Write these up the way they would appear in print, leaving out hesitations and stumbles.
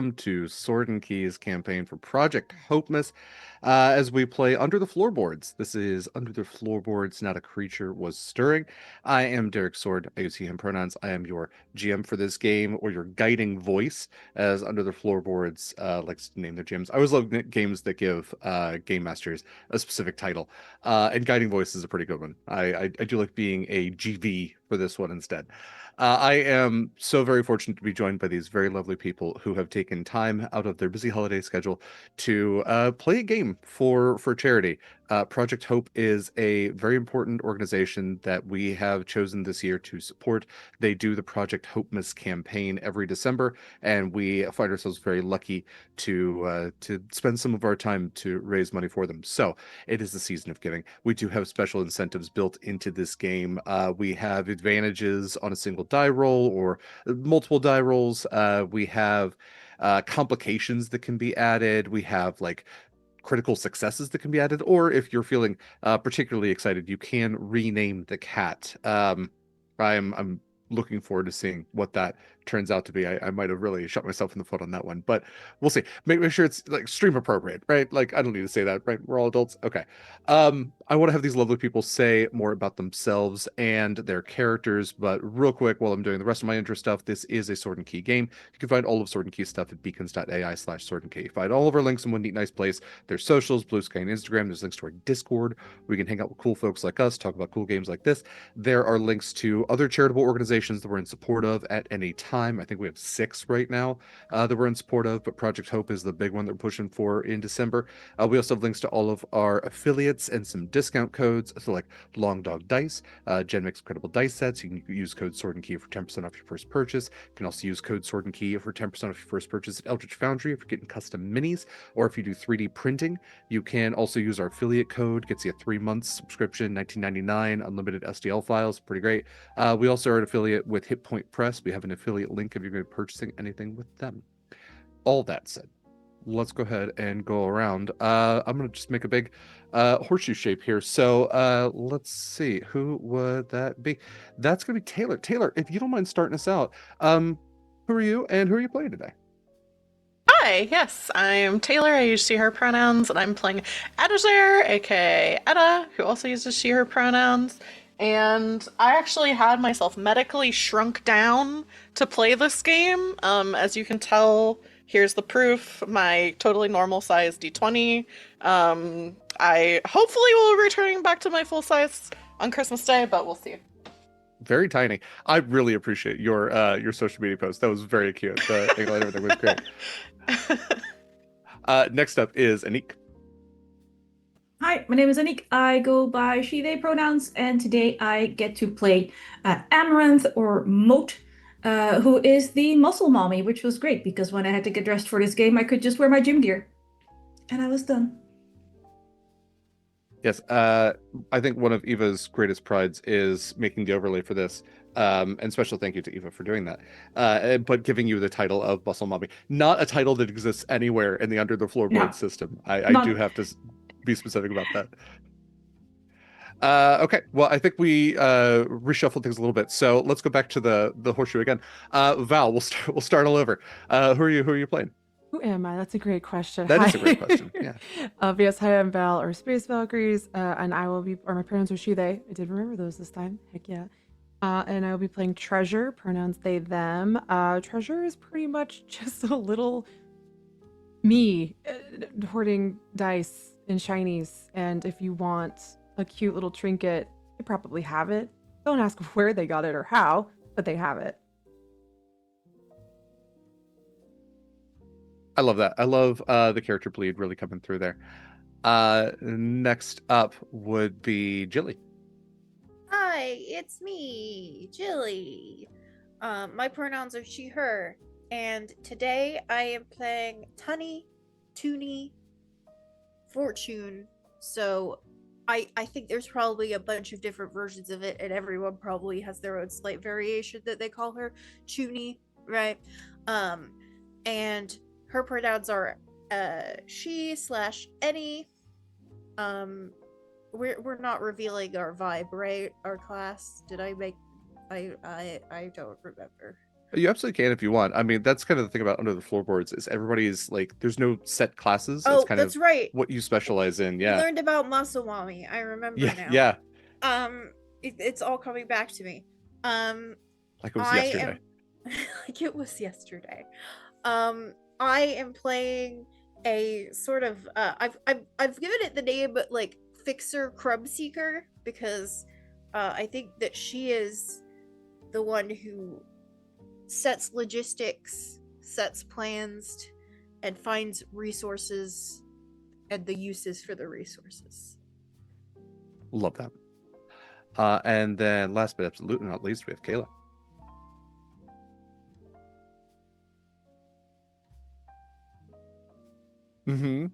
welcome to Sword&Key's campaign for Project HOPEmas as we play Under the Floorboards. This is Under the Floorboards, Not a Creature Was Stirring. I am Derek Sword. I use he, him pronouns. I am your GM for this game, or your guiding voice, as Under the Floorboards likes to name their GMs. I always love games that give game masters a specific title, and guiding voice is a pretty good one. I do like being a GV for this one instead. I am so very fortunate to be joined by these very lovely people who have taken time out of their busy holiday schedule to play a game for charity. Project Hope is a very important organization that we have chosen this year to support. They do the Project HOPEmas campaign every December, and we find ourselves very lucky to spend some of our time to raise money for them. So it is the season of giving. We do have special incentives built into this game. We have advantages on a single die roll or multiple die rolls. We have complications that can be added. We have like critical successes that can be added, or if you're feeling particularly excited, you can rename the cat. I'm looking forward to seeing what that turns out to be. I might have really shot myself in the foot on that one, but we'll see. Make sure it's like stream appropriate, right? Like I don't need to say that, right? We're all adults. Okay. I want to have these lovely people say more about themselves and their characters, but real quick, while I'm doing the rest of my intro stuff, this is a Sword&Key game. You can find all of Sword&Key stuff at beacons.ai/Sword&Key. Find all of our links in one neat, nice place. There's socials, BlueSky and Instagram. There's links to our Discord where we can hang out with cool folks like us, talk about cool games like this. There are links to other charitable organizations that we're in support of at any time. I think we have 6 right now that we're in support of, but Project Hope is the big one that we're pushing for in December. We also have links to all of our affiliates and some discount codes, so like Long Dog Dice, Gen Mix Credible Dice Sets. You can use code Sword&Key for 10% off your first purchase. You can also use code Sword&Key for 10% off your first purchase at Eldritch Foundry if you're getting custom minis, or if you do 3D printing. You can also use our affiliate code, gets you a 3-month subscription, $19.99, unlimited STL files, pretty great. We also are an affiliate with Hit Point Press. We have an affiliate link if you're going to be purchasing anything with them. All that said, let's go ahead and go around. I'm going to just make a big horseshoe shape here. So let's see, who would that be? That's going to be Taylor. Taylor, if you don't mind starting us out, who are you and who are you playing today? Hi, yes, I'm Taylor. I use she, her pronouns, and I'm playing Etagere, aka Etta, who also uses she, her pronouns. And I actually had myself medically shrunk down to play this game. As you can tell, here's the proof, my totally normal size D20. I hopefully will be returning back to my full size on Christmas Day, but we'll see. Very tiny. I really appreciate your social media post. That was very cute. The angle and everything was great. Next up is Anniek. Hi, my name is Anniek. I go by she, they pronouns, and today I get to play Amaranth or Mote, who is the muscle mommy, which was great because when I had to get dressed for this game, I could just wear my gym gear. And I was done. Yes, I think one of Eva's greatest prides is making the overlay for this. And special thank you to Eva for doing that. But giving you the title of Muscle Mommy, not a title that exists anywhere in the Under the Floorboard No, system. I do have to be specific about that. Okay, well, I think we reshuffled things a little bit, so let's go back to the horseshoe again. Val, we'll start all over. Who are you playing? Who am I? That's a great question. That Hi. is a great question. Yeah. Yes, hi, I'm Val, or Space Valkyries, and I will be, or my pronouns are she, they. I did remember those this time. Heck yeah. And I will be playing Treasure, pronouns they, them. Treasure is pretty much just a little me hoarding dice and shinies, and if you want a cute little trinket, they probably have it. Don't ask where they got it or how, but they have it. I love that. I love the character bleed really coming through there. Next up would be Gilly. Hi, it's me, Gilly. My pronouns are she, her, and today I am playing Tunnie, Tunnie, Fortune. So I think there's probably a bunch of different versions of it, and everyone probably has their own slight variation that they call her Tunie, right? And her pronouns are she/any. We're not revealing our vibe, right? Our class. Did I make I don't remember. You absolutely can if you want. I mean, that's kind of the thing about Under the Floorboards is everybody's like, there's no set classes. It's Oh, kind that's of right. what you specialize in. We Yeah. learned about Masawami. I remember Yeah. now. Yeah. It's all coming back to me. Like it was I yesterday. am like it was yesterday. I am playing a sort of I've given it the name like Fixer Crumb Seeker because I think that she is the one who sets logistics, sets plans, and finds resources and the uses for the resources. Love that. And then last but absolutely not least, we have Kaila. Mm-hmm.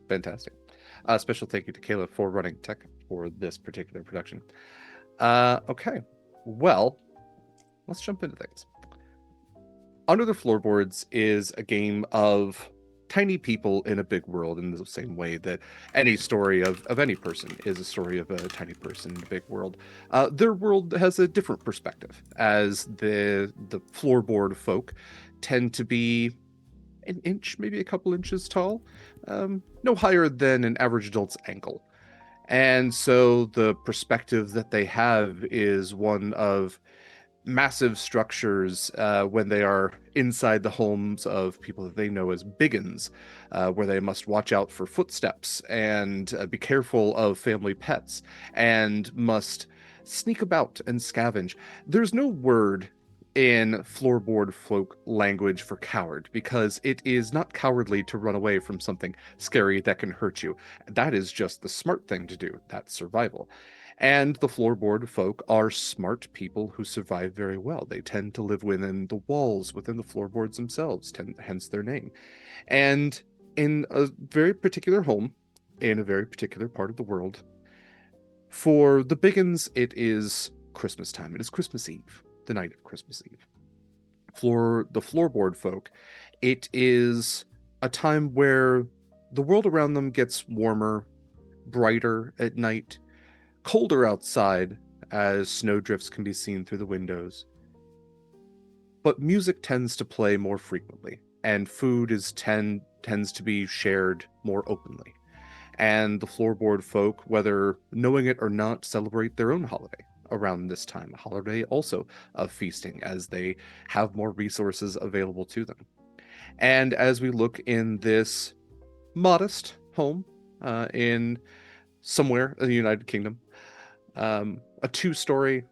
Fantastic. Special thank you to Kaila for running tech for this particular production. Okay. Well, let's jump into things. Under the Floorboards is a game of tiny people in a big world in the same way that any story of any person is a story of a tiny person in a big world. Their world has a different perspective, as the floorboard folk tend to be an inch, maybe a couple inches tall, no higher than an average adult's ankle. And so the perspective that they have is one of massive structures when they are inside the homes of people that they know as biggins, where they must watch out for footsteps and be careful of family pets and must sneak about and scavenge. There's no word in floorboard folk language for coward because it is not cowardly to run away from something scary that can hurt you. That is just the smart thing to do. That's survival. And the floorboard folk are smart people who survive very well. They tend to live within the walls, within the floorboards themselves, hence their name. And in a very particular home, in a very particular part of the world, for the Biggins, it is Christmas time. It is Christmas Eve, the night of Christmas Eve. For the floorboard folk, it is a time where the world around them gets warmer, brighter at night, colder outside as snowdrifts can be seen through the windows. But music tends to play more frequently, and food tends to be shared more openly. And the floorboard folk, whether knowing it or not, celebrate their own holiday around this time, a holiday also of feasting as they have more resources available to them. And as we look in this modest home in somewhere in the United Kingdom, a two-story.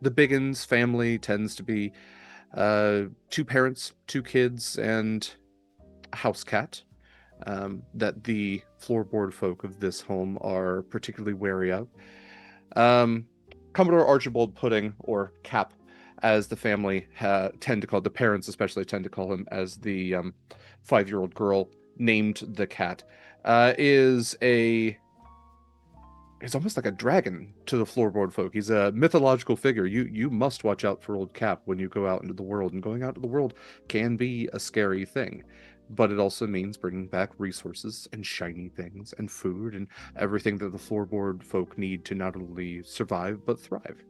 The Biggins family tends to be two parents, two kids, and a house cat that the floorboard folk of this home are particularly wary of. Commodore Archibald Pudding, or Cap, as the family tend to call, the parents especially tend to call him, as the 5-year-old girl named the cat, is almost like a dragon to the floorboard folk. He's a mythological figure. You must watch out for old Cap when you go out into the world, and going out into the world can be a scary thing. But it also means bringing back resources and shiny things and food and everything that the floorboard folk need to not only survive, but thrive.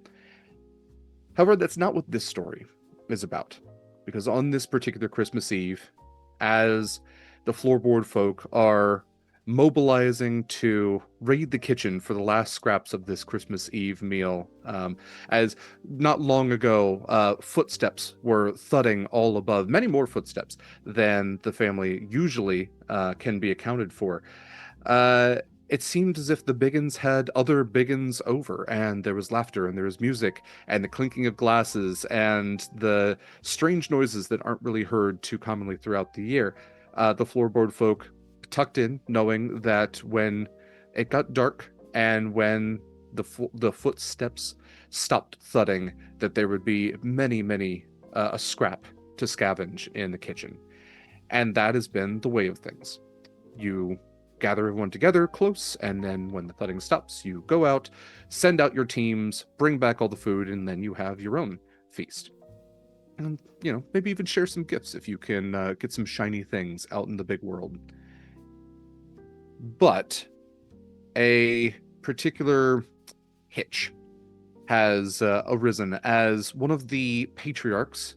However, that's not what this story is about. Because on this particular Christmas Eve, as the floorboard folk are mobilizing to raid the kitchen for the last scraps of this Christmas Eve meal, as not long ago, footsteps were thudding all above, many more footsteps than the family usually can be accounted for. It seemed as if the Biggins had other Biggins over, and there was laughter, and there was music, and the clinking of glasses, and the strange noises that aren't really heard too commonly throughout the year. The floorboard folk tucked in, knowing that when it got dark and when the footsteps stopped thudding, that there would be many a scrap to scavenge in the kitchen. And that has been the way of things. You gather everyone together close, and then when the thudding stops, you go out, send out your teams, bring back all the food, and then you have your own feast. And, maybe even share some gifts if you can get some shiny things out in the big world. but a particular hitch has arisen as one of the patriarchs.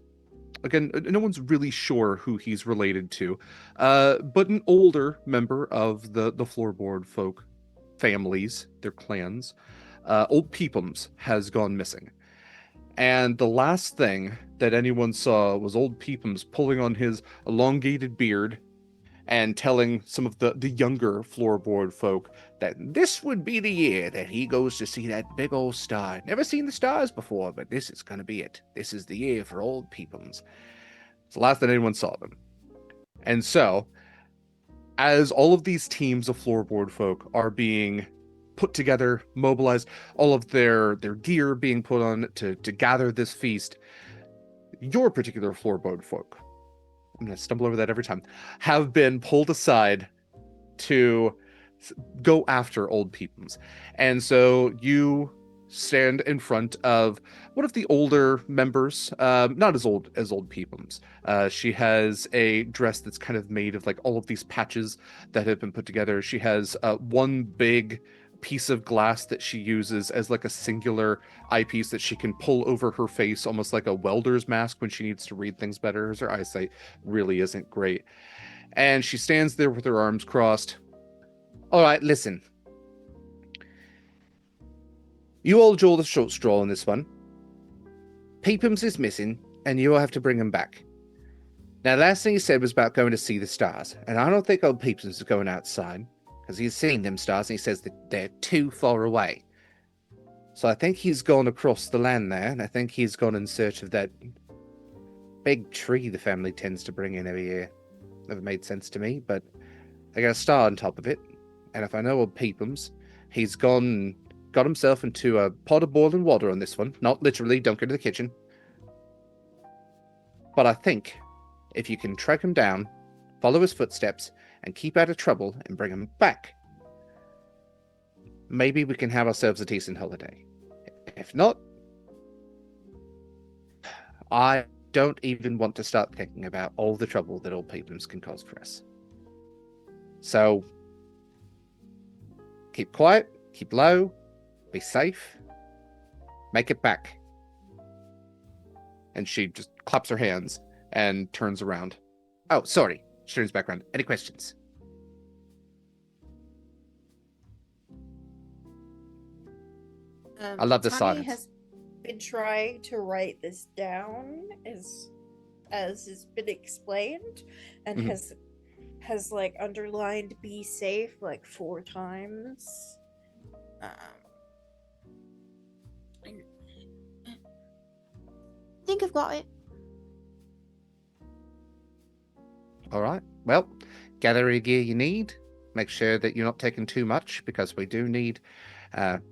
Again, no one's really sure who he's related to, but an older member of the floorboard folk families, their clans, old HOPEmas, has gone missing. And the last thing that anyone saw was old HOPEmas pulling on his elongated beard and telling some of the younger floorboard folk that this would be the year that he goes to see that big old star. Never seen the stars before, but this is going to be it. This is the year for old HOPEmas. It's the last that anyone saw them. And so, as all of these teams of floorboard folk are being put together, mobilized, all of their gear being put on to gather this feast, your particular floorboard folk, I'm going to stumble over that every time, have been pulled aside to go after old HOPEmas. And so you stand in front of one of the older members, not as old as old HOPEmas. She has a dress that's kind of made of like all of these patches that have been put together. She has one big piece of glass that she uses as like a singular eyepiece that she can pull over her face, almost like a welder's mask when she needs to read things better, as her eyesight really isn't great. And she stands there with her arms crossed. All right, listen. You all draw the short straw on this one. HOPEmas is missing, and you all have to bring him back. Now, the last thing he said was about going to see the stars, and I don't think old HOPEmas is going outside, because he's seen them stars, and he says that they're too far away. So I think he's gone across the land there, and I think he's gone in search of that big tree the family tends to bring in every year. Never made sense to me, but they got a star on top of it, and if I know old HOPEmas, he's gone and got himself into a pot of boiling water on this one. Not literally, don't go to the kitchen. But I think if you can track him down, follow his footsteps, and keep out of trouble and bring him back, maybe we can have ourselves a decent holiday. If not, I don't even want to start thinking about all the trouble that old HOPEmas can cause for us. So, keep quiet, keep low, be safe, make it back. And she just claps her hands and turns around. Oh, sorry. She turns back around. Any questions? I love the Tunnie silence. has been trying to write this down as has been explained, and Mhm. has like underlined "be safe" like 4 times. I think I've got it. All right. Well, gather your gear you need. Make sure that you're not taking too much, because we do need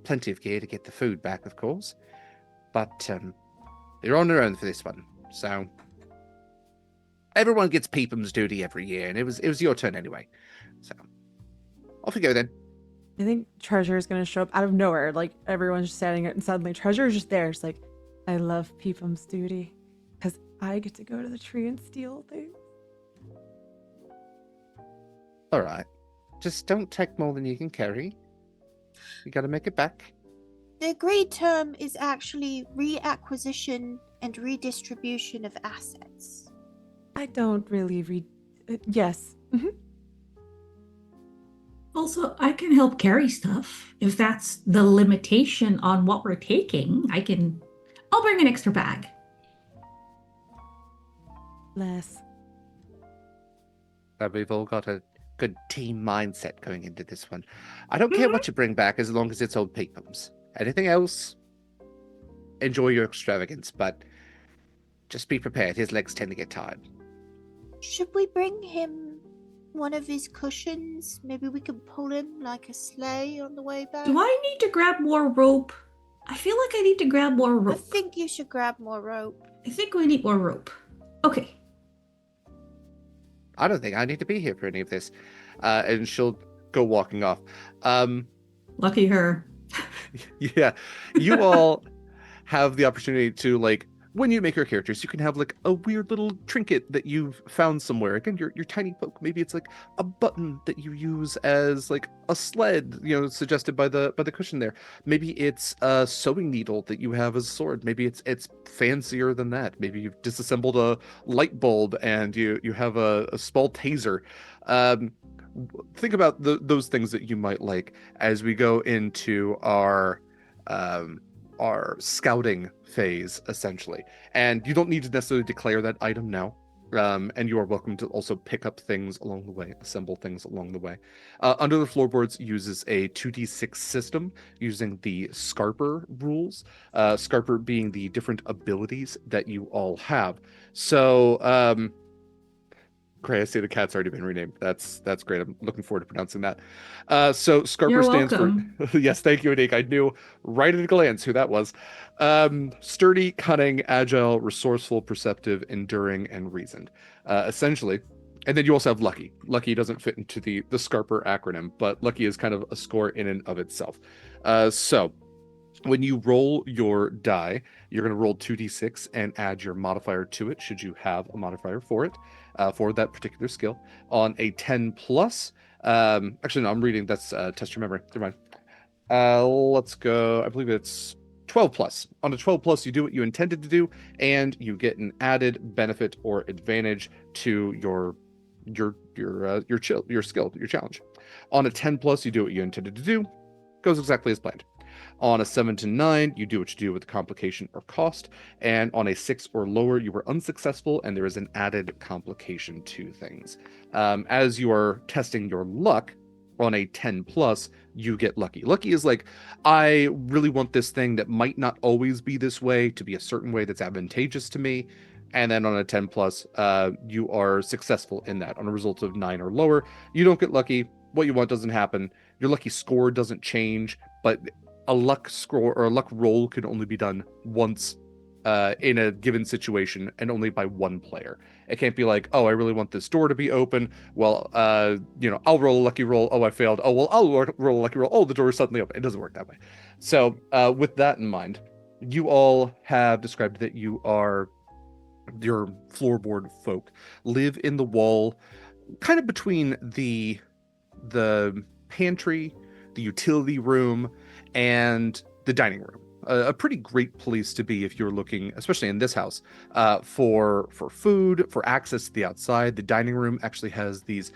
plenty of gear to get the food back, of course. But you're on your own for this one. So everyone gets HOPEmas duty every year, and it was your turn anyway. So off you go then. I think Treasure is going to show up out of nowhere. Like, everyone's just standing and suddenly Treasure is just there. It's like, I love HOPEmas duty because I get to go to the tree and steal things. All right. Just don't take more than you can carry. You got to make it back. The agreed term is actually reacquisition and redistribution of assets. I don't really read. Yes. Also, I can help carry stuff. If that's the limitation on what we're taking, I'll bring an extra bag. Less. But we've all got a good team mindset going into this one. I don't care what you bring back as long as it's old HOPEmas. Anything else, enjoy your extravagance, but just be prepared. His legs tend to get tired. Should we bring him one of his cushions? Maybe we can pull him like a sleigh on the way back. Do I need to grab more rope? I feel like I need to grab more I rope. think you should grab more rope. I think we need more rope. Okay. I don't think I need to be here for any of this. And she'll go walking off. Lucky her. Yeah, you all have the opportunity to like when you make your characters, you can have like a weird little trinket that you've found somewhere. Again, your tiny poke. Maybe it's like a button that you use as like a sled, suggested by the cushion there. Maybe it's a sewing needle that you have as a sword. Maybe it's fancier than that. Maybe you've disassembled a light bulb and you have a small taser. Think about those things that you might like as we go into our scouting phase, essentially. And you don't need to necessarily declare that item now. And you are welcome to also pick up things along the way, assemble things along the way. Under the Floorboards uses a 2d6 system using the Scarper rules. Scarper being the different abilities that you all have. So, great, I see the cat's already been renamed. That's great. I'm looking forward to pronouncing that. So Scarper You're stands welcome. for yes, thank you, Anniek. I knew right at a glance who that was. Sturdy, cunning, agile, resourceful, perceptive, enduring, and reasoned. Essentially. And then you also have lucky. Lucky doesn't fit into the Scarper acronym, but lucky is kind of a score in and of itself. So when you roll your die, you're going to roll 2d6 and add your modifier to it, should you have a modifier for it, for that particular skill. On a 10 plus, actually, no, I'm reading, that's test your memory. Never mind. Let's go, I believe it's 12 plus. On a 12 plus, you do what you intended to do, and you get an added benefit or advantage to your skill, your challenge. On a 10 plus, you do what you intended to do. Goes exactly as planned. On a 7 to 9, you do what you do with complication or cost. And on a 6 or lower, you were unsuccessful, and there is an added complication to things. As you are testing your luck, on a 10 plus, you get lucky. Lucky is like, I really want this thing that might not always be this way to be a certain way that's advantageous to me. And then on a 10 plus, you are successful in that. On a result of 9 or lower, you don't get lucky. What you want doesn't happen. Your lucky score doesn't change, but a luck score or a luck roll can only be done once in a given situation and only by one player. It can't be like, oh, I really want this door to be open. Well, I'll roll a lucky roll. Oh, I failed. Oh, well, I'll roll a lucky roll. Oh, the door is suddenly open. It doesn't work that way. So with that in mind, you all have described that you are your floorboard folk, live in the wall, kind of between the pantry, the utility room, and the dining room. A pretty great place to be if you're looking, especially in this house, for food, for access to the outside. The dining room actually has these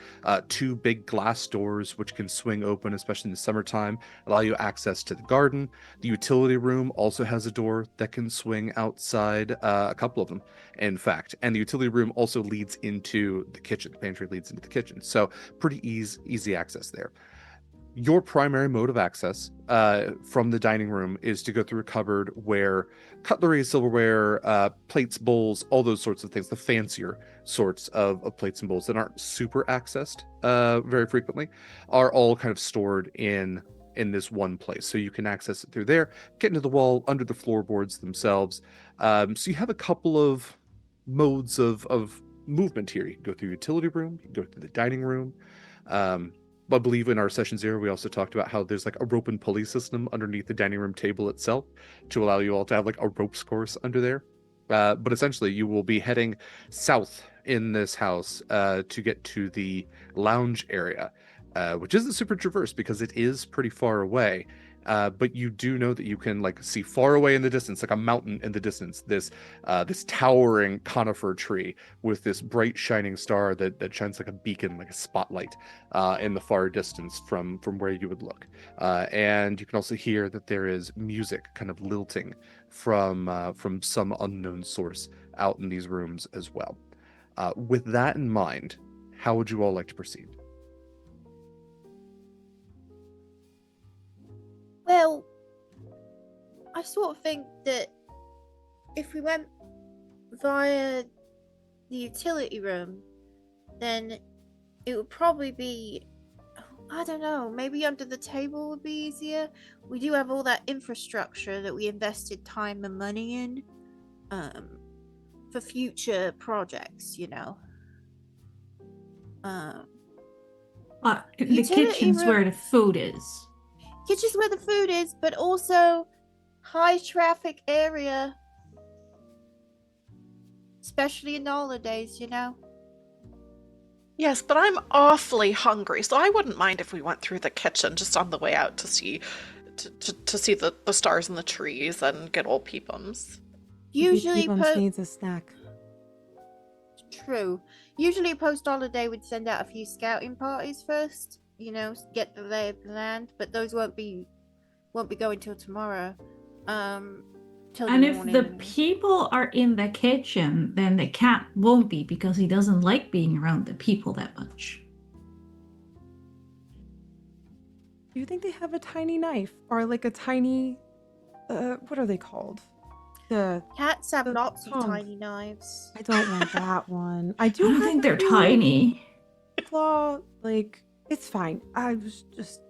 2 big glass doors which can swing open, especially in the summertime, allow you access to the garden. The utility room also has a door that can swing outside, a couple of them, in fact. And the utility room also leads into the kitchen. The pantry leads into the kitchen. So pretty easy access there. Your primary mode of access from the dining room is to go through a cupboard where cutlery, silverware, plates, bowls, all those sorts of things, the fancier sorts of plates and bowls that aren't super accessed very frequently, are all kind of stored in this one place. So you can access it through there, get into the wall, under the floorboards themselves. So you have a couple of modes of movement here. You can go through the utility room, you can go through the dining room. I believe in our session 0, we also talked about how there's like a rope and pulley system underneath the dining room table itself to allow you all to have like a ropes course under there. But essentially, you will be heading south in this house to get to the lounge area, which isn't super traverse because it is pretty far away. But you do know that you can like see far away in the distance, like a mountain in the distance, this towering conifer tree with this bright shining star that shines like a beacon, like a spotlight in the far distance from where you would look. And you can also hear that there is music kind of lilting from some unknown source out in these rooms as well. With that in mind, how would you all like to proceed? Well, I sort of think that if we went via the utility room, then it would probably be, I don't know, maybe under the table would be easier. We do have all that infrastructure that we invested time and money in for future projects, The Utility kitchen's room- where the food is. Kitchen's where the food is, but also high traffic area. especially in the holidays, you know? Yes, but I'm awfully hungry, so I wouldn't mind if we went through the kitchen just on the way out to see to see the stars and the trees and get old HOPEmas. Usually, Peebles needs a snack. true. Usually, post-holiday, we'd send out a few scouting parties first, you know, get the lay of the land, but those won't be going till tomorrow. Till And the if morning. the people are in the kitchen, then the cat won't be because he doesn't like being around the people that much. Do you think they have a tiny knife or like a tiny, what are they called? The Cats have the lots of tongue. tiny knives. I don't want that one. I I do don't have think a they're few tiny. claw. Like it's fine. I was just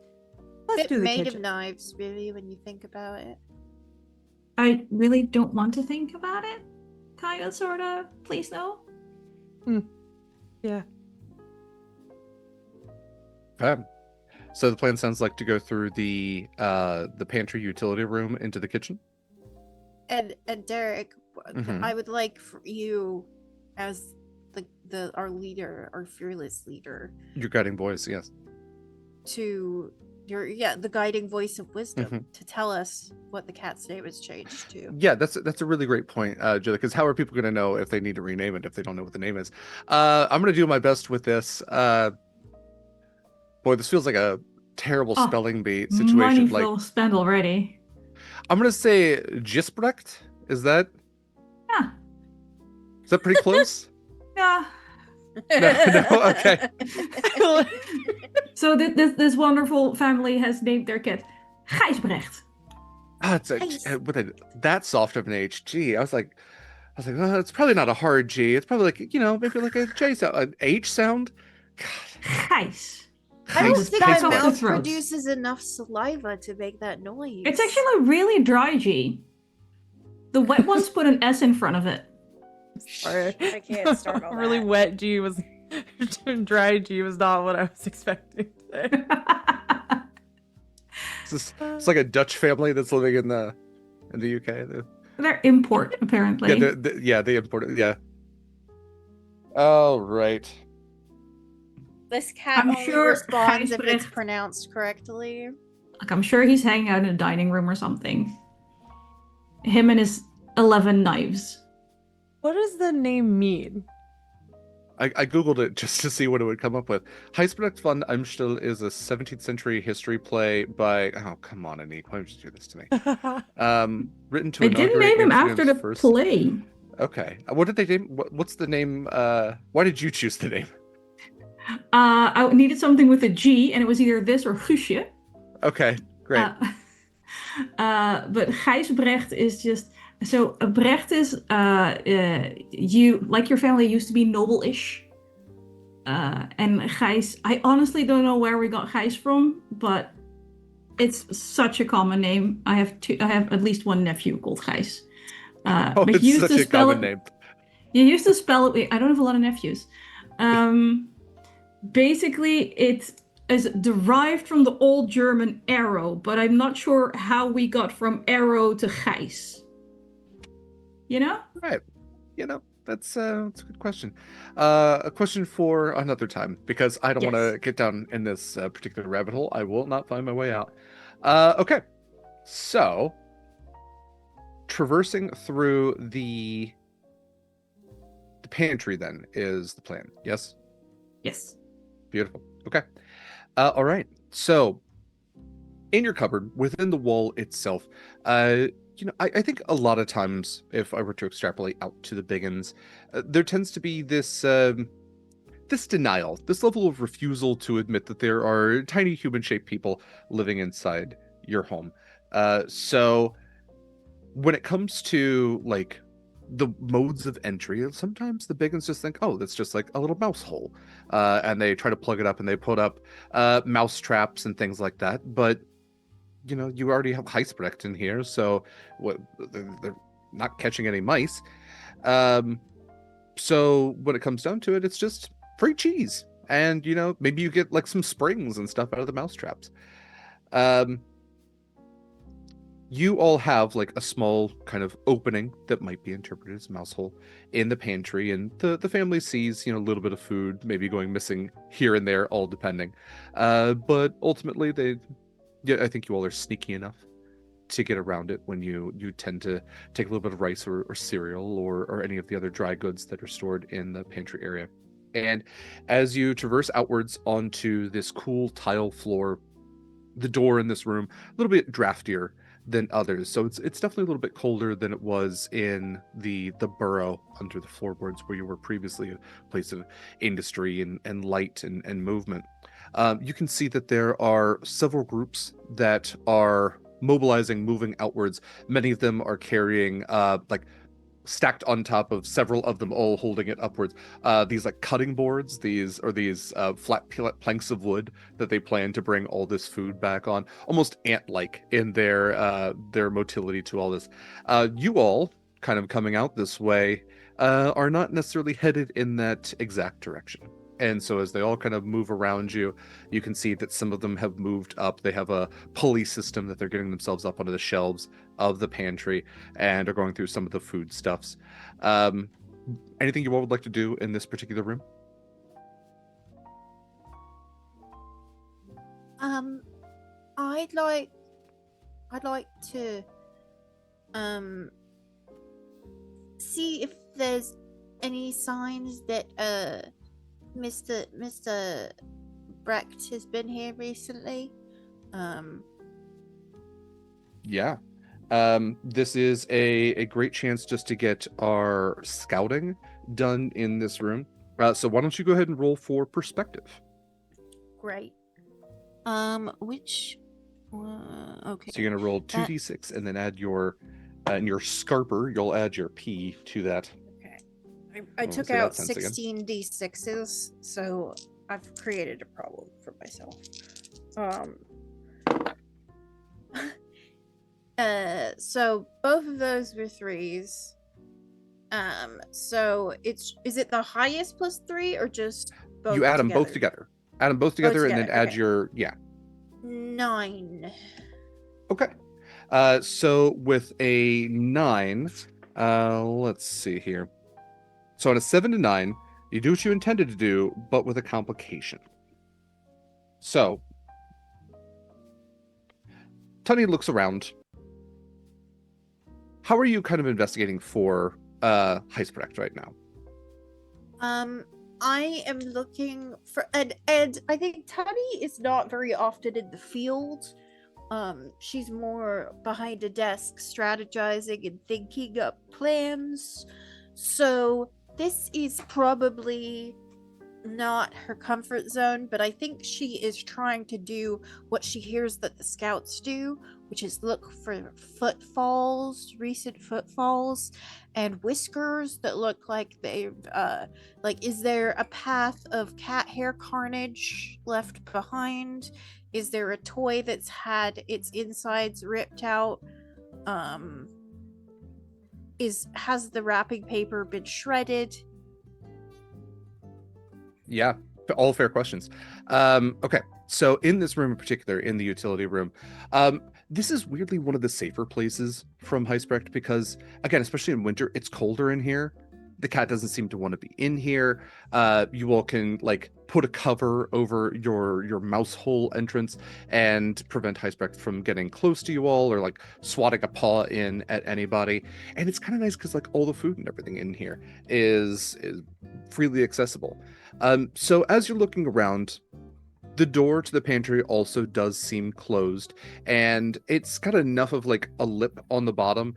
let's Bit do the made kitchen. of knives, really, when you think about it. I really don't want to think about it. Kinda, sorta. Please, no. Yeah. So the plan sounds like to go through the pantry utility room into the kitchen. And Derek, Mhm. I would like for you, as our leader, our fearless leader, Your guiding voice, yes. to the guiding voice of wisdom, Mhm. to tell us what the cat's name was changed to. Yeah, that's a really great point, Julie. Because how are people going to know if they need to rename it if they don't know what the name is? I'm going to do my best with this. Boy, this feels like a terrible Oh, spelling bee Money situation. Like, well spent already. I'm going to say Gisbrecht. Is that Yeah. pretty close? Yeah. No, okay. So this wonderful family has named their cat Gijsbrecht. It's Nice. with that soft of an H. G. I was like, well, it's probably not a hard G. It's probably like, maybe like a J sound, an H sound. God. Gijs. I don't Just think back my off the mouth throat. produces enough saliva to make that noise. It's actually a really dry G. The wet ones put an S in front of it. Sorry. I can't start all Really that. wet G was dry G was not what I was expecting today. It's like a Dutch family that's living in the UK. They're import, apparently. Yeah, they imported. Yeah. All right. This cat I'm only sure responds if it's Gijsbrecht- pronounced correctly. Like, I'm sure he's hanging out in a dining room or something. Him and his 11 knives. What does the name mean? I googled it just to see what it would come up with. Gijsbrecht van Amstel is a 17th century history play by. Oh, come on, Anniek, why would you do this to me? Written to They didn't inaugurate name him after Amsterdam's the first. play. Okay, what did they name? What's the name? Why did you choose the name? I needed something with a G, and it was either this or Guusje. Okay, great. But Gijsbrecht is just so. Brecht is you like your family used to be noble-ish, and Gijs. I honestly don't know where we got Gijs from, but it's such a common name. I have at least one nephew called Gijs. Oh, but it's you used such to a spell common it. name. You used to spell it. I don't have a lot of nephews. Basically, it is derived from the old German arrow, but I'm not sure how we got from arrow to Gijs. You know? Right. That's a good question. A question for another time, because I don't want to Yes. get down in this particular rabbit hole. I will not find my way out. Okay. So, traversing through the pantry then is the plan. Yes? Yes. Beautiful. Okay. All right. So, in your cupboard, within the wall itself, I think a lot of times, if I were to extrapolate out to the biggins, there tends to be this this denial, this level of refusal to admit that there are tiny human-shaped people living inside your home. So, when it comes to like the modes of entry, sometimes the biggins just think, oh, that's just like a little mouse hole, and they try to plug it up and they put up mouse traps and things like that. But you already have Gijsbrecht in here, so they're not catching any mice. So when it comes down to it, it's just free cheese, and maybe you get like some springs and stuff out of the mouse traps. you all have like a small kind of opening that might be interpreted as a mouse hole in the pantry, and the family sees, a little bit of food maybe going missing here and there, all depending. But ultimately, I think you all are sneaky enough to get around it when you tend to take a little bit of rice or cereal or any of the other dry goods that are stored in the pantry area. And as you traverse outwards onto this cool tile floor, the door in this room a little bit draftier than others, so it's definitely a little bit colder than it was in the burrow under the floorboards, where you were previously a place of industry and light and movement. You can see that there are several groups that are mobilizing, moving outwards. Many of them are carrying like stacked on top of several of them, all holding it upwards. These like cutting boards, these flat planks of wood that they plan to bring all this food back on, almost ant-like in their motility to all this. You all kind of coming out this way are not necessarily headed in that exact direction. And so as they all kind of move around you, you can see that some of them have moved up. They have a pulley system that they're getting themselves up onto the shelves of the pantry and are going through some of the foodstuffs. Anything you all would like to do in this particular room? I'd like to see if there's any signs that Mr. Brecht has been here recently. Yeah. This is a great chance just to get our scouting done in this room. So why don't you go ahead and roll for perspective? Great. Which? Okay. So you're gonna roll 2d6 and then add your in your scarper. You'll add your P to that. I took out 16 d6s, so I've created a problem for myself. So both of those were 3s. So is it the highest plus 3 or just both? You add them both together. Add them both together and then add okay. your 9. Okay. So with a 9, let's see here. So on a 7 to 9, you do what you intended to do, but with a complication. So Tunnie looks around. How are you kind of investigating for Heisprecht right now? I am looking for and I think Tunnie is not very often in the field. She's more behind a desk strategizing and thinking up plans. So this is probably not her comfort zone, but I think she is trying to do what she hears that the scouts do, which is look for recent footfalls, and whiskers that look like they've is there a path of cat hair carnage left behind? Is there a toy that's had its insides ripped out? Has the wrapping paper been shredded? Yeah, all fair questions. Okay, so in this room in particular, in the utility room, this is weirdly one of the safer places from Heisprecht because, again, especially in winter, it's colder in here. The cat doesn't seem to want to be in here. You all can put a cover over your mouse hole entrance and prevent Heisprecht from getting close to you all or swatting a paw in at anybody. And it's kind of nice because all the food and everything in here is freely accessible. So as you're looking around, the door to the pantry also does seem closed, and it's got enough of a lip on the bottom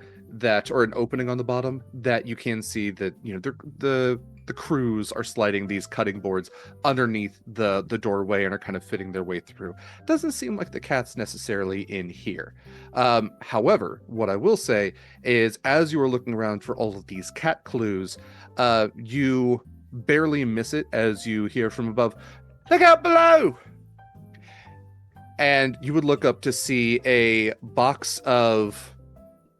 or an opening on the bottom that you can see that the crews are sliding these cutting boards underneath the doorway and are kind of fitting their way through. Doesn't seem like the cat's necessarily in here. However, what I will say is, as you are looking around for all of these cat clues, you barely miss it as you hear from above, "Look out below!" And you would look up to see a box of,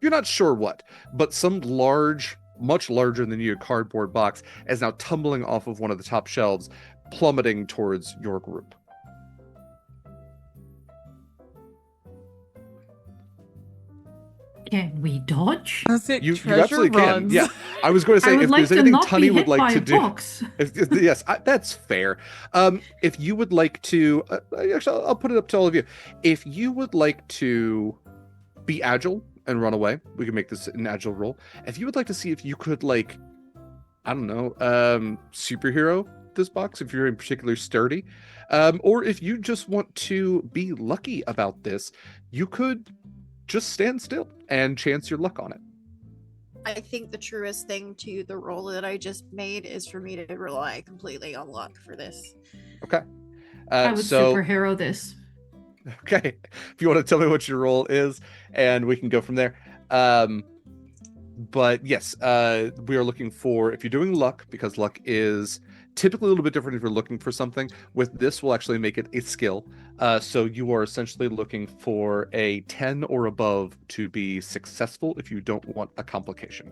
you're not sure what, but some large, much larger than you, cardboard box is now tumbling off of one of the top shelves, plummeting towards your group. Can we dodge? That's it. You Treasure absolutely runs. can. Yeah, I was going to I say would if like there's to anything not Tunnie be would hit like by to a do. box. Yes, that's fair. If you would like to, actually, I'll put it up to all of you. If you would like to be agile and run away, we can make this an agile roll. If you would like to see if you could, like, I don't know, superhero this box, if you're in particular sturdy, or if you just want to be lucky about this, you could just stand still and chance your luck on it. I think the truest thing to the roll that I just made is for me to rely completely on luck for this. Okay. I would superhero this. Okay, if you want to tell me what your role is, and we can go from there. But yes, we are looking for, if you're doing luck, because luck is typically a little bit different if you're looking for something. With this, we'll actually make it a skill. So you are essentially looking for a 10 or above to be successful if you don't want a complication.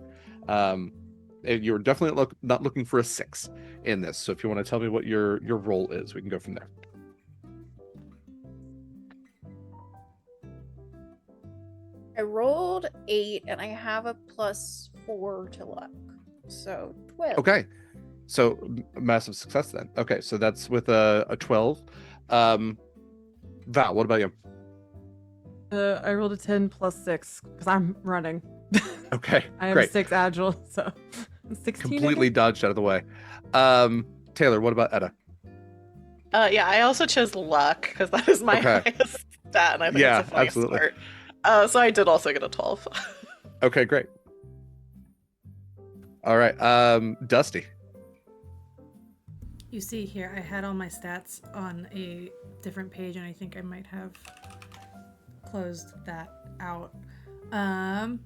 You're definitely not looking for a 6 in this. So if you want to tell me what your role is, we can go from there. I rolled 8 and I have a +4 to luck. So 12. Okay. So massive success then. Okay, so that's with a 12. Val, what about you? I rolled a 10 plus 6 because I'm running. Okay, I have great. a 6 agile, so 16. Completely dodged out of the way. Taylor, what about Etta? Yeah, I also chose luck because that is my Okay. highest stat, and I think Yeah, it's the funniest absolutely. part. So I did also get a 12. Okay, great. All right, Dusty. You see here, I had all my stats on a different page, and I think I might have closed that out. I'm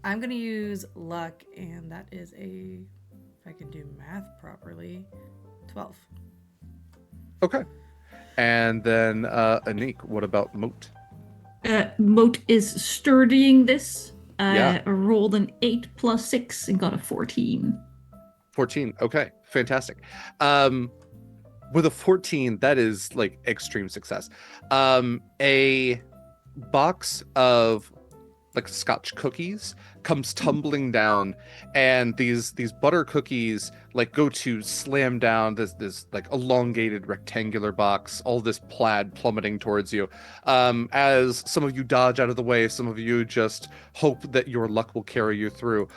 gonna use luck, and that is a, if I can do math properly, 12. Okay. And then Anniek, what about Mote? Mote is sturdying this. Yeah. Rolled an 8 plus 6 and got a 14. 14. Okay, fantastic. With a 14, that is like extreme success. A box of like Scotch cookies comes tumbling down, and these butter cookies like go to slam down this like elongated rectangular box, all this plaid plummeting towards you. As some of you dodge out of the way, some of you just hope that your luck will carry you through.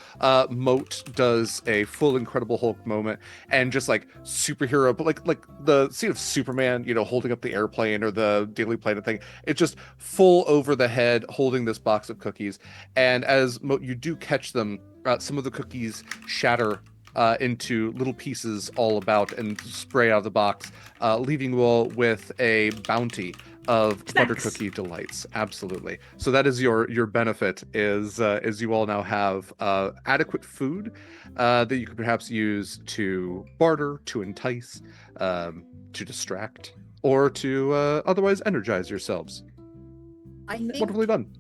Mote does a full Incredible Hulk moment and just like superhero, but like the scene of Superman, you know, holding up the airplane or the Daily Planet thing. It's just full over the head, holding this box of cookies. And as Mote, you do catch them, some of the cookies shatter into little pieces all about and spray out of the box, leaving you all with a bounty of butter cookie delights. Absolutely. So that is your benefit, is you all now have adequate food that you could perhaps use to barter, to entice, to distract, or to otherwise energize yourselves. I think Wonderfully done.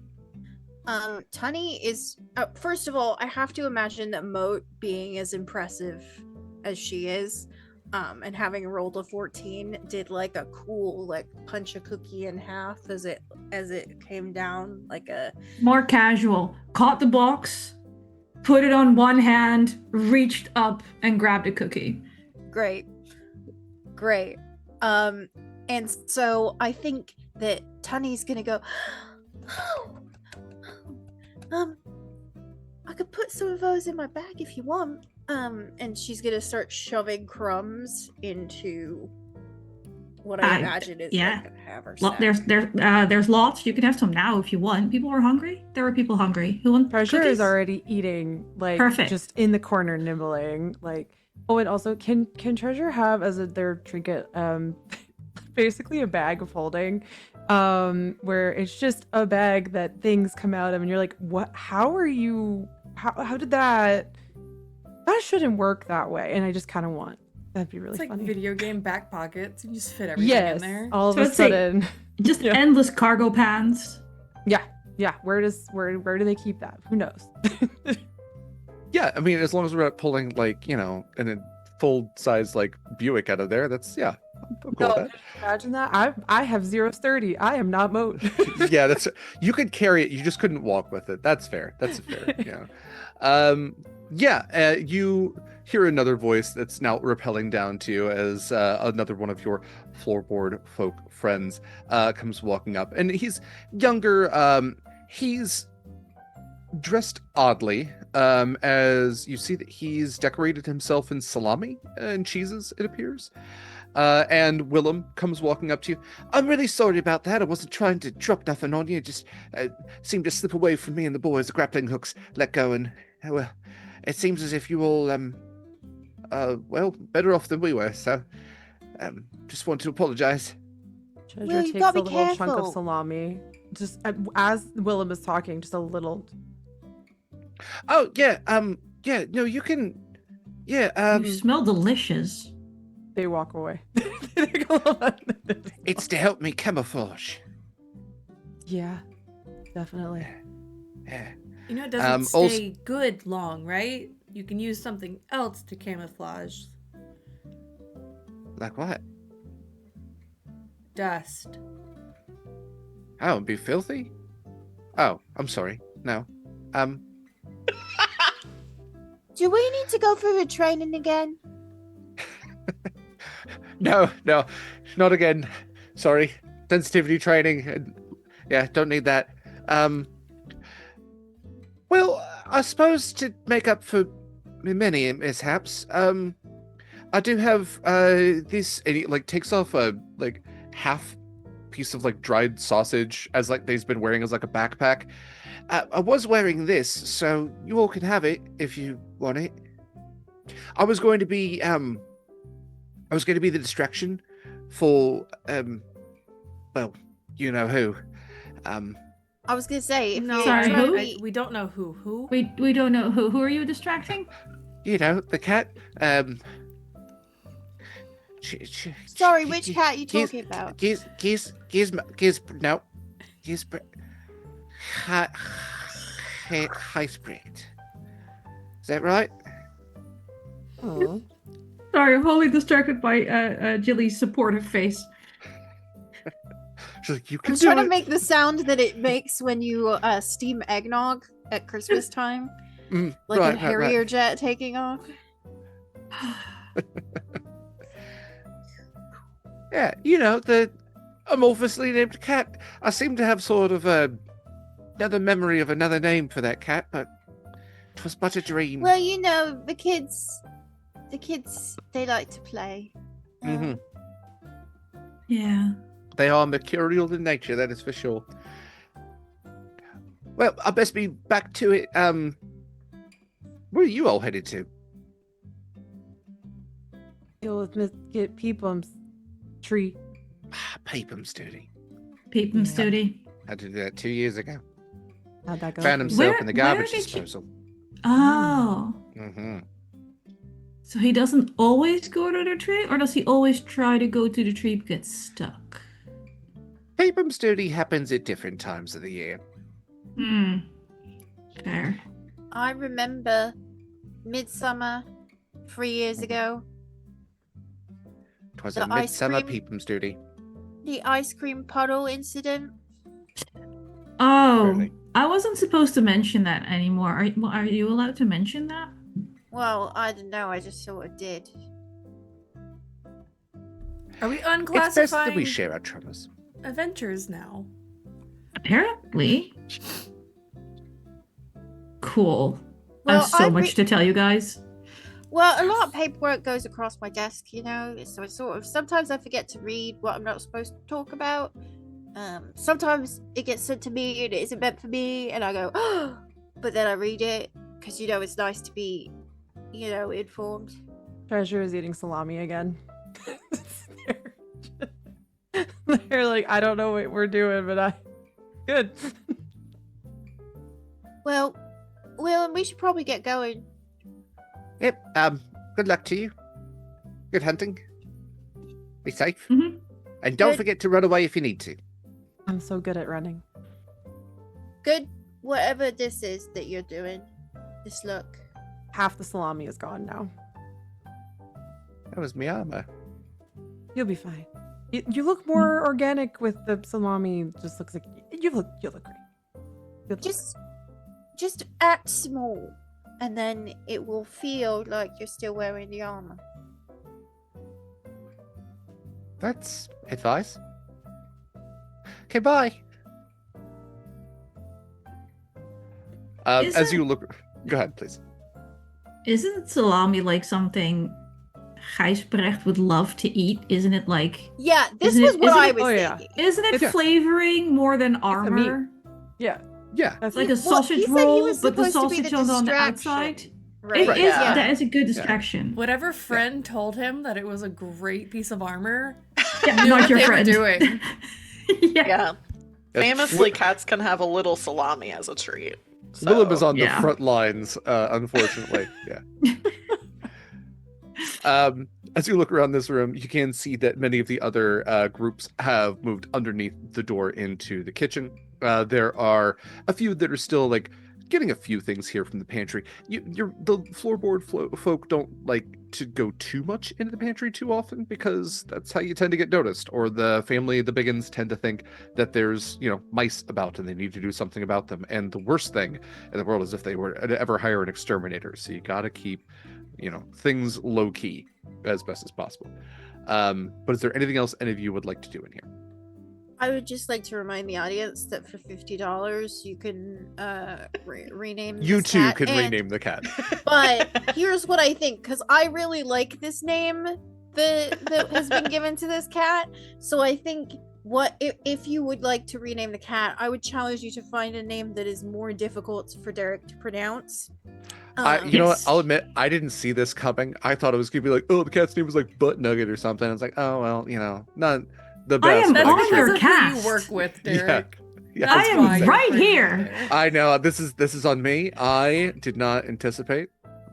Tunnie is first of all, I have to imagine that Mote, being as impressive as she is, and having rolled a 14, did like a cool like punch a cookie in half as it came down, like a More casual. Caught the box, put it on one hand, reached up and grabbed a cookie. great. And so I think that Tunnie's gonna go, I could put some of those in my bag if you want. And she's gonna start shoving crumbs into what I imagine is yeah. like a hammer There's lots. You can have some now if you want. People are hungry. There are people hungry. Who wants Treasure cookies? is already eating, like, Perfect. just in the corner nibbling. Like, oh, and also, can Treasure have as their trinket, basically a bag of holding, where it's just a bag that things come out of, and you're like, what? How are you? How did that? That shouldn't work that way. And I just kind of want. That'd be really It's like funny. video game back pockets. You just fit everything Yes, in there. all of So a let's say- sudden. Just Yeah. endless cargo pants. Yeah. Where do they keep that? Who knows? Yeah, I mean, as long as we're not pulling like, you know, in a full size like Buick out of there, that's I'm cool with Imagine that. I have 0 sturdy. I am not Mote. that. Yeah, you could carry it. You just couldn't walk with it. That's fair. That's fair. You hear another voice that's now rappelling down to you as another one of your floorboard folk friends comes walking up, and he's younger. He's dressed oddly, as you see that he's decorated himself in salami and cheeses, it appears. And Willem comes walking up to you. I'm really sorry about that. I wasn't trying to drop nothing on you. It just seemed to slip away from me and the boys. The grappling hooks let go, and well, it seems as if you all better off than we were. So, just want to apologize. Treasure Will, you takes gotta a be little chunk of careful. salami. Just as Willem is talking, just a little. Oh yeah, no, you can. Yeah, You smell delicious. They walk away. it's to help me camouflage. Yeah, definitely. Yeah. You know, it doesn't also- stay good long, right? You can use something else to camouflage. Like what? Dust. Oh, it'd be filthy? Oh, I'm sorry. No. Do we need to go through the training again? No, not again. Sorry. Sensitivity training. Yeah, don't need that. Well, I suppose to make up for many mishaps, I do have this, and he takes off a half piece of dried sausage as he's been wearing as a backpack. I was wearing this, so you all can have it if you want it. I was going to be the distraction for well, you know who. I was gonna say, if No, you Sorry, try to who? be- we don't know who. We don't know who. Who are you distracting? You know, the cat. Sorry, which cat are you Giz- talking about? High spread. Is that right? Oh. Sorry, I'm wholly distracted by Gilly's supportive face. She's like, you can I'm do trying it. to make the sound that it makes when you steam eggnog at Christmas time, like right, a Harrier jet taking off. Yeah, you know, the amorphously named cat. I seem to have sort of another memory of another name for that cat, but it was but a dream. Well, you know, the kids, they like to play. hmm Yeah. They are mercurial in nature, that is for sure. Well, I best be back to it. Where are you all headed to? Deal with Get Peepum's tree. HOPEmas duty. Peepum's Yeah. duty. Had to do that 2 years ago. How'd that go? Found himself Where- in the where garbage did you- disposal. Oh. hmm So he doesn't always go to the tree, or does he always try to go to the tree but get stuck? HOPEmas duty happens at different times of the year. Hmm. Fair. I remember Midsummer 3 years ago, 'Twas The a ice midsummer cream- HOPEmas duty. the ice cream puddle incident. Oh, Apparently. I wasn't supposed to mention that anymore. Are you allowed to mention that? Well, I don't know. I just sort of did. Are we It's best that we unclassifying share our traumas. adventures now? Apparently. Cool. I Well, have so I much to tell you guys. Well, a lot of paperwork goes across my desk, you know, so it's sort of sometimes I forget to read what I'm not supposed to talk about. Sometimes it gets sent to me and it isn't meant for me, and I go, oh, but then I read it because you know it's nice to be, you know, informed. Treasure is eating salami again. They're like, I don't know what we're doing, but good. Well, we should probably get going. Yep. Good luck to you. Good hunting. Be safe. Mhm. And don't Good. forget to run away if you need to. I'm so good at running. Good, whatever this is that you're doing. This look. Half the salami is gone now. That was my armor. You'll be fine. You look more organic with the salami. Just looks like you look great. You'll look Just act small, and then it will feel like you're still wearing the armor. That's advice. Okay, bye. As you look, go ahead, please. Isn't salami like something Gijsbrecht would love to eat? Isn't it like... Yeah, this Isn't was it- what isn't I it- was Oh, yeah. thinking. Isn't it Yeah. flavoring more than a meat. armor? Yeah. Yeah, That's Like like a Well, he sausage said he roll, was but the supposed to be sausage the is on the distraction, outside. Right? It is, Yeah. that is a good distraction. Whatever friend told him that it was a great piece of armor, Yeah, knew not what your they were friend. doing. Yeah. Yeah. Yes. Famously, cats can have a little salami as a treat. So. Willem is on Yeah. the front lines, unfortunately. Yeah. As you look around this room, you can see that many of the other groups have moved underneath the door into the kitchen. There are a few that are still like getting a few things here from the pantry. The floorboard folk don't like to go too much into the pantry too often because that's how you tend to get noticed. Or the Biggins tend to think that there's mice about and they need to do something about them. And the worst thing in the world is if they were to ever hire an exterminator. So you got to keep things low key as best as possible. But is there anything else any of you would like to do in here? I would just like to remind the audience that for $50 you can rename. You this too cat, can and- rename the cat. But here's what I think, because I really like this name that has been given to this cat. So I think if you would like to rename the cat, I would challenge you to find a name that is more difficult for Derek to pronounce. You know what? Yes. I'll admit I didn't see this coming. I thought it was gonna be like, oh, the cat's name was like Butt Nugget or something. I was like, oh well, not the I best. am but That's on guess- because your of who cast. you work with, Yeah. Derek. Yeah, That's I am why you're right putting it here. there. I know this is on me. I did not anticipate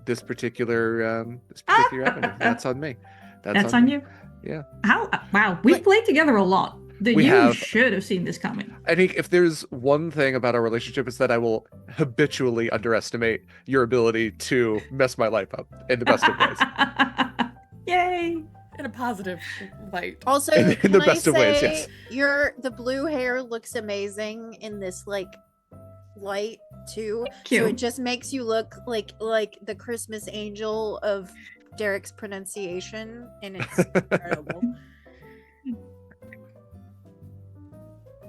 this particular avenue. That's on me. That's on me. you? Yeah. How? Wow, we've played together a lot. We You have. should have seen this coming. I think if there's one thing about our relationship, it's that I will habitually underestimate your ability to mess my life up in the best of ways. Yay! In a positive light. Also, In the can I best of ways, say yes. the blue hair looks amazing in this light too. Thank So you. it just makes you look like the Christmas angel of Derek's pronunciation, and it's incredible.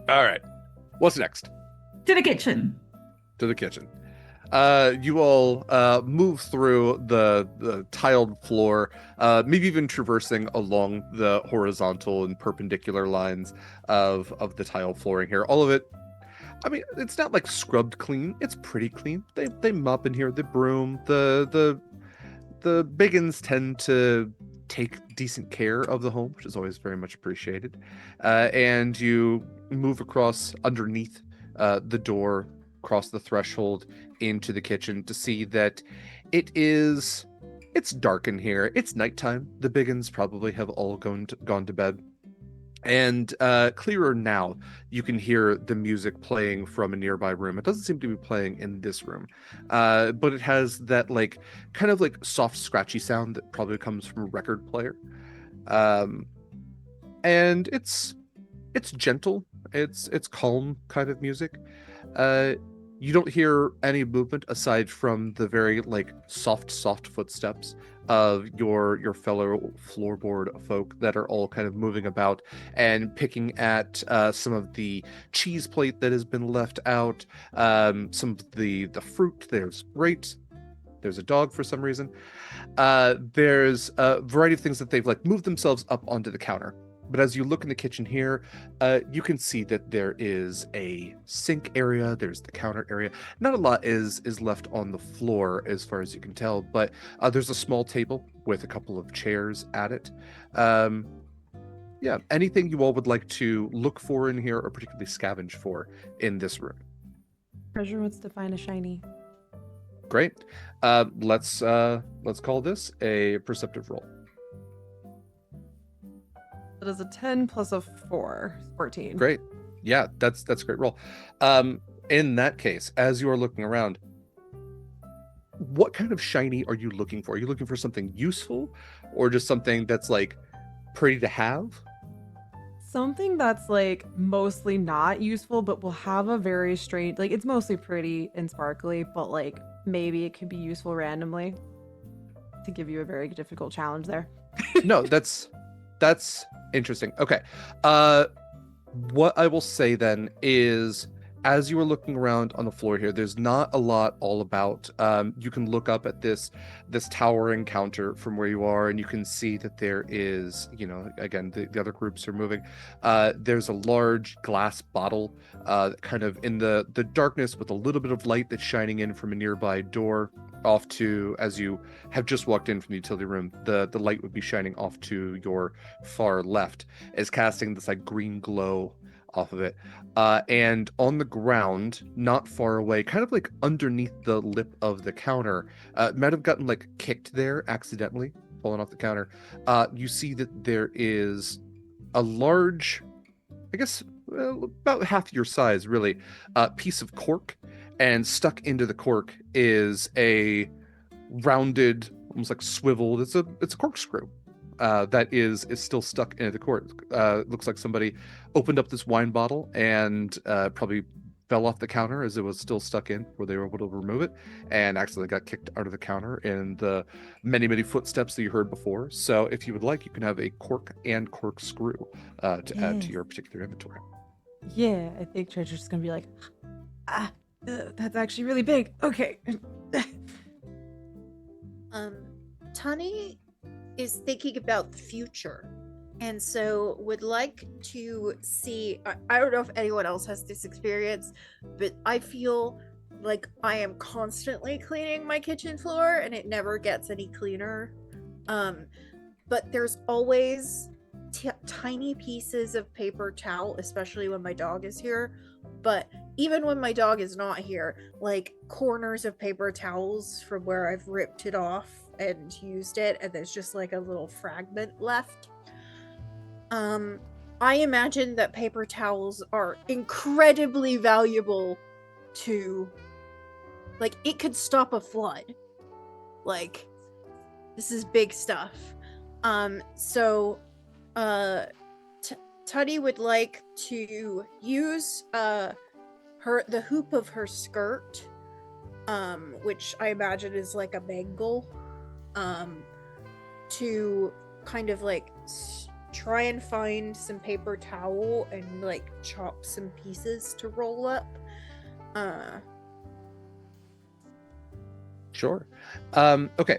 All right. What's next? To the kitchen. To the kitchen. You all move through the tiled floor, maybe even traversing along the horizontal and perpendicular lines of the tile flooring here. All of it, I mean, it's not like scrubbed clean. It's pretty clean. They mop in here. The broom. The Biggins tend to take decent care of the home, which is always very much appreciated. And you move across underneath the door, across the threshold into the kitchen to see that it's dark in here. It's nighttime. The Biggins probably have all gone to bed. And clearer now, you can hear the music playing from a nearby room. It doesn't seem to be playing in this room, but it has that kind of soft, scratchy sound that probably comes from a record player. And it's gentle. It's calm kind of music. You don't hear any movement aside from the very soft footsteps of your fellow floorboard folk that are all kind of moving about and picking at some of the cheese plate that has been left out, some of the fruit. There's grapes. There's a dog for some reason. There's a variety of things that they've moved themselves up onto the counter. But as you look in the kitchen here, you can see that there is a sink area. There's the counter area. Not a lot is left on the floor as far as you can tell, but there's a small table with a couple of chairs at it. Yeah, anything you all would like to look for in here or particularly scavenge for in this room? Treasure wants to find a shiny. Great. Let's call this a perceptive roll. That is a 10 plus a 4, 14. Great. Yeah, that's a great roll. In that case, as you are looking around, what kind of shiny are you looking for? Are you looking for something useful or just something that's pretty to have? Something that's like mostly not useful, but will have a very strange, like it's mostly pretty and sparkly, but like maybe it could be useful randomly to give you a very difficult challenge there. No, that's interesting. Okay. What I will say then is, as you are looking around on the floor here, there's not a lot all about. You can look up at this towering counter from where you are, and you can see that there is, again, the other groups are moving. There's a large glass bottle, kind of in the darkness with a little bit of light that's shining in from a nearby door off to, as you have just walked in from the utility room, the light would be shining off to your far left, is casting this like green glow off of it. And on the ground, not far away, kind of like underneath the lip of the counter, might have gotten like kicked there accidentally, fallen off the counter. You see that there is a large, I guess, about half your size, really, piece of cork, and stuck into the cork is a rounded, almost like swiveled. It's a corkscrew. That is still stuck into the cork. Looks like somebody opened up this wine bottle and probably fell off the counter as it was still stuck in, where they were able to remove it, and accidentally got kicked out of the counter in the many footsteps that you heard before. So if you would like, you can have a cork and corkscrew to add to your particular inventory. Yeah, I think Treasure's just gonna be like, that's actually really big. Okay. Tunnie is thinking about the future, and so would like to see. I don't know if anyone else has this experience, but I feel like I am constantly cleaning my kitchen floor and it never gets any cleaner. But there's always tiny pieces of paper towel, especially when my dog is here. But even when my dog is not here, like corners of paper towels from where I've ripped it off and used it, and there's just like a little fragment left. I imagine that paper towels are incredibly valuable to, like, it could stop a flood. Like, this is big stuff. So Tunnie would like to use the hoop of her skirt, which I imagine is like a bangle, to kind of like try and find some paper towel and like chop some pieces to roll up. Sure. Okay.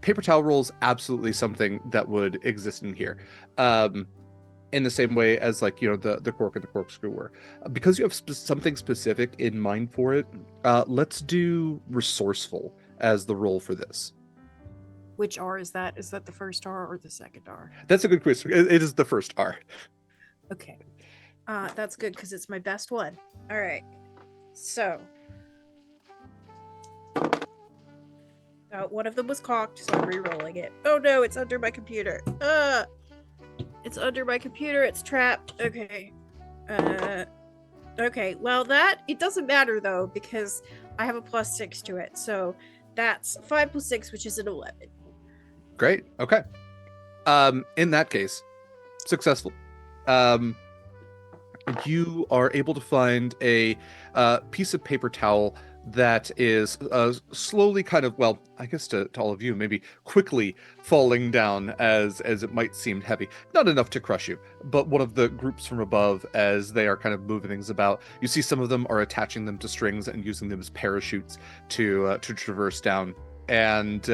Paper towel rolls, absolutely something that would exist in here. In the same way as, like, the cork and the corkscrew were. Because you have something specific in mind for it, let's do resourceful as the roll for this. Which R is that? Is that the first R or the second R? That's a good question. It is the first R. Okay. That's good because it's my best one. All right. So one of them was cocked, so I'm re-rolling it. Oh no, it's under my computer. It's under my computer. It's trapped. Okay. Okay. Well, it doesn't matter though because I have a +6 to it. So that's 5 + 6, which is an 11. Great. Okay. In that case, successful. You are able to find a piece of paper towel that is slowly kind of, well, I guess to all of you, maybe quickly falling down as it might seem heavy. Not enough to crush you, but one of the groups from above, as they are kind of moving things about, you see some of them are attaching them to strings and using them as parachutes to traverse down. And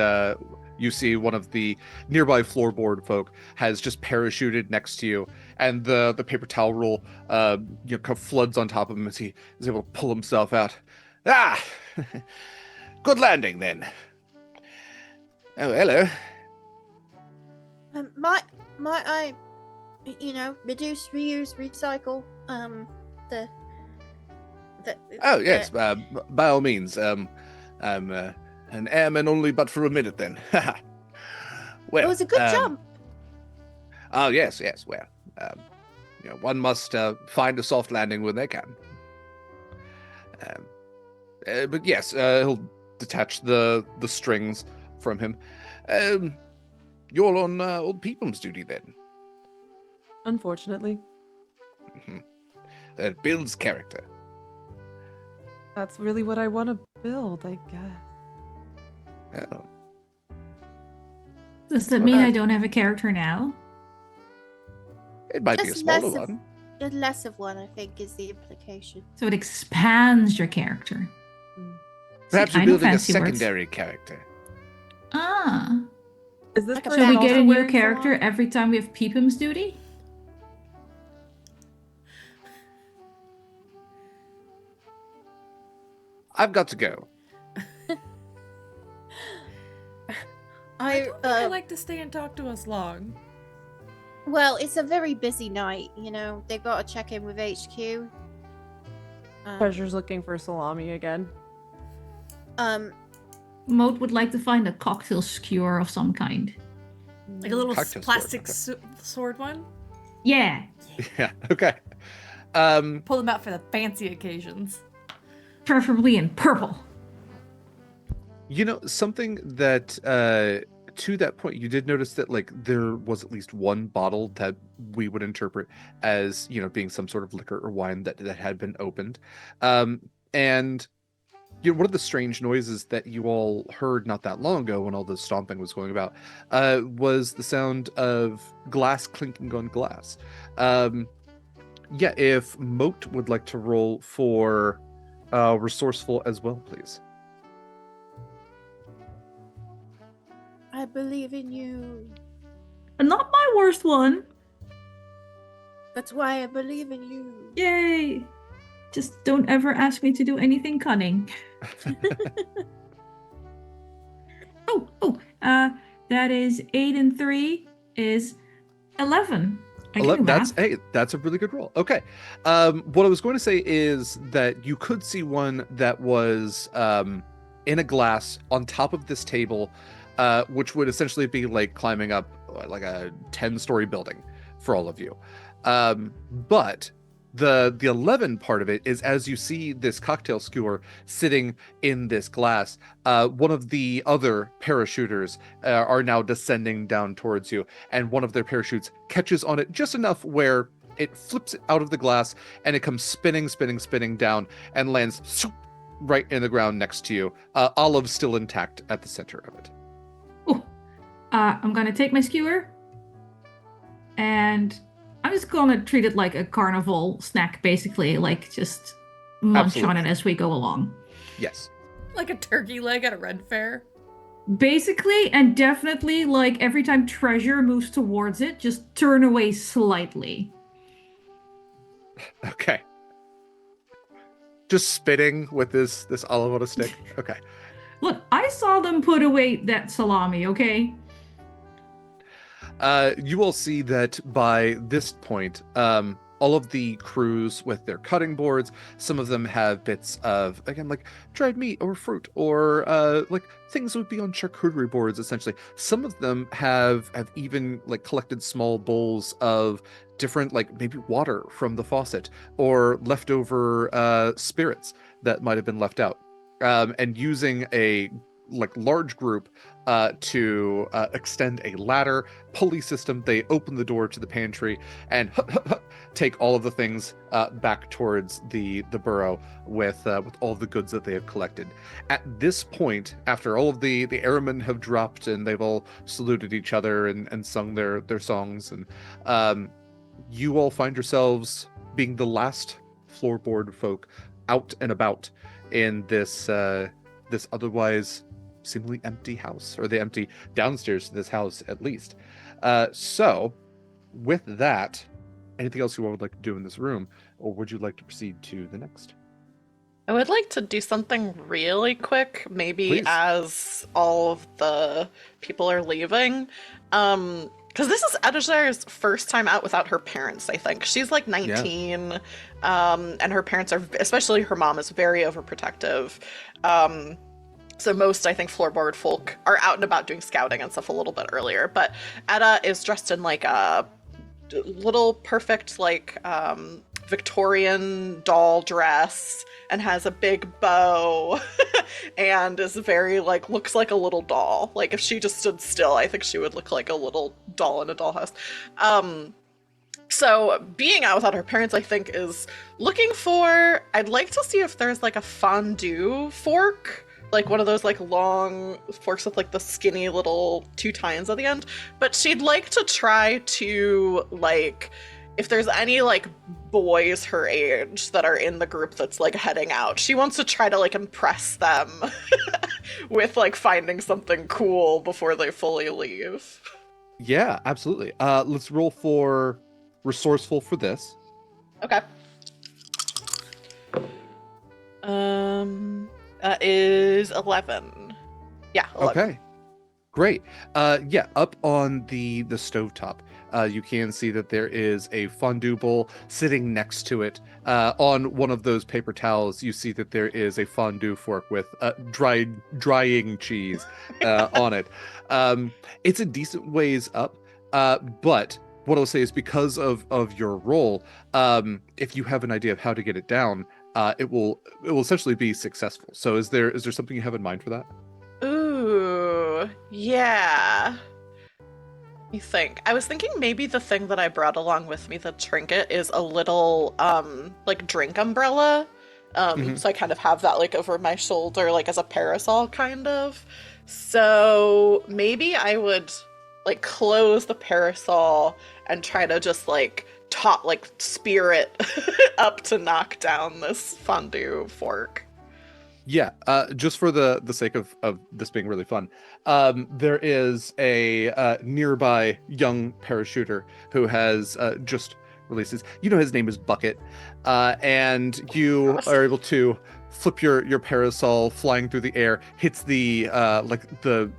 you see one of the nearby floorboard folk has just parachuted next to you, and the paper towel roll kind of floods on top of him as he is able to pull himself out. Ah! Good landing, then. Oh, hello. Might I, reduce, reuse, recycle, the Oh, yes, by all means. I'm an airman only but for a minute, then. Well, it was a good jump. Oh, yes, well, one must find a soft landing when they can. But yes, he'll detach the strings from him. You're on old HOPEmas duty then. Unfortunately. It builds character. That's really what I want to build, I guess. Oh. Does that mean I don't have a character now? It might be a Just smaller less of- one. The less of one, I think, is the implication. So it expands your character. Perhaps See, you're I know building a fancy words. secondary character. Ah. Is this Like a person So we Also get a also new wearing character salon? every time we have HOPEmas duty? I've got to go. I don't think I like to stay and talk to us long. Well, it's a very busy night, you know. They've got to check in with HQ. Treasure's looking for salami again. Mote would like to find a cocktail skewer of some kind. Like a little Cocktail sword, plastic okay. sword one. Yeah. Yeah. Okay. Pull them out for the fancy occasions. Preferably in purple. You know, something that to that point, you did notice that like there was at least one bottle that we would interpret as, you know, being some sort of liquor or wine that had been opened. And you know, one of the strange noises that you all heard not that long ago when all the stomping was going about was the sound of glass clinking on glass. Yeah, if Mote would like to roll for resourceful as well, please. I believe in you. Not my worst one. That's why I believe in you. Yay. Just don't ever ask me to do anything cunning. That is 8 and 3 is 11. I can do math. That's a really good roll. Okay. What I was going to say is that you could see one that was in a glass on top of this table, which would essentially be like climbing up like a 10-story building for all of you. But the 11 part of it is as you see this cocktail skewer sitting in this glass, one of the other parachuters are now descending down towards you, and one of their parachutes catches on it just enough where it flips it out of the glass and it comes spinning down and lands right in the ground next to you. Olive still intact at the center of it. I'm gonna take my skewer and I'm just gonna treat it like a carnival snack, basically, like just munch on it as we go along. Yes. Like a turkey leg at a Red Fair. Basically, and definitely, like every time Treasure moves towards it, just turn away slightly. Okay. Just spitting with this olive on a stick. Okay. Look, I saw them put away that salami, okay? You will see that by this point, all of the crews with their cutting boards, some of them have bits of, again, like dried meat or fruit or like things that would be on charcuterie boards, essentially. Some of them have even like collected small bowls of different, like maybe water from the faucet or leftover spirits that might have been left out. And using a like large group to extend a ladder pulley system, they open the door to the pantry and take all of the things back towards the burrow with all of the goods that they have collected. At this point, after all of the airmen have dropped and they've all saluted each other and sung their songs, and you all find yourselves being the last floorboard folk out and about in this otherwise seemingly empty house, or the empty downstairs to this house at least. So with that, anything else you all would like to do in this room, or would you like to proceed to the next? I would like to do something really quick, maybe Please. as all of the people are leaving. Because this is Etagere's first time out without her parents, I think. She's like 19, and her parents are, especially her mom, is very overprotective. So most, I think, floorboard folk are out and about doing scouting and stuff a little bit earlier. But Etta is dressed in like a little perfect, like, Victorian doll dress and has a big bow and is very, like, looks like a little doll. Like, if she just stood still, I think she would look like a little doll in a dollhouse. So being out without her parents, I think, is looking for. I'd like to see if there's like a fondue fork, like one of those like long forks with like the skinny little two tines at the end. But she'd like to try to like, if there's any like boys her age that are in the group that's like heading out, she wants to try to like impress them with like finding something cool before they fully leave. Yeah, absolutely. Let's roll for resourceful for this. Okay. That is 11. Yeah, 11. Okay. Great. Yeah, up on the stovetop, you can see that there is a fondue bowl sitting next to it. On one of those paper towels, you see that there is a fondue fork with drying cheese on it. It's a decent ways up, but what I'll say is because of your role, if you have an idea of how to get it down, it will essentially be successful. So is there something you have in mind for that? Ooh, yeah. Let me think. I was thinking maybe the thing that I brought along with me, the trinket, is a little like drink umbrella. So I kind of have that like over my shoulder, like as a parasol kind of. So maybe I would like close the parasol and try to just like spear it up to knock down this fondue fork. Yeah, just for the sake of this being really fun, there is a nearby young parachuter who has just released his, his name is Bucket, and you are able to flip your parasol flying through the air, hits the like the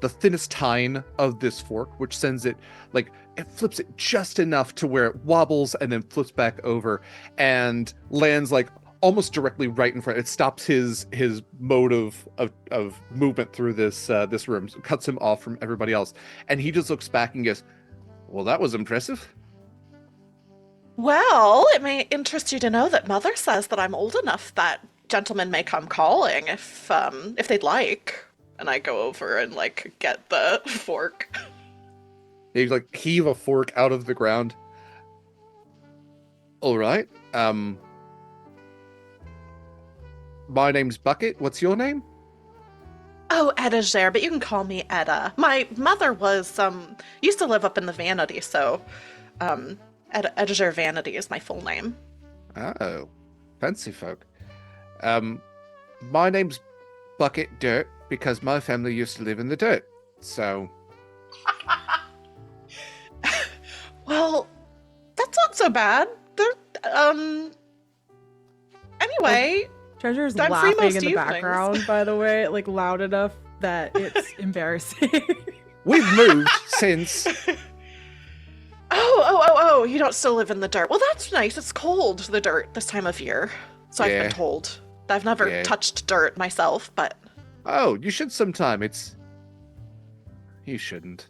thinnest tine of this fork, which sends it it flips it just enough to where it wobbles and then flips back over and lands like almost directly right in front. It stops his mode of movement through this room, cuts him off from everybody else, and he just looks back and goes, "Well, that was impressive." Well, it may interest you to know that Mother says that I'm old enough that gentlemen may come calling if they'd like. And I go over and like get the fork. You like heave a fork out of the ground. All right. My name's Bucket. What's your name? Oh, Etagere, but you can call me Etta. My mother was used to live up in the Vanity, so Etagere Vanity is my full name. Oh, fancy folk. My name's Bucket Dirt because my family used to live in the dirt. So. Well, that's not so bad. Anyway. Treasure's I'm free laughing most in the evenings. background, by the way, like loud enough that it's embarrassing. We've moved since. Oh, you don't still live in the dirt. Well, that's nice. It's cold, the dirt, this time of year. So I've Yeah. been told. I've never Yeah. touched dirt myself, but... Oh, you should sometime. You shouldn't.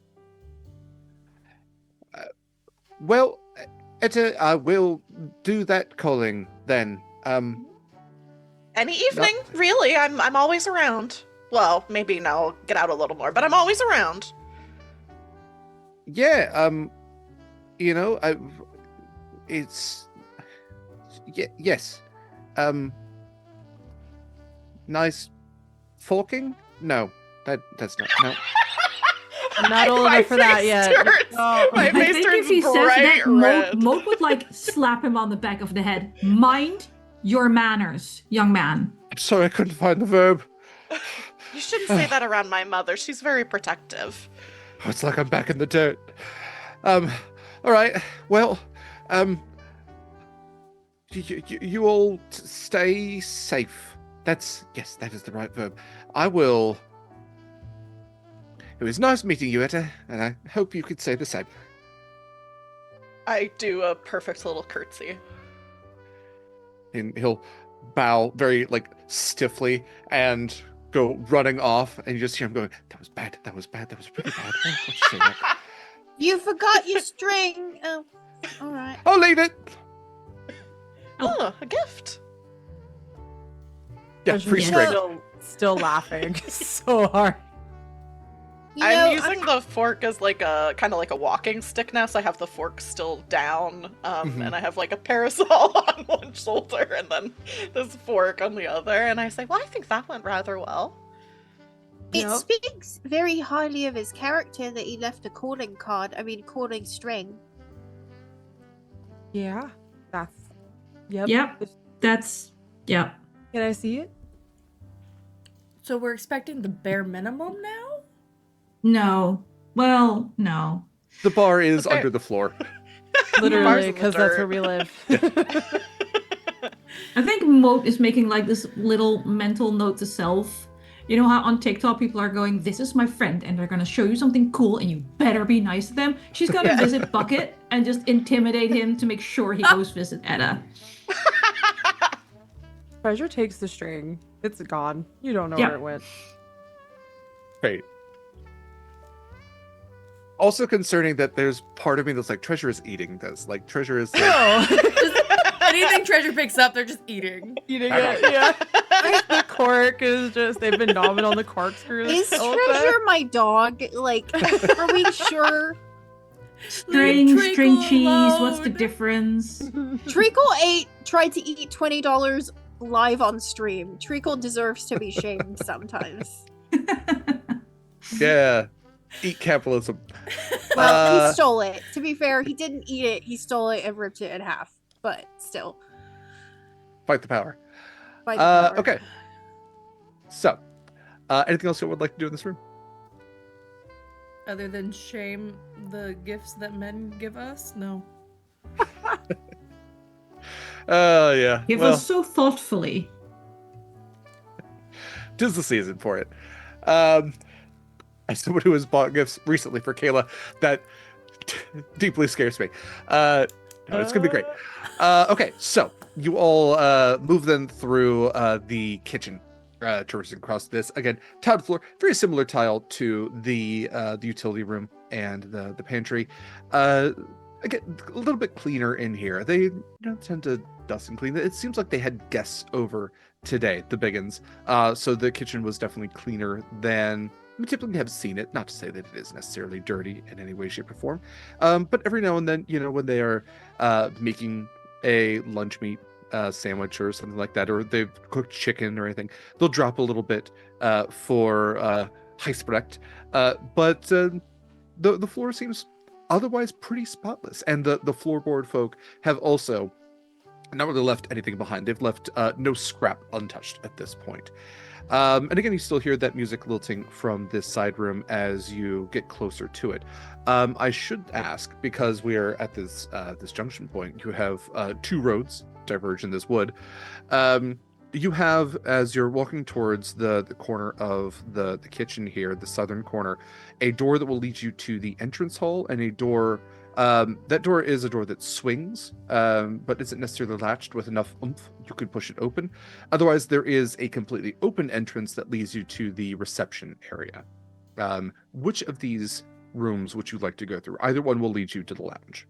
Well, Etta, I will do that calling then. Any evening, really. I'm always around. Well, maybe now I'll get out a little more, but I'm always around. Yeah, yes. Nice forking? No, that's not. No. I'm not old enough for that yet. My I face think turns if he says bright that, red. Mote would like slap him on the back of the head. Mind your manners, young man. I'm sorry I couldn't find the verb. You shouldn't say that around my mother. She's very protective. Oh, it's like I'm back in the dirt. All right. Well, you all stay safe. That is the right verb. I will. It was nice meeting you, Etta, and I hope you could say the same. I do a perfect little curtsy. And he'll bow very stiffly and go running off, and you just hear him going, "That was bad. That was bad. That was pretty bad." Oh, let's say that. You forgot your string. Oh, all right. I'll leave it. Oh, a gift. Yeah, free Yeah. string. Still laughing so hard. I'm using the fork as like a kind of like a walking stick now, so I have the fork still down, and I have like a parasol on one shoulder and then this fork on the other, and I say, well, I think that went rather well. It Yep. speaks very highly of his character that he left a calling string. Yeah. That's. Yep. Yep. That's yep. Can I see it? So we're expecting the bare minimum now? No. Well, no. The bar is Okay. under the floor. Literally, Bars in the because that's dirt. where we live. I think Mote is making like this little mental note to self. You know how on TikTok people are going, "This is my friend," and they're gonna show you something cool, and you better be nice to them. She's gonna Yeah. visit Bucket and just intimidate him to make sure he goes visit Etta. Treasure takes the string. It's gone. You don't know Yep. where it went. Great. Also concerning that there's part of me that's like, Treasure is eating this. Like, Treasure is like, No. Anything Treasure picks up, they're just eating. Eating it, yeah. The cork is just, they've been gnawing on the corkscrew. Is the whole Treasure time. my dog? Like, are we sure? String Treacle cheese, what's the alone. difference? Treacle tried to eat $20 live on stream. Treacle deserves to be shamed sometimes. yeah, eat capitalism. Well, he stole it. To be fair, he didn't eat it. He stole it and ripped it in half. But still, Fight the power. by the power. Okay. So, anything else you would like to do in this room? Other than shame the gifts that men give us? No. Oh, yeah. Give well, us so thoughtfully. 'tis the season for it. As someone who has bought gifts recently for Kaila, that deeply scares me. No, it's gonna be great. Okay, so you all move then through the kitchen, traversing across this again tiled floor, very similar tile to the utility room and the pantry. Again, a little bit cleaner in here. They tend to dust and clean. It seems like they had guests over today, the Biggins. So the kitchen was definitely cleaner than we typically have seen it. Not to say that it is necessarily dirty in any way, shape, or form. But every now and then, when they are making a lunch meat sandwich or something like that, or they've cooked chicken or anything, they'll drop a little bit for Heisprecht. But the floor seems otherwise pretty spotless, and the floorboard folk have also not really left anything behind. They've left no scrap untouched at this point. And again, you still hear that music lilting from this side room as you get closer to it. I should ask, because we are at this junction point, you have two roads diverge in this wood. You have, as you're walking towards the corner of the kitchen here, the southern corner, a door that will lead you to the entrance hall, and a door, that door is a door that swings, but isn't necessarily latched with enough oomph. You could push it open. Otherwise, there is a completely open entrance that leads you to the reception area. Which of these rooms would you like to go through? Either one will lead you to the lounge.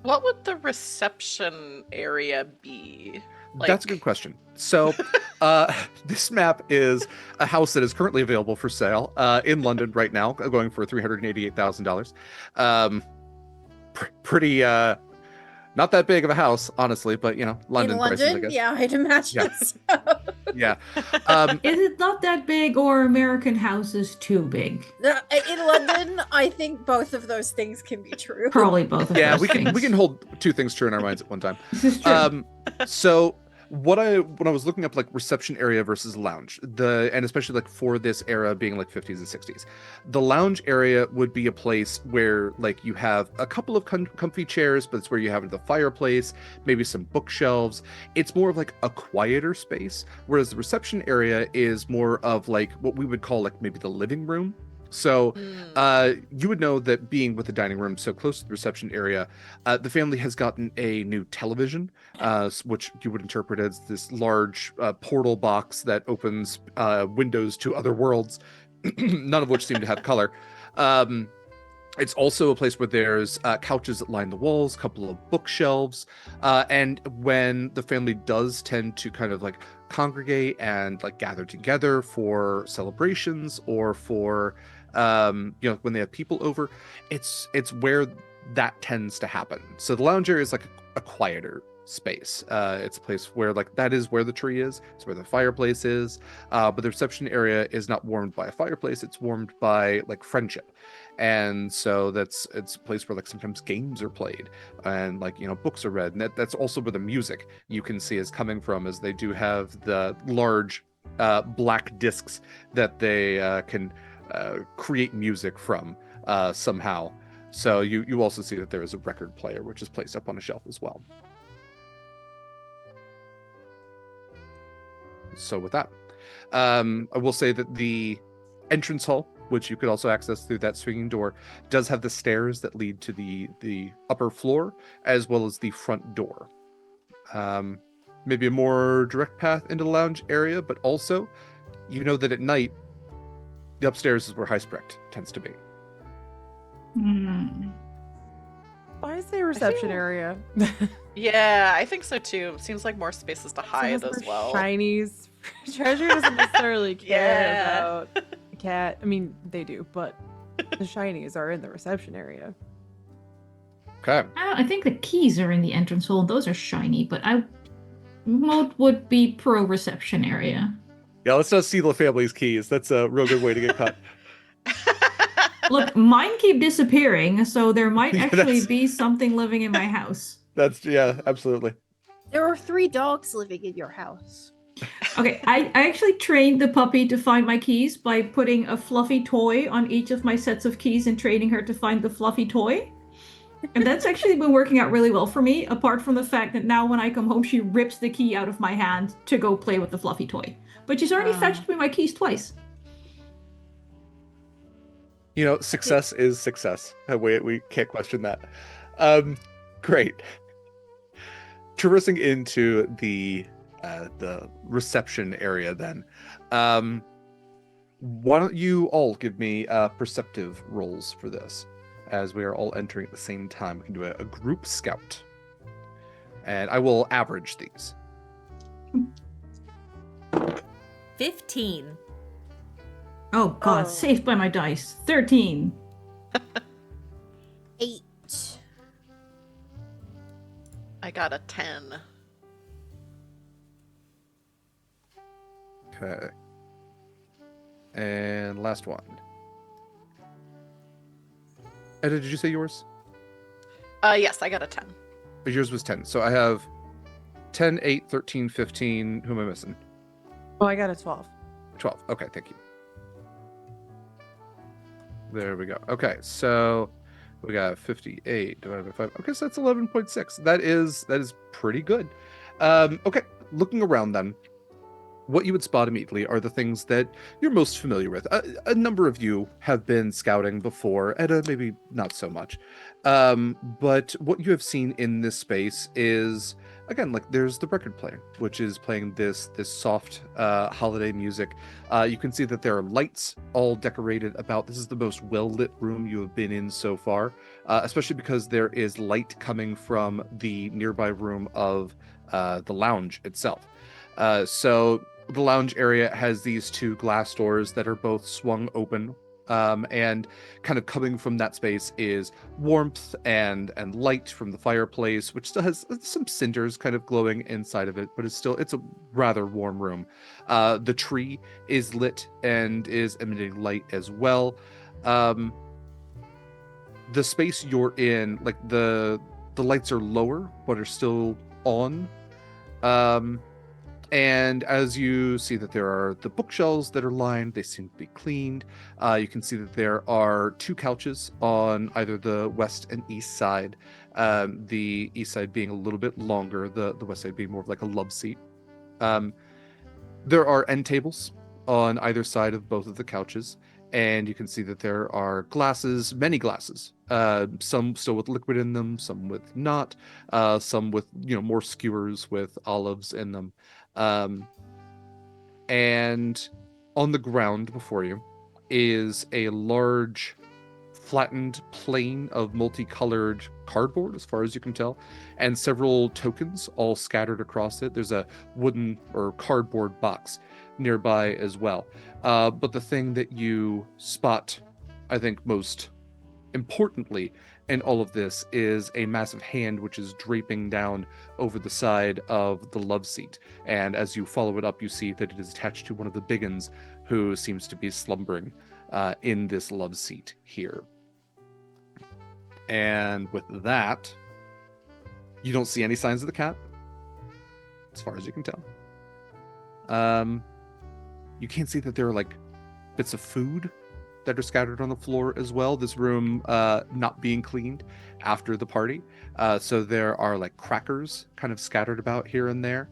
What would the reception area be? That's a good question. So, this map is a house that is currently available for sale in London right now, going for $388,000. Pretty, not that big of a house, honestly, but London In prices, I London? guess. Yeah, I'd imagine Yeah. so. Yeah. Is it not that big, or American houses too big? In London, I think both of those things can be true. Probably both of Yeah, those we can things. hold two things true in our minds at one time. This is true. So when I was looking up like reception area versus lounge, and especially like for this era being like 50s and 60s, the lounge area would be a place where like you have a couple of comfy chairs, but it's where you have the fireplace, maybe some bookshelves. It's more of like a quieter space, whereas the reception area is more of like what we would call like maybe the living room. So you would know that being with the dining room so close to the reception area, the family has gotten a new television, which you would interpret as this large portal box that opens windows to other worlds, none of which seem to have color. It's also a place where there's couches that line the walls, a couple of bookshelves, and when the family does tend to kind of like congregate and like gather together for celebrations or for when they have people over. It's where that tends to happen. So the lounge area is like a quieter space. It's a place where like that is where the tree is. It's where the fireplace is. But the reception area is not warmed by a fireplace. It's warmed by like friendship. And so it's a place where like sometimes games are played and like books are read. And that's also where the music you can see is coming from, as they do have the large black discs that they can create music from somehow. So you also see that there is a record player which is placed up on a shelf as well. So with that, I will say that the entrance hall, which you could also access through that swinging door, does have the stairs that lead to the upper floor, as well as the front door. Maybe a more direct path into the lounge area, but also, that at night, the upstairs is where Heisbrecht tends to be. Why is the reception area? Yeah, I think so too. Seems like more spaces to hide as well. Shinies. Treasure doesn't necessarily care Yeah. about the cat. I mean, they do, but the shinies are in the reception area. Okay. I think the keys are in the entrance hall. Those are shiny, but Mote would be pro reception area. Yeah, let's not steal the family's keys. That's a real good way to get caught. Look, mine keep disappearing, so there might Yeah, actually that's- be something living in my house. Yeah, absolutely. There are 3 dogs living in your house. Okay, I actually trained the puppy to find my keys by putting a fluffy toy on each of my sets of keys and training her to find the fluffy toy. And that's actually been working out really well for me, apart from the fact that now when I come home, she rips the key out of my hand to go play with the fluffy toy. But she's already fetched me my keys twice. Success is success. We can't question that. Great. Traversing into the reception area then. Why don't you all give me perceptive rolls for this, as we are all entering at the same time. We can do a group scout. And I will average these. 15. Oh god, Oh. saved by my dice. 13. 8. I got a 10. Okay. And last one. Etta, did you say yours? Yes, I got a 10. Yours was 10. So I have 10, 8, 13, 15. Who am I missing? Oh, I got a 12. 12. Okay, thank you. There we go. Okay, so we got 58 divided by 5. Okay, so that's 11.6. That is pretty good. Okay, looking around then, what you would spot immediately are the things that you're most familiar with. A number of you have been scouting before. Etta, maybe not so much. But what you have seen in this space is, again, like there's the record player, which is playing this soft holiday music. You can see that there are lights all decorated about. This is the most well-lit room you have been in so far, especially because there is light coming from the nearby room of the lounge itself. So the lounge area has these 2 glass doors that are both swung open. And kind of coming from that space is warmth and light from the fireplace, which still has some cinders kind of glowing inside of it, but it's a rather warm room. The tree is lit and is emitting light as well. The space you're in, like the lights are lower, but are still on. And as you see that there are the bookshelves that are lined, they seem to be cleaned. You can see that there are 2 couches on either the west and east side. The east side being a little bit longer, the west side being more of like a love seat. There are end tables on either side of both of the couches. And you can see that there are glasses, many glasses, some still with liquid in them, some with not, some with, more skewers with olives in them. And on the ground before you is a large flattened plane of multicolored cardboard, as far as you can tell, and several tokens all scattered across it. There's a wooden or cardboard box nearby as well. But the thing that you spot, I think, most importantly in all of this is a massive hand which is draping down over the side of the love seat. And as you follow it up, you see that it is attached to one of the biggins who seems to be slumbering in this love seat here. And with that, you don't see any signs of the cat, as far as you can tell. You can't see that there are like bits of food that are scattered on the floor as well. This room not being cleaned after the party. So there are like crackers kind of scattered about here and there.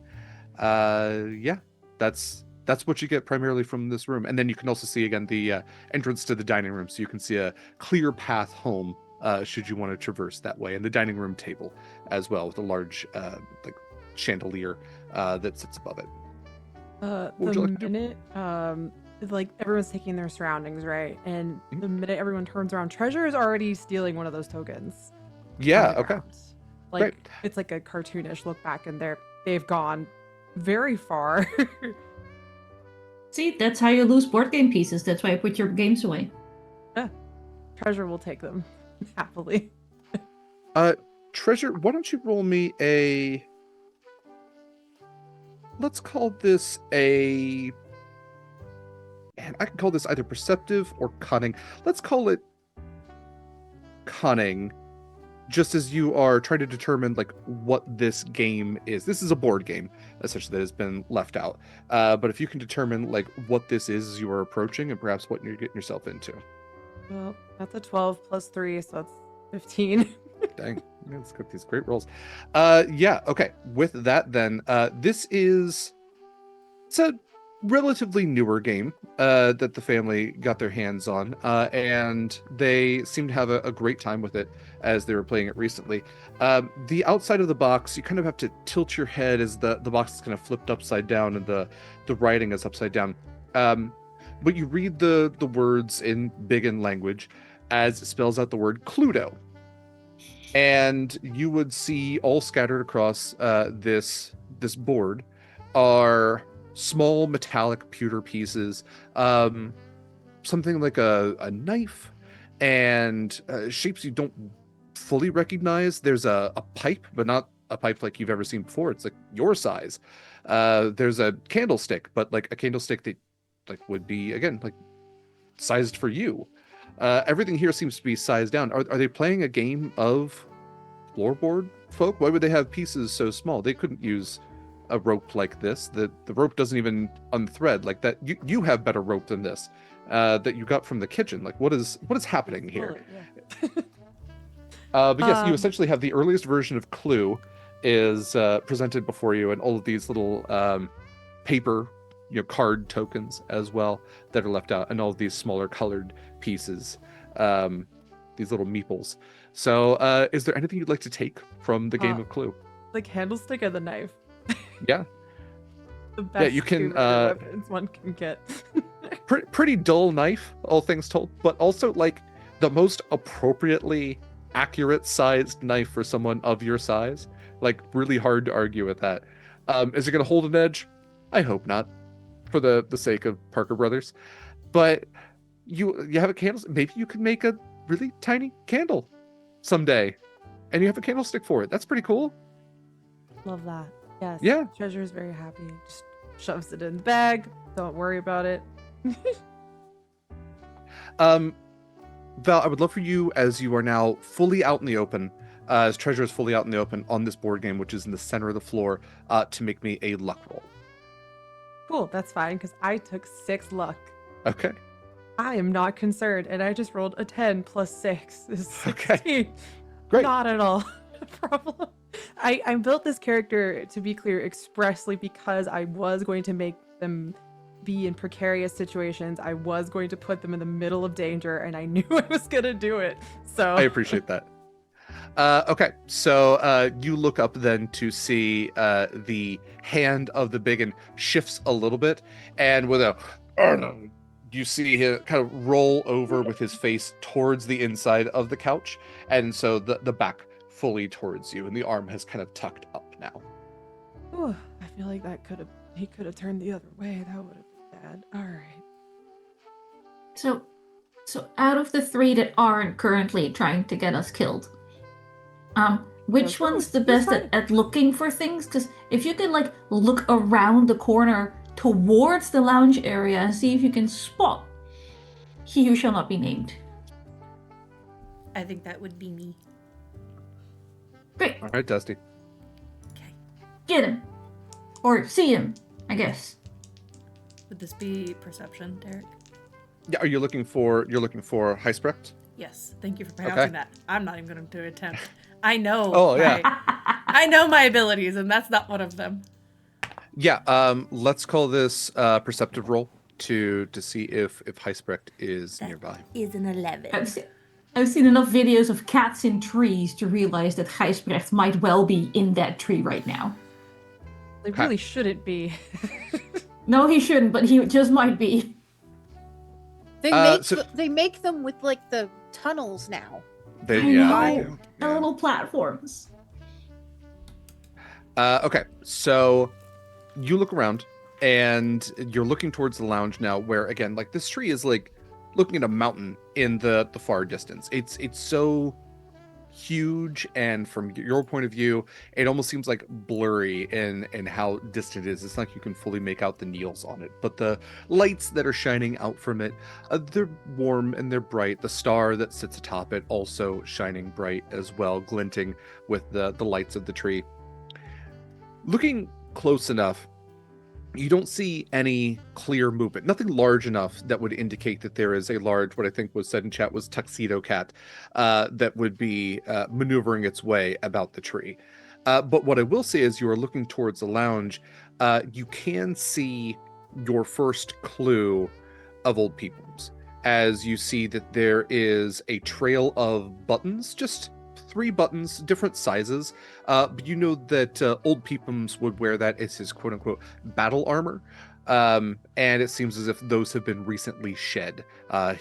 Yeah, that's what you get primarily from this room. And then you can also see again the entrance to the dining room. So you can see a clear path home should you want to traverse that way. And the dining room table as well with a large like chandelier that sits above it. What would you like to do? minute like everyone's taking their surroundings, right? And the minute everyone turns around, Treasure is already stealing one of those tokens. Yeah, on the okay. ground. Like Great. it's like a cartoonish look back, and they've gone very far. See, that's how you lose board game pieces. That's why I put your games away. Treasure will take them happily. Treasure, why don't you roll me a... Let's call this a... And I can call this either perceptive or cunning. Let's call it cunning, just as you are trying to determine like what this game is. This is a board game, essentially, that has been left out. But if you can determine like what this is as you are approaching and perhaps what you're getting yourself into. Well, that's a 12 plus 3, so that's 15. Dang, let's get these great rolls. Yeah, okay. With that then, it's a relatively newer game that the family got their hands on, and they seem to have a great time with it as they were playing it recently. The outside of the box, you kind of have to tilt your head as the box is kind of flipped upside down and the writing is upside down. But you read the words in Biggin language as it spells out the word Cluedo. And you would see all scattered across this board are small metallic pewter pieces, something like a knife, and shapes you don't fully recognize. There's a pipe, but not a pipe like you've ever seen before. It's like your size. There's a candlestick, but like a candlestick that like would be again like sized for you. Everything here seems to be sized down. Are they playing a game of floorboard folk? Why would they have pieces so small? They couldn't use a rope like this. The rope doesn't even unthread like that. You have better rope than this that you got from the kitchen. Like what is happening here? But yes, you essentially have the earliest version of Clue is presented before you, and all of these little paper card tokens as well that are left out, and all of these smaller colored pieces, these little meeples. So is there anything you'd like to take from the game of Clue? The candlestick and the knife. Yeah. The best you can, two weapons one can get. Pretty dull knife, all things told, but also like the most appropriately accurate sized knife for someone of your size. Like really hard to argue with that. Is it going to hold an edge? I hope not, for the sake of Parker Brothers. But you have a candle. Maybe you could make a really tiny candle someday, and you have a candlestick for it. That's pretty cool. Love that. Yes. Yeah. Treasure is very happy. Just shoves it in the bag. Don't worry about it. Val, I would love for you, as you are now fully out in the open, as Treasure is fully out in the open on this board game, which is in the center of the floor, to make me a luck roll. Cool, that's fine, because I took 6 luck. Okay. I am not concerned, and I just rolled a 10 plus 6 is 16. Okay. Great. Not at all a problem. I built this character, to be clear, expressly because I was going to make them be in precarious situations. I was going to put them in the middle of danger, and I knew I was going to do it. So I appreciate that. Okay, so you look up then to see the hand of the biggin shifts a little bit, and with a you see him kind of roll over with his face towards the inside of the couch, and so the back fully towards you, and the arm has kind of tucked up now. Ooh, I feel like he could have turned the other way. That would have been bad. All right. So out of the 3 that aren't currently trying to get us killed, which one's the best at looking for things? Because if you can like look around the corner towards the lounge area and see if you can spot he who shall not be named. I think that would be me. Great. All right, Dusty. Okay. Get him. Or see him, I guess. Would this be perception, Derek? Yeah, you're looking for Heisprecht? Yes. Thank you for pronouncing that. I'm not even going to attempt. I know. Oh, yeah. I know my abilities, and that's not one of them. Yeah, let's call this perceptive roll to see if Heisprecht is nearby. Is an 11. I've seen enough videos of cats in trees to realize that Gijsbrecht might well be in that tree right now. They really shouldn't be. No, he shouldn't, but he just might be. They make them with like the tunnels now. They I do. know. The Yeah. little platforms. Okay, so you look around and you're looking towards the lounge now, where again, like this tree is like looking at a mountain in the far distance. It's so huge, and from your point of view, it almost seems like blurry in how distant it is. It's not like you can fully make out the needles on it, but the lights that are shining out from it, they're warm and they're bright. The star that sits atop it also shining bright as well, glinting with the lights of the tree. Looking close enough, you don't see any clear movement, nothing large enough that would indicate that there is a large, what I think was said in chat was tuxedo cat, that would be maneuvering its way about the tree. But what I will say is, you are looking towards the lounge, you can see your first clue of old peoples, as you see that there is a trail of buttons, just 3 buttons, different sizes, but you know that old Peepums would wear that as his quote-unquote battle armor, and it seems as if those have been recently shed.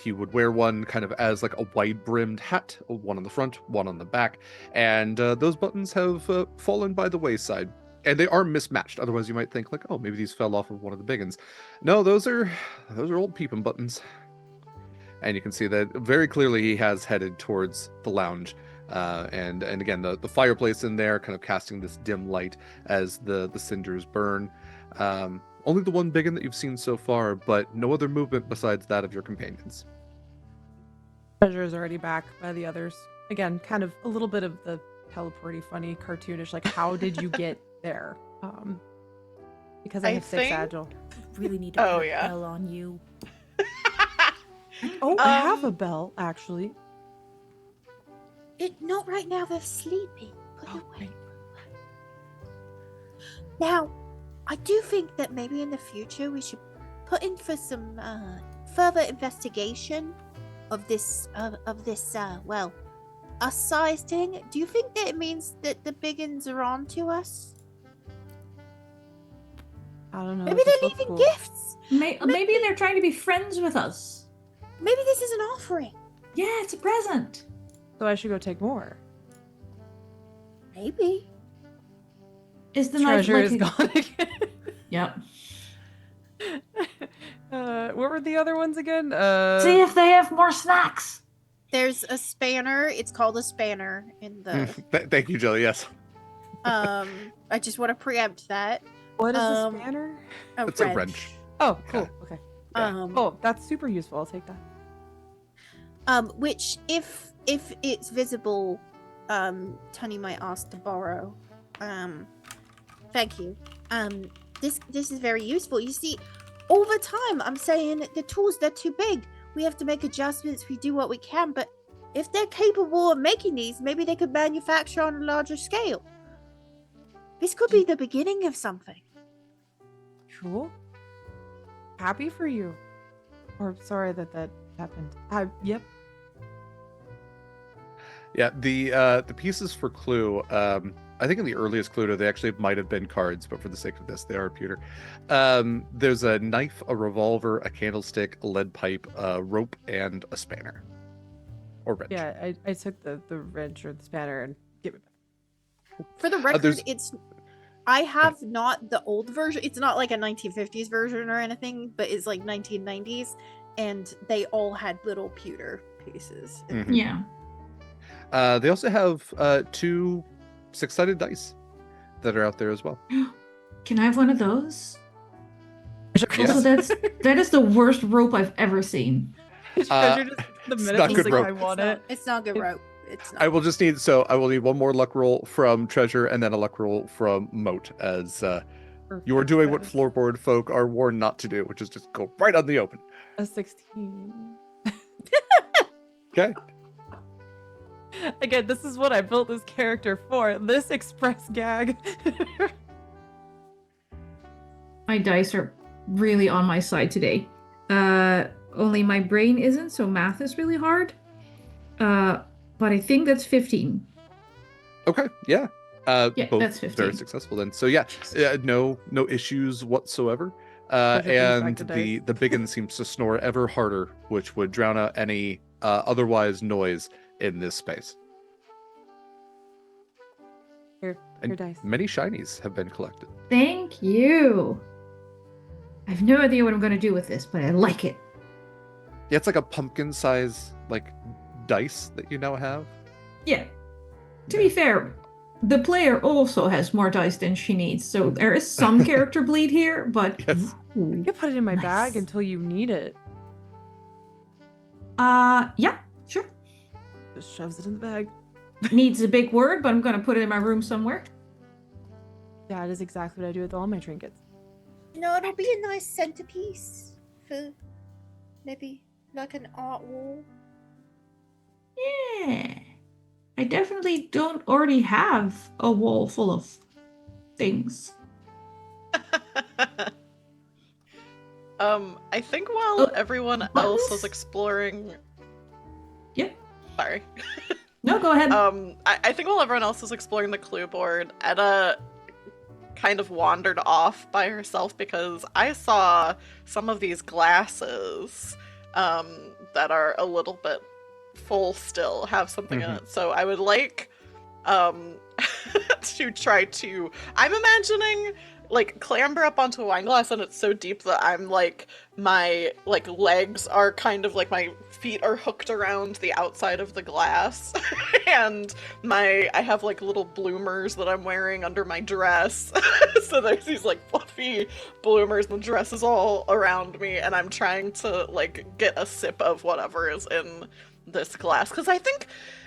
He would wear one kind of as like a wide-brimmed hat, one on the front, one on the back, and those buttons have fallen by the wayside. And they are mismatched, otherwise you might think like, oh, maybe these fell off of one of the big ones. No, those are old Peepum buttons. And you can see that very clearly he has headed towards the lounge. And again, the fireplace in there kind of casting this dim light as the cinders burn. Only the one big one that you've seen so far, but no other movement besides that of your companions. Treasure is already back by the others. Again, kind of a little bit of the teleporty, funny, cartoonish, like how did you get there? Because I have 6 agile. Really need to put a bell on you. Oh, I have a bell, actually. Not right now, they're sleeping. Put it away. Right. Now, I do think that maybe in the future we should put in for some further investigation of this us size thing. Do you think that it means that the biggins are on to us? I don't know. Maybe they're leaving gifts. Maybe they're trying to be friends with us. Maybe this is an offering. Yeah, it's a present. So I should go take more. Maybe. Is the Treasure knife is gone again. Yep. What were the other ones again? See if they have more snacks. There's a spanner. It's called a spanner in the. Thank you, Gilly. Yes. I just want to preempt that. What is a spanner? It's a wrench. Oh, cool. Okay. Yeah. Oh, that's super useful. I'll take that. Which if it's visible, Tunnie might ask to borrow. Thank you. This is very useful. You see, all the time I'm saying the tools, they're too big. We have to make adjustments. We do what we can, but if they're capable of making these, maybe they could manufacture on a larger scale. This could be the beginning of something. Cool. Happy for you. Or sorry that happened. Yep. Yeah, the pieces for clue, I think in the earliest Cluedo, they actually might have been cards, but for the sake of this, they are pewter. There's a knife, a revolver, a candlestick, a lead pipe, a rope, and a spanner. Or wrench. Yeah, I took the wrench or the spanner and give it back. For the record, there's- I have not the old version. It's not like a 1950s version or anything, but it's like 1990s, and they all had little pewter pieces. Mhm. Yeah. They also have 2 6-sided dice that are out there as well. Can I have one of those? Yes. Also, that is the worst rope I've ever seen. Treasure just the it's minute not he's good like, rope. I want it. It's not good rope. It's not. I will need one more luck roll from Treasure and then a luck roll from Mote as you are doing what floorboard folk are warned not to do, which is just go right on the open. A 16. Okay. Again, this is what I built this character for. This express gag. My dice are really on my side today. Only my brain isn't, so math is really hard. But I think that's 15. Okay. Yeah. Yeah, Both that's very 15. successful then. So yeah, no issues whatsoever. Treasure brings And back the the biggin seems to snore ever harder, which would drown out any otherwise noise in this space. Here, And your dice. many shinies have been collected. Thank you. I have no idea what I'm going to do with this, but I like it. Yeah, it's like a pumpkin size dice that you now have. Yeah. To be fair, the player also has more dice than she needs, so there is some character bleed here, but... Yes. Ooh. You can put it in my bag Nice. until you need it. Yeah, sure. Just shoves it in the bag. Needs a big word, but I'm going to put it in my room somewhere. That is exactly what I do with all my trinkets. It'll be a nice centerpiece for maybe like an art wall. Yeah. I definitely don't already have a wall full of things. I think while Oh, everyone else buttons? was exploring. Yep. Sorry. No, go ahead. I think while everyone else was exploring the clue board, Etta kind of wandered off by herself because I saw some of these glasses that are a little bit full still have something in it. So I would like to try to, I'm imagining like clamber up onto a wine glass and it's so deep that I'm like my legs are kind of like my feet are hooked around the outside of the glass and I have like little bloomers that I'm wearing under my dress. So there's these like fluffy bloomers and the dress is all around me and I'm trying to like get a sip of whatever is in this glass because I think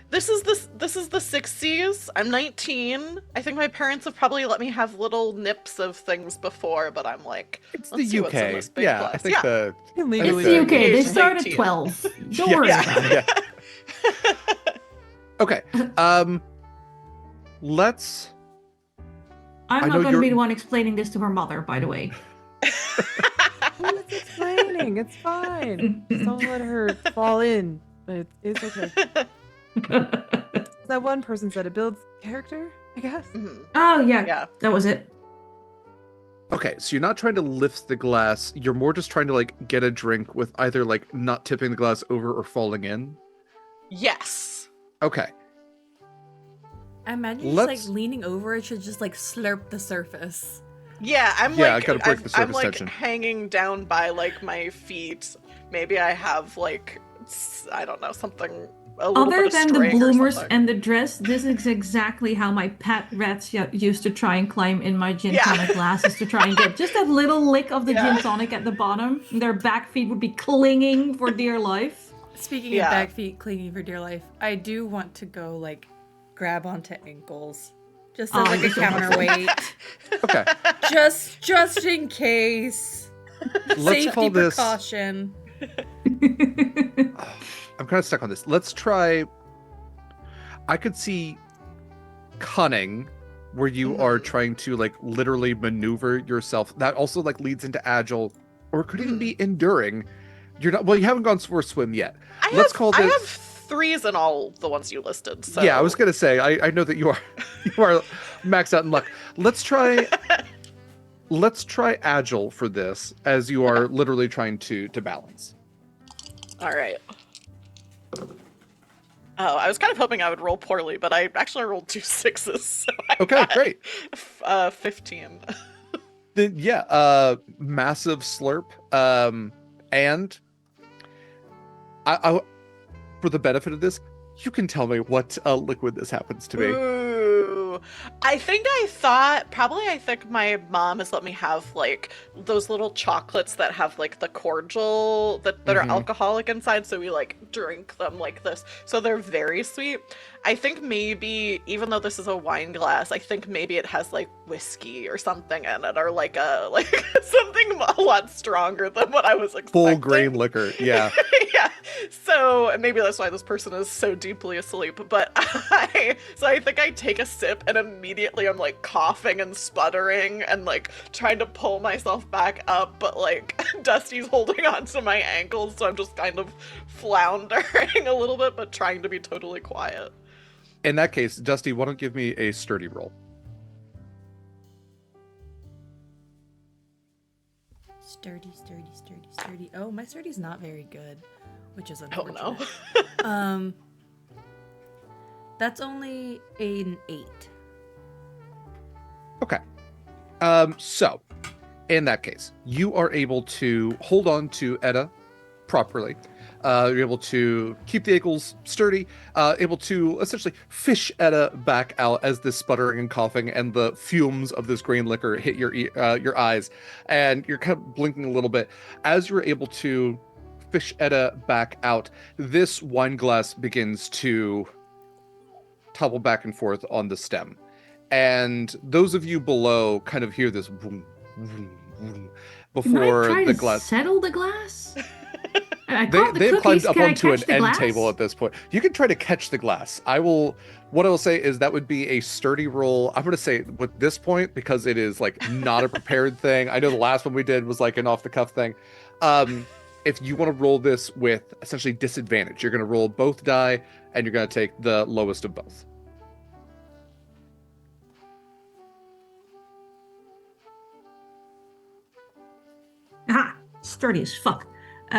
this is the 60s. I'm 19. I think my parents have probably let me have little nips of things before, but I'm like, It's let's the see what's in UK. this big Yeah, glass. I think the It's Legally. the UK. They Age start at 19. 12. Don't Yeah. worry Yeah. about it. Okay. Let's. I I'm know not going to you're- be the one explaining this to her mother, by the way. Well, it's explaining. It's fine. Just don't let her fall in. But it's okay. That one person said it builds character, I guess. Mhm. Oh, yeah. Yeah. That was it. Okay, so you're not trying to lift the glass. You're more just trying to like get a drink with either like not tipping the glass over or falling in. Yes. Okay. I imagine just Let's- like leaning over it should just like slurp the surface. Yeah, I'm Yeah, I like gotta break the I'm surface like tension. hanging down by like my feet. Maybe I have like I don't know, something a little Other bit of than the string or bloomers something. and the dress, this is exactly how my pet rats used to try and climb in my gin Yeah. tonic glasses to try and get just that little lick of the Yeah. gin tonic at the bottom. Their back feet would be clinging for dear life. Speaking Yeah. of back feet clinging for dear life, I do want to go like grab onto ankles. Just as Oh, like a you're so helpful. counterweight. Okay. just in case. Let's Safety call this. precaution. I'm kind of stuck on this. Let's try. I could see cunning, where you are trying to like literally maneuver yourself. That also like leads into agile, or it could even be enduring. You're not. Well, you haven't gone for a swim yet. Let's call I this- have 3s in all the ones you listed. So Yeah, I was gonna say I know that you are maxed out in luck. Let's try agile for this, as you are literally trying to balance. All right. Oh, I was kind of hoping I would roll poorly, but I actually rolled 2 6s. So Okay, great. 15. Then massive slurp. And I for the benefit of this, you can tell me what liquid this happens to be. Ooh. I think my mom has let me have like those little chocolates that have like the cordial that are alcoholic inside, so we like drink them like this. So they're very sweet. I think maybe, even though this is a wine glass, I think maybe it has like whiskey or something in it, or like something a lot stronger than what I was expecting. Full grain liquor, yeah. Yeah. So maybe that's why this person is so deeply asleep. But I think I take a sip and immediately I'm like coughing and sputtering and like trying to pull myself back up, but like Dusty's holding on to my ankles, so I'm just kind of floundering a little bit, but trying to be totally quiet. In that case, Dusty, why don't give me a sturdy roll? Sturdy. Oh, my sturdy's not very good, which is Oh unfortunate. no. That's only an 8. Okay. So, in that case, you are able to hold on to Etta properly. You're able to keep the ankles sturdy, able to essentially fish Etta back out as this sputtering and coughing and the fumes of this grain liquor hit your eyes, and you're kind of blinking a little bit. As you're able to fish Etta back out, this wine glass begins to topple back and forth on the stem. And those of you below kind of hear this vroom, vroom, vroom, before Can I try the to glass. settle the glass? They've climbed up onto an end table at this point. You can try to catch the glass. What I will say is that would be a sturdy roll. I'm going to say with this point, because it is like not a prepared thing. I know the last one we did was like an off the cuff thing. If you want to roll this with essentially disadvantage, you're going to roll both die and you're going to take the lowest of both. Aha! Sturdy as fuck. 8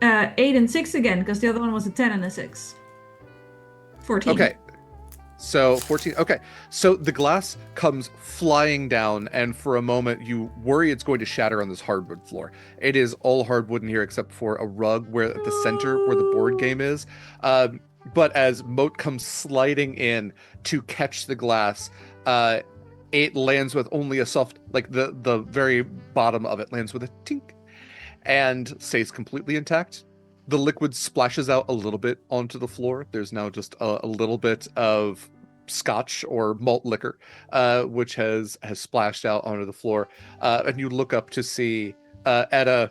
and 6 again, because the other one was a 10 and a 6. 14. Okay. So 14. Okay. So the glass comes flying down, and for a moment you worry it's going to shatter on this hardwood floor. It is all hardwood in here except for a rug where at the center where the board game is. But as Mote comes sliding in to catch the glass, it lands with only a soft, like the very bottom of it lands with a tink and stays completely intact. The liquid splashes out a little bit onto the floor. There's now just a little bit of scotch or malt liquor, which has splashed out onto the floor. And you look up to see Etta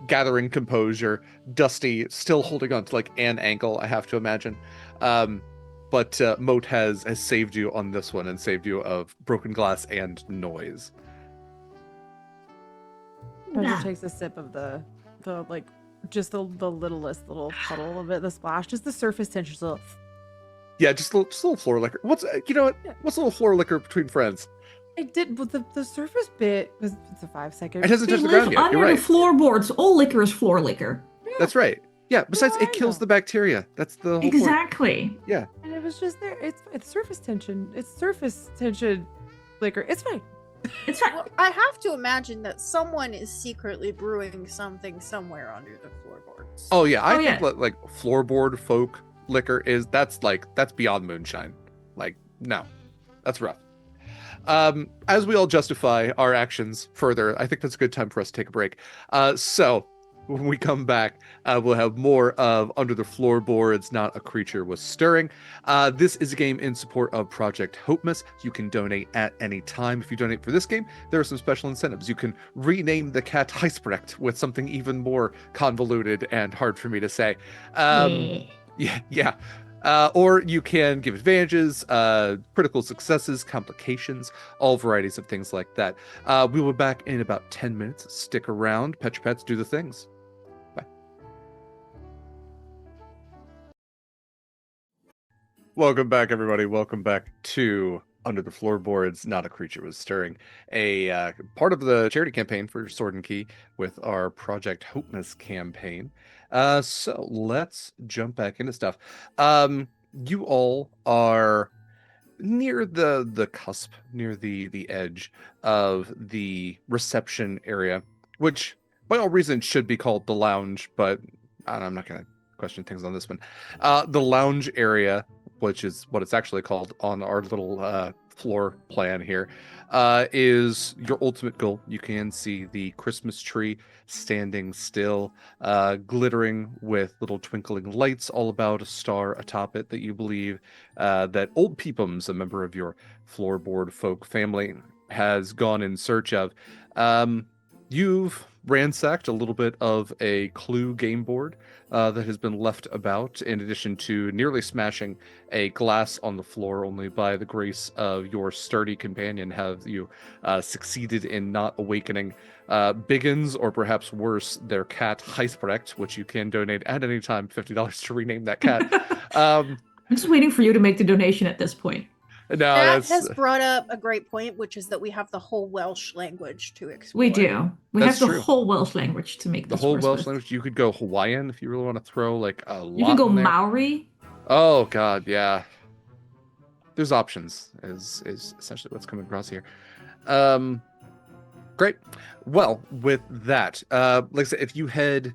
gathering composure, Dusty still holding on to like an ankle, I have to imagine. But Mote has saved you on this one and saved you of broken glass and noise. Treasure takes a sip of the like just the littlest little puddle of it, the splash, just the surface tension. So Yeah, just a little floor liquor. What's you know what? What's a little floor liquor between friends? it did, but the surface bit was it's a 5-second. It hasn't We touched the live ground yet. under You're right. the floorboards. All liquor is floor liquor. That's right. Yeah. Besides, I it kills know. the bacteria. That's the whole point. Exactly. Yeah. And it was just there. It's surface tension. It's surface tension liquor. It's fine. It's fine. Well, I have to imagine that someone is secretly brewing something somewhere under the floorboards. Oh yeah. I Oh, think yeah. like floorboard folk liquor that's beyond moonshine. Like no, that's rough. As we all justify our actions further, I think that's a good time for us to take a break. So when we come back, we'll have more of Under the Floorboards, Not a Creature Was Stirring. This is a game in support of Project HOPEmas. You can donate at any time. If you donate for this game, there are some special incentives. You can rename the cat Heisprecht with something even more convoluted and hard for me to say. Yeah. Or you can give advantages, critical successes, complications, all varieties of things like that. We will be back in about 10 minutes. Stick around. Pet your pets, do the things. Bye. Welcome back, everybody. Welcome back to Under the Floorboards. Not a Creature Was Stirring, a part of the charity campaign for Sword&Key with our Project HOPEmas campaign. So let's jump back into stuff. You all are near the cusp, near the edge of the reception area, which by all reasons should be called the lounge, but I'm not going to question things on this one. The lounge area, which is what it's actually called on our little floor plan here, is your ultimate goal. You can see the Christmas tree standing still, glittering with little twinkling lights all about, a star atop it that you believe that old HOPEmas, a member of your floorboard folk family, has gone in search of. You've ransacked a little bit of a Clue game board that has been left about, in addition to nearly smashing a glass on the floor. Only by the grace of your sturdy companion have you succeeded in not awakening Biggins, or perhaps worse, their cat Heisbrecht, which you can donate at any time, $50 to rename that cat. I'm just waiting for you to make the donation at this point. No, That has brought up a great point, which is that we have the whole Welsh language to explore. We do. We That's have the true. whole Welsh language to make The this whole worse Welsh with. language. You could go Hawaiian if you really want to throw like a lot. You can go in there. Maori. Oh God, yeah. There's options, is essentially what's coming across here. Great. Well, with that, like I said, if you head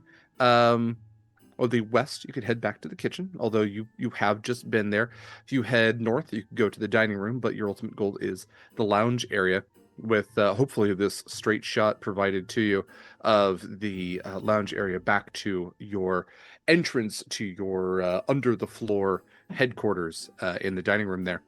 or the west, you could head back to the kitchen, although you have just been there. If you head north, you could go to the dining room, but your ultimate goal is the lounge area, with hopefully this straight shot provided to you of the lounge area back to your entrance to your under the floor headquarters in the dining room there.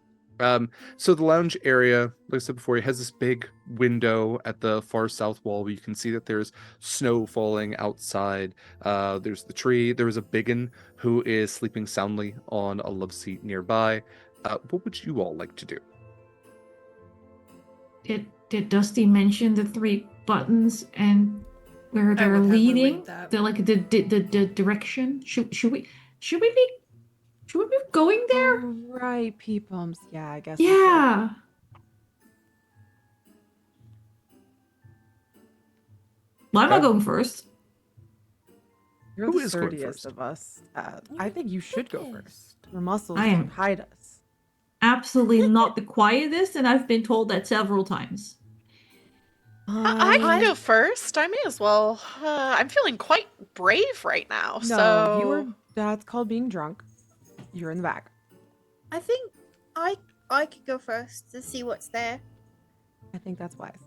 So the lounge area, like I said before, it has this big window at the far south wall where you can see that there's snow falling outside. There's the tree. There is a biggin who is sleeping soundly on a love seat nearby. What would you all like to do? Did Dusty mention the 3 buttons and where I they're would have leading? relayed that. They're like the direction. Should we be going there? Oh, right, HOPEmas. Yeah, I guess. we should. Yeah. Well, I'm not Okay. going first. You're Who the is going sturdiest first? of us. I think you should go first. Your muscles I am- hide us. Absolutely not the quietest, and I've been told that several times. I can go first. I may as well. I'm feeling quite brave right now. No, so you were. That's called being drunk. You're in the back. I think I could go first to see what's there. I think that's wise.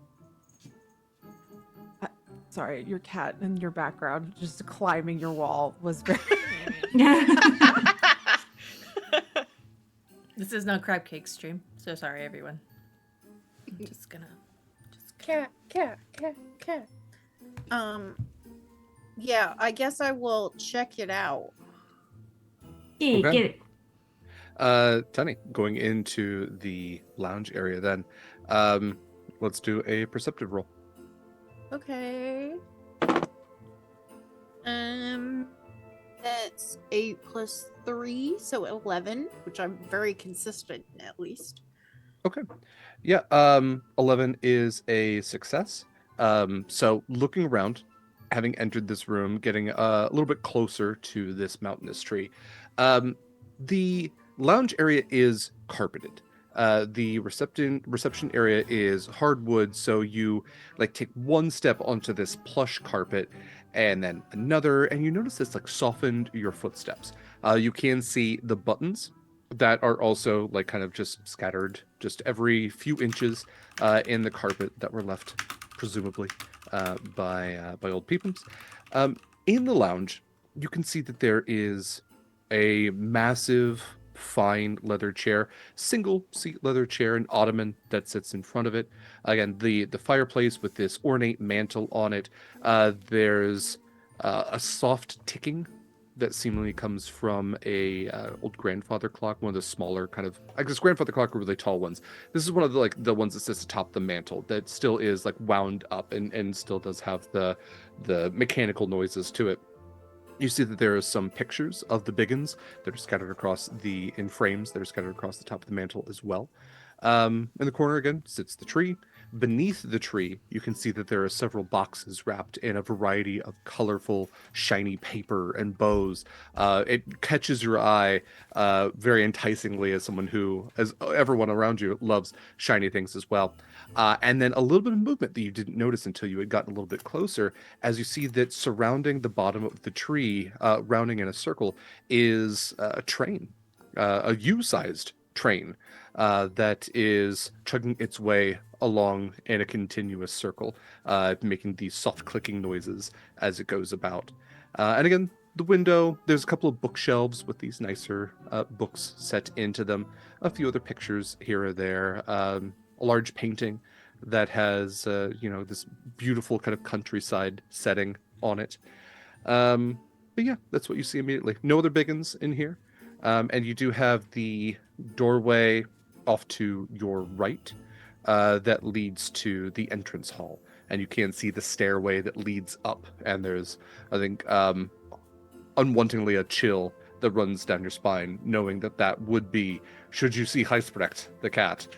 Sorry, your cat in your background just climbing your wall was very. This is no crab cake stream, so sorry everyone. I'm just gonna Cat. Yeah, I guess I will check it out. Yeah, Okay. get it. Tunnie, going into the lounge area then. Let's do a perceptive roll. Okay. That's 8 plus 3, so 11, which I'm very consistent at least. Okay. Yeah, 11 is a success. So looking around, having entered this room, getting a little bit closer to this mountainous tree, the lounge area is carpeted. The reception area is hardwood, so you like take one step onto this plush carpet and then another, and you notice it's like softened your footsteps. You can see the buttons that are also like kind of just scattered just every few inches in the carpet that were left presumably by old HOPEmas. In the lounge, you can see that there is a massive fine leather chair, single seat leather chair, an ottoman that sits in front of it. Again, the fireplace with this ornate mantle on it. There's a soft ticking that seemingly comes from a old grandfather clock, one of the smaller kind of, I guess grandfather clock are really tall ones. This is one of the ones that sits atop the mantle that still is like wound up and still does have the mechanical noises to it. You see that there are some pictures of the Biggins that are scattered across in frames that are scattered across the top of the mantle as well. In the corner again sits the tree. Beneath the tree, you can see that there are several boxes wrapped in a variety of colorful, shiny paper and bows. It catches your eye very enticingly as as everyone around you loves shiny things as well. And then a little bit of movement that you didn't notice until you had gotten a little bit closer, as you see that surrounding the bottom of the tree, rounding in a circle, is a train, a U-sized train that is chugging its way along in a continuous circle, making these soft clicking noises as it goes about. And again, the window, there's a couple of bookshelves with these nicer books set into them, a few other pictures here or there, a large painting that has, this beautiful kind of countryside setting on it. But yeah, that's what you see immediately. No other biggins in here. And you do have the doorway off to your right that leads to the entrance hall. And you can see the stairway that leads up. And there's, I think, unwantingly a chill that runs down your spine, knowing that would be, should you see Heisprecht, the cat,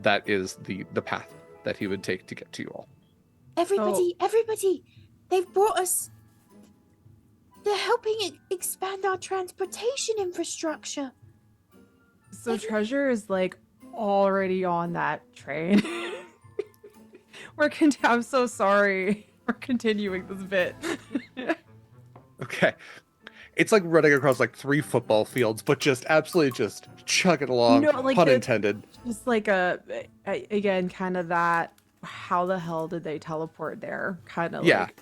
that is the path that he would take to get to you all. Everybody, they've brought us. They're helping expand our transportation infrastructure. So Treasure is like already on that train. I'm so sorry. We're continuing this bit. Okay. It's like running across like 3 football fields, but just absolutely just chugging along, pun intended. Just like again, kind of that, how the hell did they teleport there? Kind of like,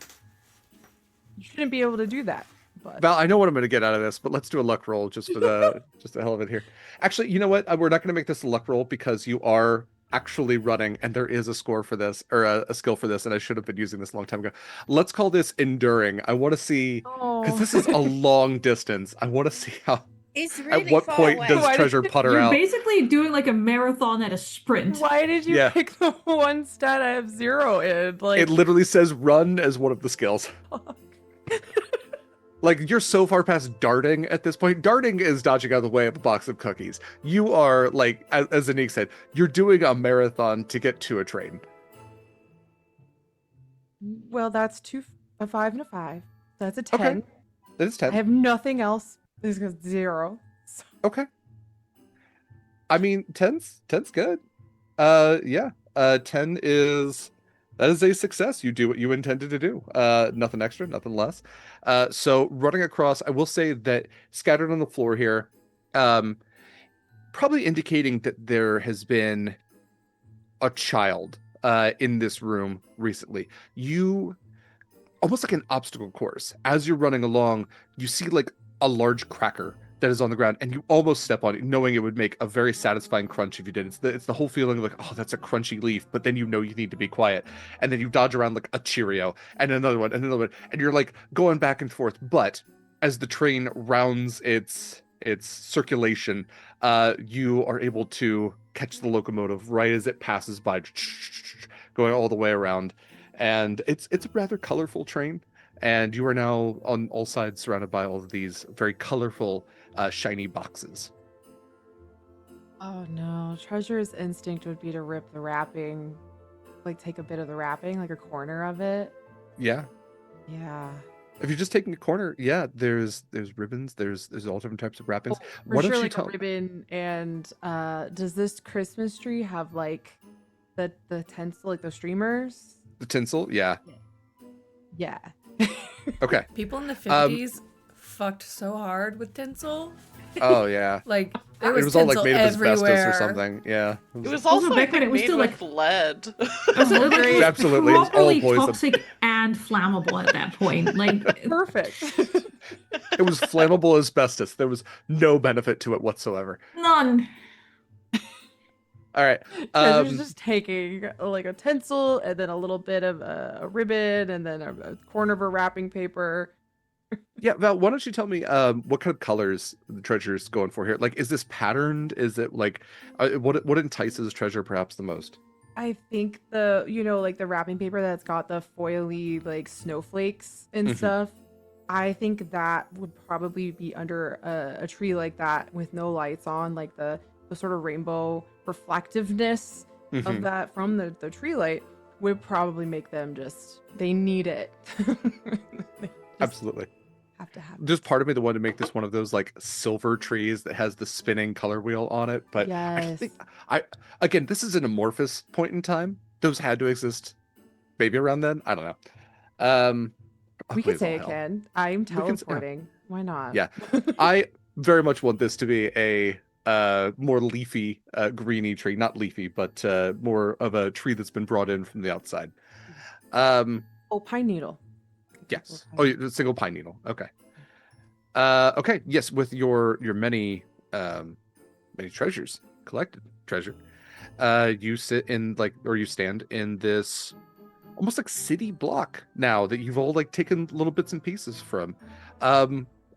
you shouldn't be able to do that. But Val, I know what I'm going to get out of this, but let's do a luck roll just for the hell of it here. Actually, you know what? We're not going to make this a luck roll because you are actually running, and there is a score for this, or a skill for this, and I should have been using this a long time ago. Let's call this enduring. I want to see, because this is a long distance. I want to see how. It's really at what far point away. does Treasure putter You're out? basically doing like a marathon at a sprint. why did you pick the one stat I have 0 in? Like, It literally says run as one of the skills. Like, you're so far past darting at this point. Darting is dodging out of the way of a box of cookies. You are, like, as Anniek said, you're doing a marathon to get to a train. well, that's a 5 and a 5. That's a 10. Okay. That is 10. I have nothing else. This is 0. So. Okay. I mean, 10's good. 10 is... That is a success. You do what you intended to do. Nothing extra, nothing less. So running across, I will say that scattered on the floor here, probably indicating that there has been a child in this room recently. You, almost like an obstacle course, as you're running along, you see like a large cracker that is on the ground, and you almost step on it, knowing it would make a very satisfying crunch if you did. It's the whole feeling of like, oh, that's a crunchy leaf, but then you know you need to be quiet, and then you dodge around like a Cheerio, and another one, and another one, and you're like going back and forth. But as the train rounds its circulation, you are able to catch the locomotive right as it passes by, going all the way around, and it's a rather colorful train. And you are now on all sides surrounded by all of these very colorful, shiny boxes. Oh no, Treasure's instinct would be to rip the wrapping, like take a bit of the wrapping, like a corner of it. Yeah. Yeah. If you're just taking a corner, yeah, there's ribbons, there's all different types of wrappings. For Why don't sure, you like tell a ribbon. And does this Christmas tree have like the tinsel, like the streamers? the tinsel? Yeah. Yeah. Okay. People in the 50s fucked so hard with tinsel. Oh yeah. Like, It there was all like tinsel made of asbestos everywhere. or something. Yeah. It was Also, also, back I when think, it was made still, with like- lead. Absolutely, it's all properly poison. toxic and flammable at that point. Like, Perfect. It was flammable asbestos. There was no benefit to it whatsoever. none. All right. Treasure's just taking like a tinsel and then a little bit of a ribbon and then a corner of a wrapping paper. Yeah, Val, why don't you tell me what kind of colors the Treasure's going for here? Like, is this patterned? Is it like what entices Treasure perhaps the most? I think like the wrapping paper that's got the foily like snowflakes and Mhm. stuff. I think that would probably be under a tree like that with no lights on, like the sort of rainbow reflectiveness of Mhm. that from the tree light would probably make them they need it. They just Absolutely. have to have it. There's part of me that wanted to make this one of those like silver trees that has the spinning color wheel on it, but I Yes. think again, this is an amorphous point in time. Those had to exist maybe around then. I don't know. We Wait could as say all it hell. can. I'm We can teleporting. Why not? Yeah. I very much want this to be a more leafy, greeny tree. Not leafy, but more of a tree that's been brought in from the outside. Oh, pine needle. Yes. Oh, a single pine needle. Okay. Okay. Yes, with your many many treasures, collected treasure. You sit in or you stand in this almost like city block now that you've all like taken little bits and pieces from.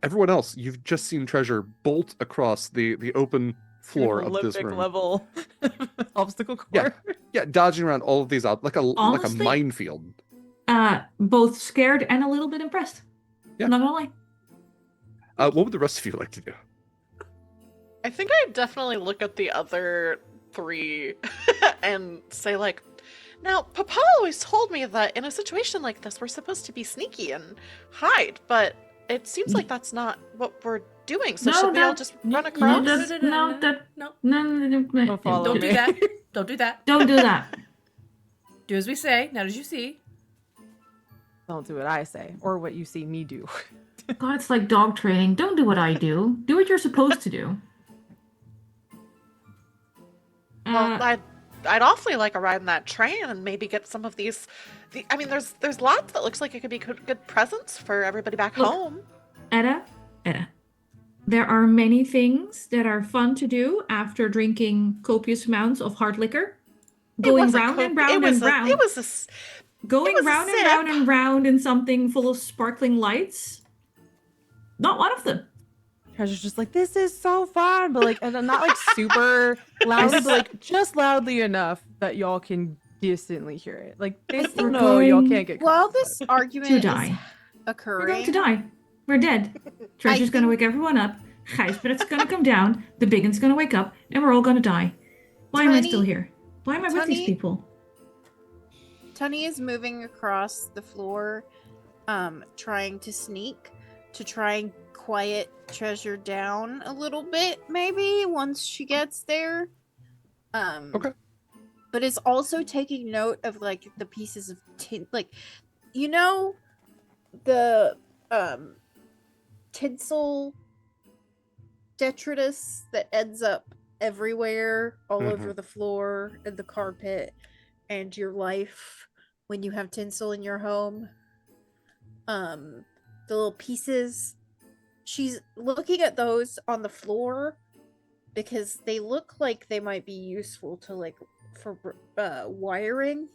Everyone else, you've just seen treasure bolt across the open floor of this Olympic room. level obstacle Yeah, course. yeah, dodging around all of these out like a Honestly, minefield. Both scared and a little bit impressed. Yeah. Not gonna lie. What would the rest of you like to do? I think I'd definitely look at the other three and say, like, now, Papa always told me that in a situation like this, we're supposed to be sneaky and hide, but it seems like that's not what we're doing. So should we all just run across? No. Don't follow Don't me. do that. Don't do that. Don't do that. Do as we say, not as you see. Don't do what I say or what you see me do. God, it's like dog training. Don't do what I do. Do what you're supposed to do. Well, I'd awfully like a ride in that train and maybe get some of these. I mean, there's lots that looks like it could be good presents for everybody back Look. home. Etta, there are many things that are fun to do after drinking copious amounts of hard liquor. Going round and round and round. It was Going was a round and sip. round and round in something full of sparkling lights. Not one of them. Treasure's just like, this is so fun, but like, and not like super loudly, but like just loudly enough that y'all can distantly hear it. Like they still We're know y'all going can't get While caught. this argument To is die. occurring, We're going to die. We're dead. Treasure's gonna think- wake everyone up. Gijsbrecht's gonna come down. The biggin's gonna wake up, and we're all gonna die. Why am I still Tunnie- here? Why am I with these Tunnie- people? Tunnie is moving across the floor, trying to sneak to try and quiet Treasure down a little bit, maybe once she gets there. Okay. But is also taking note of like the pieces of tin, like you know, the tinsel detritus that ends up everywhere, all over the floor and the carpet and your life when you have tinsel in your home. The little pieces. She's looking at those on the floor because they look like they might be useful to like for wiring.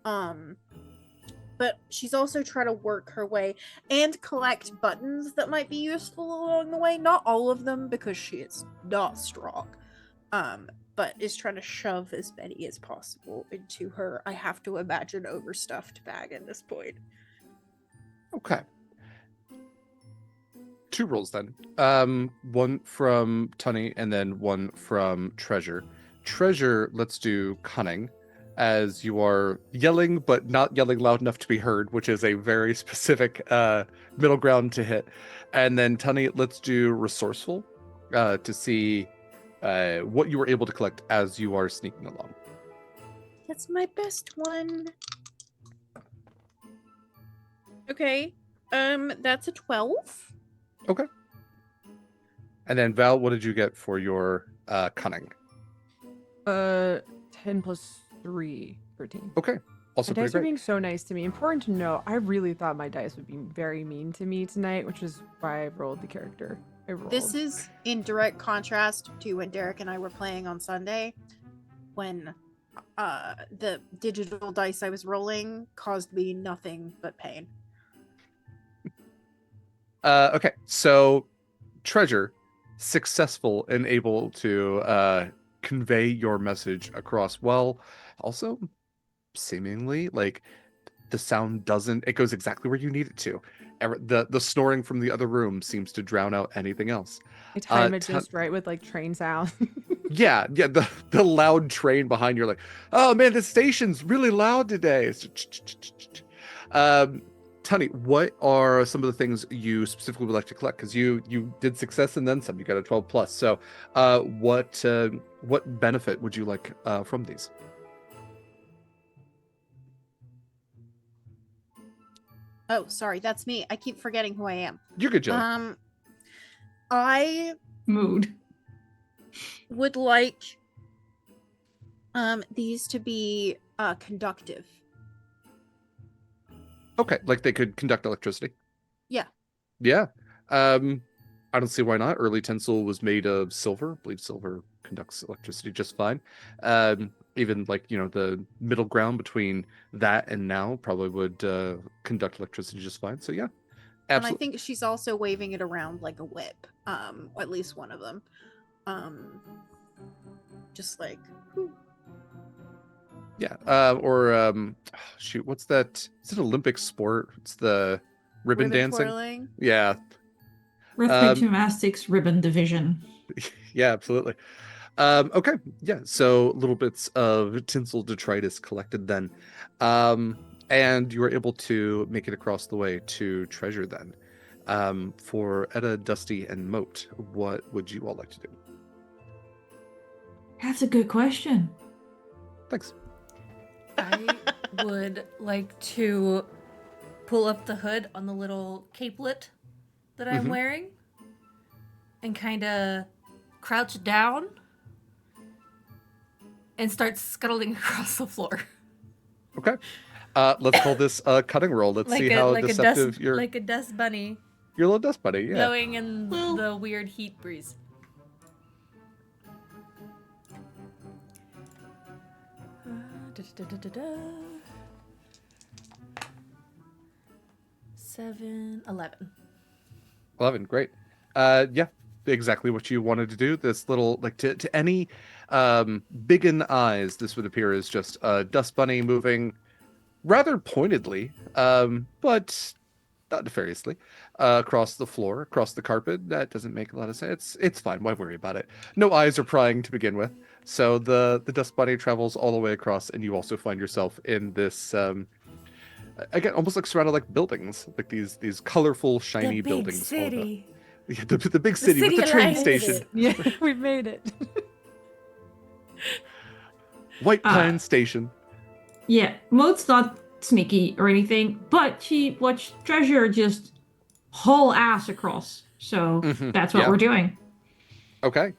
But she's also trying to work her way and collect buttons that might be useful along the way. Not all of them because she is not strong. But is trying to shove as many as possible into her, I have to imagine, overstuffed bag at this point. Okay. 2 rolls then. One from Tunnie and then one from Treasure. Treasure, let's do cunning, as you are yelling, but not yelling loud enough to be heard, which is a very specific middle ground to hit. And then Tunnie, let's do resourceful to see what you were able to collect as you are sneaking along. That's my best one. Okay. That's a 12. Okay. And then Val, what did you get for your cunning? 10 plus 3, 13. Okay. Also My pretty dice are great. being so nice to me. Important to know, I really thought my dice would be very mean to me tonight, which is why I rolled the character I rolled. This is in direct contrast to when Derek and I were playing on Sunday, when the digital dice I was rolling caused me nothing but pain. Okay, so Treasure, successful and able to convey your message across well, also seemingly like the sound doesn't. It goes exactly where you need it to. The snoring from the other room seems to drown out anything else. I time it Tu- just right with like train sound. yeah, the loud train behind you're like, oh man, the station's really loud today. Um, Tunnie, what are some of the things you specifically would like to collect? Because you did success and then some. You got a 12 plus. So, what benefit would you like from these? Oh, sorry, that's me. I keep forgetting who I am. You're good, Gilly. I Mood. would like these to be conductive. Okay, like they could conduct electricity. Yeah. Yeah. I don't see why not. Early tinsel was made of silver. I believe silver conducts electricity just fine. Even like, the middle ground between that and now probably would conduct electricity just fine. So yeah. And I Absolutely. think she's also waving it around like a whip. At least one of them. Just like whew. Yeah. Shoot, what's that? Is it Olympic sport? It's the ribbon dancing. Twirling. Yeah. Rhythmic Um, gymnastics ribbon division. Yeah, absolutely. Okay, yeah, so little bits of tinsel detritus collected then. And you were able to make it across the way to treasure then. For Etta, Dusty, and Mote, what would you all like to do? That's a good question. Thanks. I would like to pull up the hood on the little capelet that I'm Mhm. wearing and kind of crouch down and start scuttling across the floor. Okay. Let's call this a cutting roll. Let's see how deceptive your like a dust bunny little dust buddy. Yeah. blowing in Well- the weird heat breeze. Da-da-da-da-da. 7, 11. 11, great. Yeah, exactly what you wanted to do. This little, like, to any big-in eyes, this would appear as just a dust bunny moving rather pointedly, but not nefariously, across the floor, across the carpet. That doesn't make a lot of sense. It's fine. Why worry about it? No eyes are prying to begin with. So the dust bunny travels all the way across, and you also find yourself in this again, almost like surrounded like buildings, like these colorful, shiny The big buildings. all about- city. Yeah, the big city with city the train lights. station. Yeah, we've made it. White Pine Station. Yeah, Mote's not sneaky or anything, but she watched Treasure just haul ass across. So Mhm, that's what yeah. we're doing. Okay.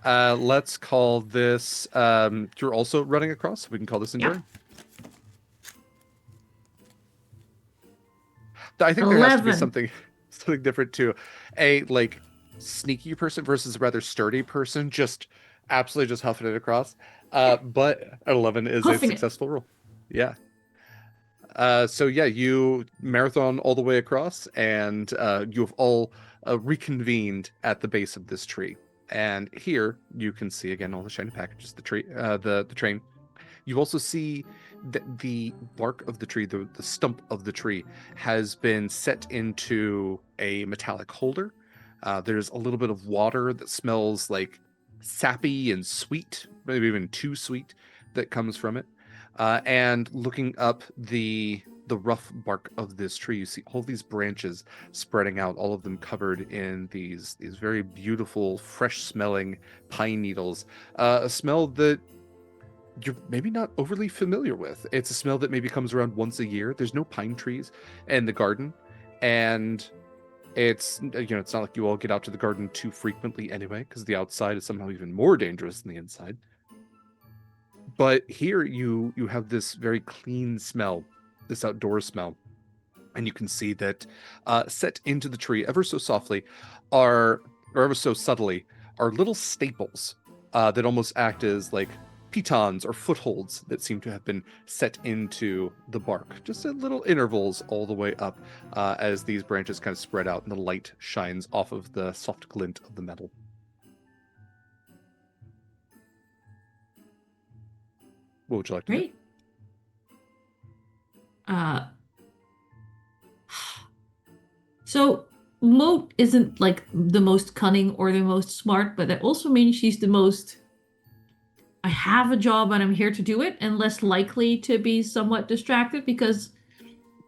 Let's call this you're also running across, so we can call this Yeah. enduring. I think there has to be 11. something different too. A like sneaky person versus a rather sturdy person, just absolutely just huffing it across. But 11 is Huffing a it. successful roll. Yeah. So yeah, you marathon all the way across, and you have all reconvened at the base of this tree. And here you can see again all the shiny packages, the tree, the train. You also see that the bark of the tree, the stump of the tree, has been set into a metallic holder. There's a little bit of water that smells like sappy and sweet, maybe even too sweet, that comes from it. And looking up the rough bark of this tree, you see all these branches spreading out, all of them covered in these very beautiful, fresh-smelling pine needles. A smell that you're maybe not overly familiar with. It's a smell that maybe comes around once a year. There's no pine trees in the garden, and it's it's not like you all get out to the garden too frequently anyway, because the outside is somehow even more dangerous than the inside. But here you have this very clean smell, this outdoor smell, and you can see that set into the tree ever so softly or ever so subtly are little staples that almost act as like pitons or footholds that seem to have been set into the bark, just at little intervals all the way up as these branches kind of spread out and the light shines off of the soft glint of the metal. What would you like to do? Great. So Mote isn't like the most cunning or the most smart, but that also means she's the most I have a job and I'm here to do it, and less likely to be somewhat distracted because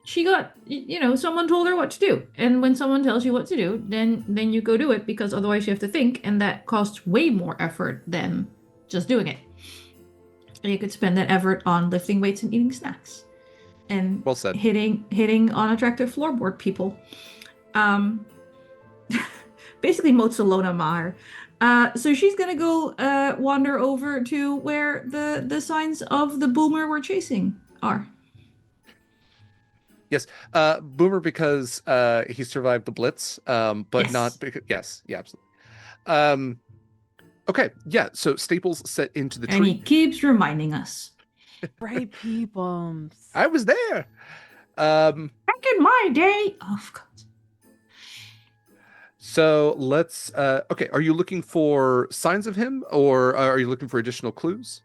she got, someone told her what to do. And when someone tells you what to do, then you go do it, because otherwise you have to think, and that costs way more effort than just doing it. And you could spend that effort on lifting weights and eating snacks and Well said. hitting unattractive floorboard people. Basically Mote's a Lona Maher. So she's gonna go wander over to where the signs of the boomer we're chasing are. Yes, Boomer, because he survived the Blitz, but Yes. not because. Yes, yeah, absolutely. Um, okay, yeah. So Staples set into the And he tree. keeps reminding us. Right, people. I was there. Back in my day. Oh, of course. So let's. Okay, are you looking for signs of him, or are you looking for additional clues?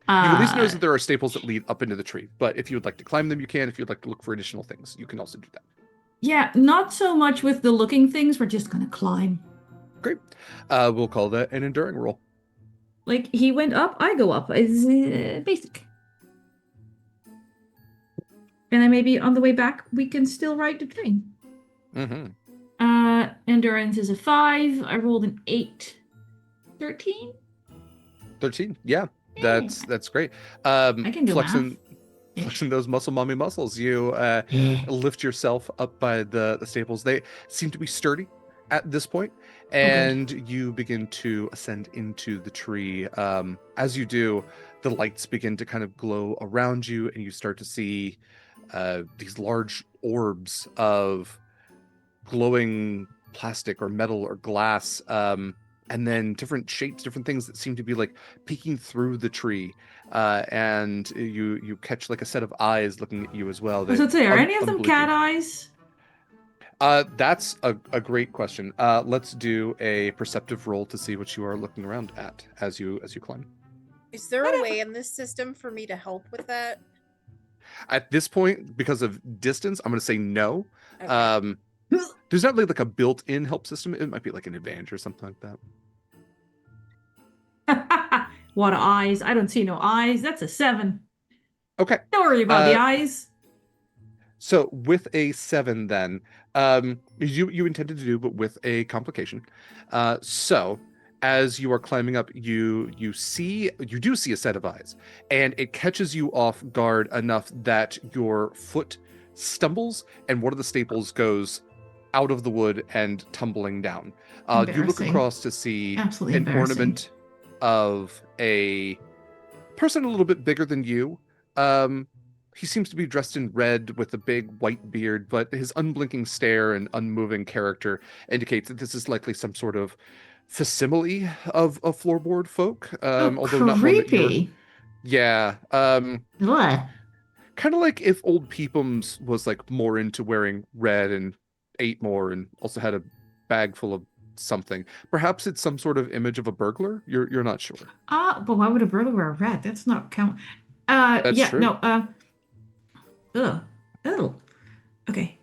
You at least know that there are staples that lead up into the tree, but if you would like to climb them, you can. If you'd like to look for additional things, you can also do that. Yeah, not so much with the looking things. We're just gonna climb. Great. We'll call that an enduring roll. Like, he went up, I go up. It's basic. And then maybe on the way back, we can still ride the train. Mm-hmm. Endurance is a 5. I rolled an 8. 13? 13. Yeah, Yeah. that's great. I can do Flexing math. flexing those muscle mommy muscles. You lift yourself up by the staples. They seem to be sturdy at this point, and you begin to ascend into the tree. As you do, the lights begin to kind of glow around you, and you start to see these large orbs of glowing plastic or metal or glass, and then different shapes, different things that seem to be like peeking through the tree, and you catch like a set of eyes looking at you as well. I was gonna say, are any of them cat eyes? That's a great question. Let's do a perceptive roll to see what you are looking around at as you climb. Is there a way in this system for me to help with that? At this point, because of distance, I'm going to say no. Okay. There's not really like a built-in help system. It might be like an advantage or something like that. What eyes? I don't see no eyes. That's a 7. Okay. Don't worry about the eyes. So with a 7, then you intended to do, but with a complication. So as you are climbing up, you do see a set of eyes, and it catches you off guard enough that your foot stumbles, and one of the staples goes out of the wood and tumbling down. You look across to see an ornament of a person a little bit bigger than you. He seems to be dressed in red with a big white beard, but his unblinking stare and unmoving character indicates that this is likely some sort of facsimile of floorboard folk. Although not one that you're... Yeah. What? Kind of like if old HOPEmas was like more into wearing red and ate more and also had a bag full of something. Perhaps it's some sort of image of a burglar. You're not sure. But why would a burglar wear a rat? That's not count. That's yeah, true. no, ugh. Okay.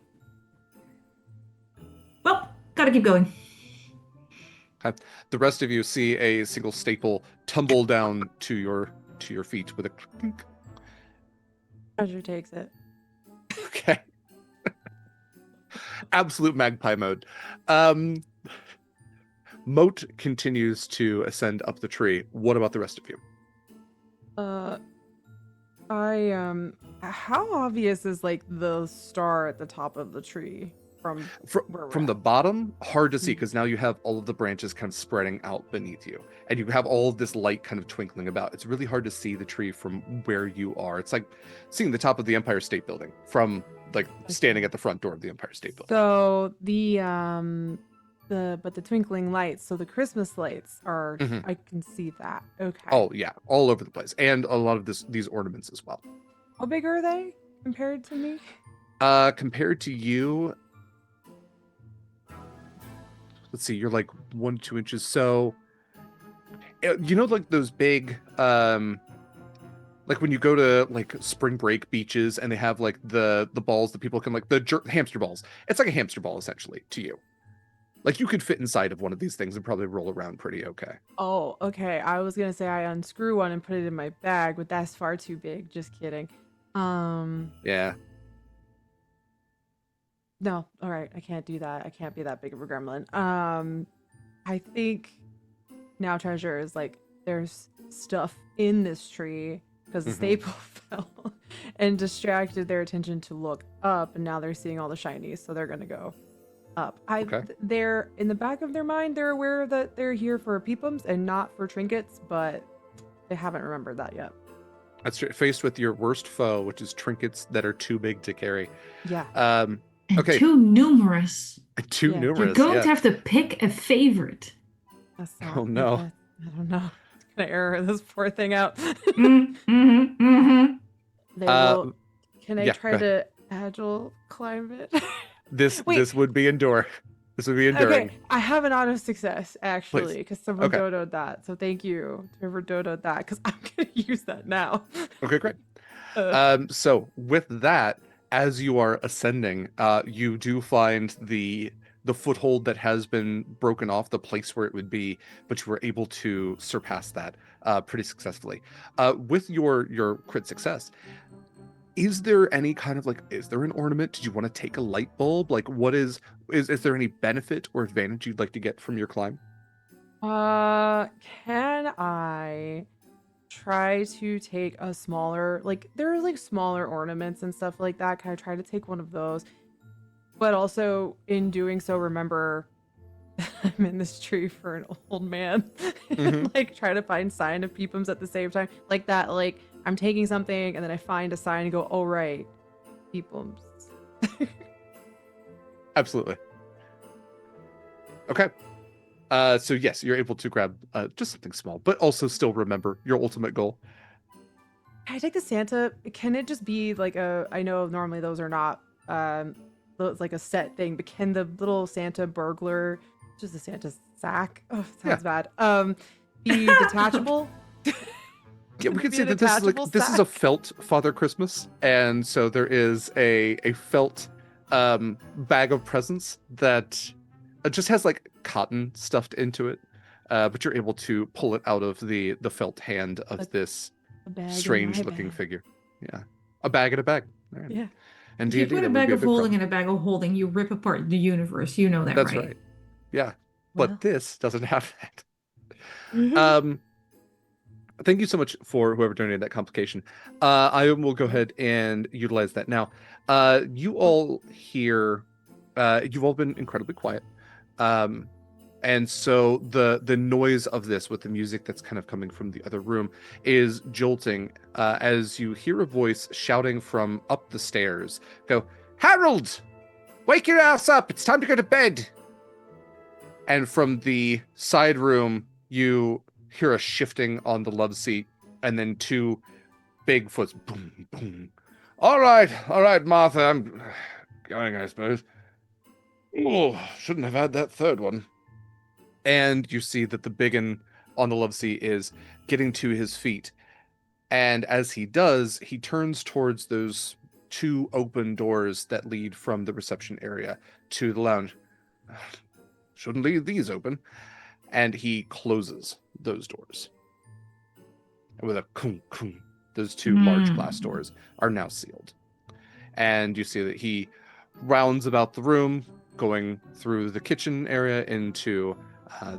Well, gotta keep going. The rest of you see a single staple tumble down to your feet with a clink. Treasure takes it. Okay. Absolute magpie mode. Mote continues to ascend up the tree. What about the rest of you? How obvious is like the star at the top of the tree from where we're From the at? bottom? Hard to see, because now you have all of the branches kind of spreading out beneath you, and you have all of this light kind of twinkling about. It's really hard to see the tree from where you are. It's like seeing the top of the Empire State Building from like standing at the front door of the Empire State Building. So the twinkling lights, so the Christmas lights are, I can see that. Okay. Oh yeah, all over the place, and a lot of these ornaments as well. How big are they compared to me? Compared to you, let's see, you're like 1 to 2 inches. So, like those big, like like when you go to like spring break beaches and they have like the balls that people can like the hamster balls. It's like a hamster ball essentially to you. Like you could fit inside of one of these things and probably roll around pretty okay. Oh, okay. I was gonna say I unscrew one and put it in my bag, but that's far too big. Just kidding. Yeah. No, all right. I can't do that. I can't be that big of a gremlin. I think now treasure is like there's stuff in this tree because the staple fell and distracted their attention to look up, and now they're seeing all the shinies, so they're gonna go up. They're in the back of their mind, they're aware that they're here for HOPEmas and not for trinkets, but they haven't remembered that yet. That's true. Faced with your worst foe, which is trinkets that are too big to carry. Yeah. And Okay. too numerous. Too Yeah. numerous. You're going yeah. to have to pick a favorite. That's not, Oh, no. I don't know. It's gonna error this poor thing out. They will. Can I yeah, try go to agile climb it? This Wait. this would be endure. This would be enduring. Okay, I have an auto success actually Please. because someone Okay. dodoed that. So thank you to whoever dodoed that because I'm gonna use that now. Okay, great. Uh, So with that, as you are ascending, you do find the foothold that has been broken off, the place where it would be, but you were able to surpass that pretty successfully. With your crit success, is there any kind of like, is there an ornament? Did you want to take a light bulb? Like, what is there any benefit or advantage you'd like to get from your climb? can I try to take a smaller, like there are like smaller ornaments and stuff like that? Can I try to take one of those? But also in doing so, remember I'm in this tree for an old man. And, like try to find sign of HOPEmas at the same time. Like that, like I'm taking something and then I find a sign and go, oh right, HOPEmas. Absolutely. Okay. So yes, you're able to grab just something small, but also still remember your ultimate goal. Can I take the Santa? Can it just be like a, I know normally those are not like a set thing, but can the little Santa burglar, just the Santa sack, oh it sounds bad, be detachable? Yeah, we Could can be say a that this is like detachable this is a sack? felt Father Christmas, and so there is a felt bag of presents that just has like cotton stuffed into it, but you're able to pull it out of the felt hand of Like this A bag in strange my looking bag. figure. Yeah, a bag in a bag. All right. Yeah. And If you D&D, put a that would bag be a of big holding problem. in a bag of holding, you rip apart the universe. You know that, That's right? right. Yeah, Well. but this doesn't have that. Thank you so much for whoever donated that complication. I will go ahead and utilize that now. You all here, you've all been incredibly quiet. And so the noise of this with the music that's kind of coming from the other room is jolting as you hear a voice shouting from up the stairs. Go, Harold! Wake your ass up! It's time to go to bed! And from the side room, you hear a shifting on the love seat, and then two big foots. Boom, boom. All right, Martha. I'm going, I suppose. Oh, shouldn't have had that third one. And you see that the biggin on the love seat is getting to his feet. And as he does, he turns towards those two open doors that lead from the reception area to the lounge. Shouldn't leave these open. And he closes those doors. And with a kung kung, those two large glass doors are now sealed. And you see that he rounds about the room, going through the kitchen area into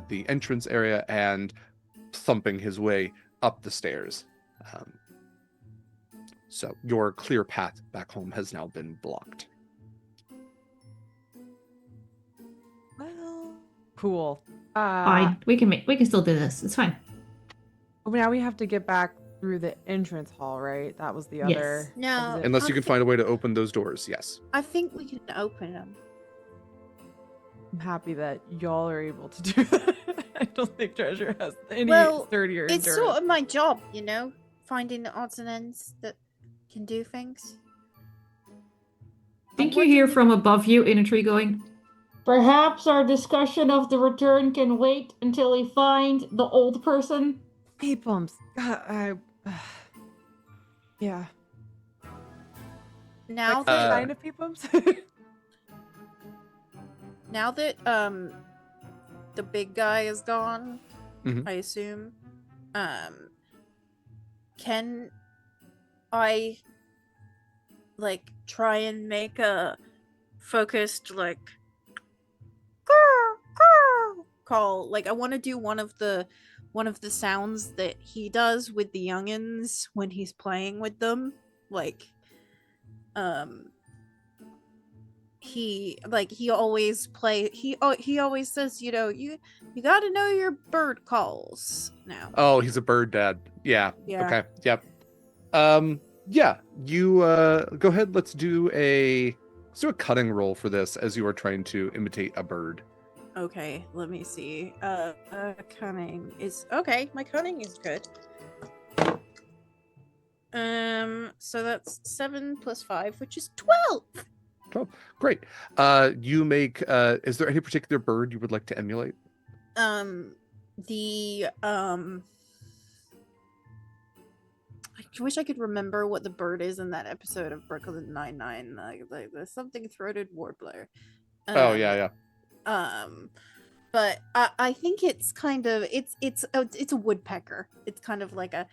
the entrance area and thumping his way up the stairs. So your clear path back home has now been blocked. Well, cool. Fine. We can still do this. It's fine. Now we have to get back through the entrance hall, right? That was the Yes. other. No. exit. Unless I you can think- find a way to open those doors, yes. I think we can open them. I'm happy that y'all are able to do that. I don't think Treasure has any Well, sturdier It's endurance. sort of my job, you know, finding the odds and ends that can do things. Think you hear from above you in a tree going, Perhaps our discussion of the return can wait until we find the old person. HOPEmas. God, Yeah. Now Like, that kind of HOPEmas. now that the big guy is gone, Mhm. I assume, can I like try and make a focused like call? Like I want to do one of the sounds that he does with the youngins when he's playing with them, like he always he always says, you got to know your bird calls now. Oh, he's a bird dad. Yeah. Yeah. Okay. Yep. Yeah. You go ahead. Let's do a cutting roll for this as you are trying to imitate a bird. Okay, let me see. Cunning is okay. My cunning is good. So that's 7 plus 5, which is 12. Oh, great. You make. Is there any particular bird you would like to emulate? The I wish I could remember what the bird is in that episode of Brooklyn Nine-Nine. Like the something throated warbler. Oh yeah. But I think it's kind of it's a woodpecker. It's kind of like a.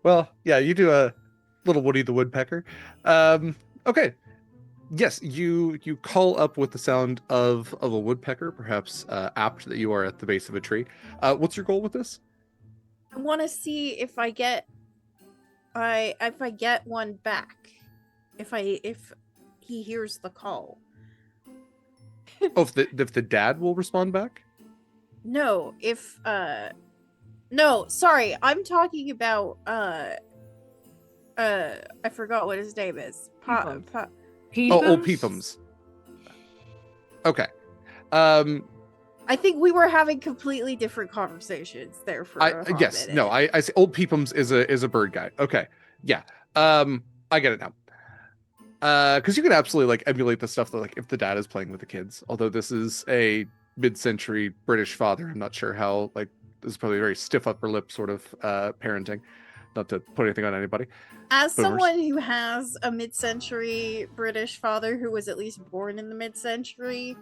Well, yeah. You do a little Woody the Woodpecker. Okay. Yes, you call up with the sound of a woodpecker, perhaps apt that you are at the base of a tree. What's your goal with this? I want to see if I get one back. If he hears the call. Oh, if the dad will respond back? No, no, sorry, I'm talking about I forgot what his name is. Old HOPEmas. Okay. I think we were having completely different conversations there for a hot yes, minute. no, I say old HOPEmas is a bird guy. Okay. Yeah. I get it now. Because you can absolutely like emulate the stuff that like if the dad is playing with the kids. Although this is a mid-century British father, I'm not sure how like this is probably a very stiff upper lip sort of parenting. Not to put anything on anybody. As Boomers. someone who has a mid-century British father who was at least born in the mid-century,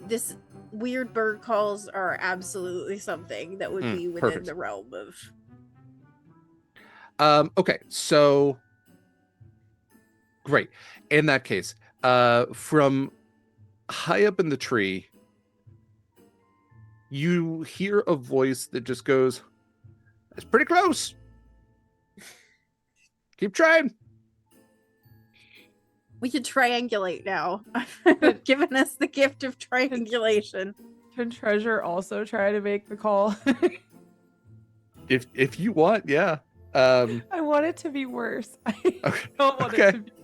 this weird bird calls are absolutely something that would be within perfect. the realm of. Okay, so great. In that case, from high up in the tree, you hear a voice that just goes, "It's pretty close. Keep trying." We can triangulate now. I've given us the gift of triangulation. Can Treasure also try to make the call? If you want, yeah. I want it to be worse. I don't want it to be better.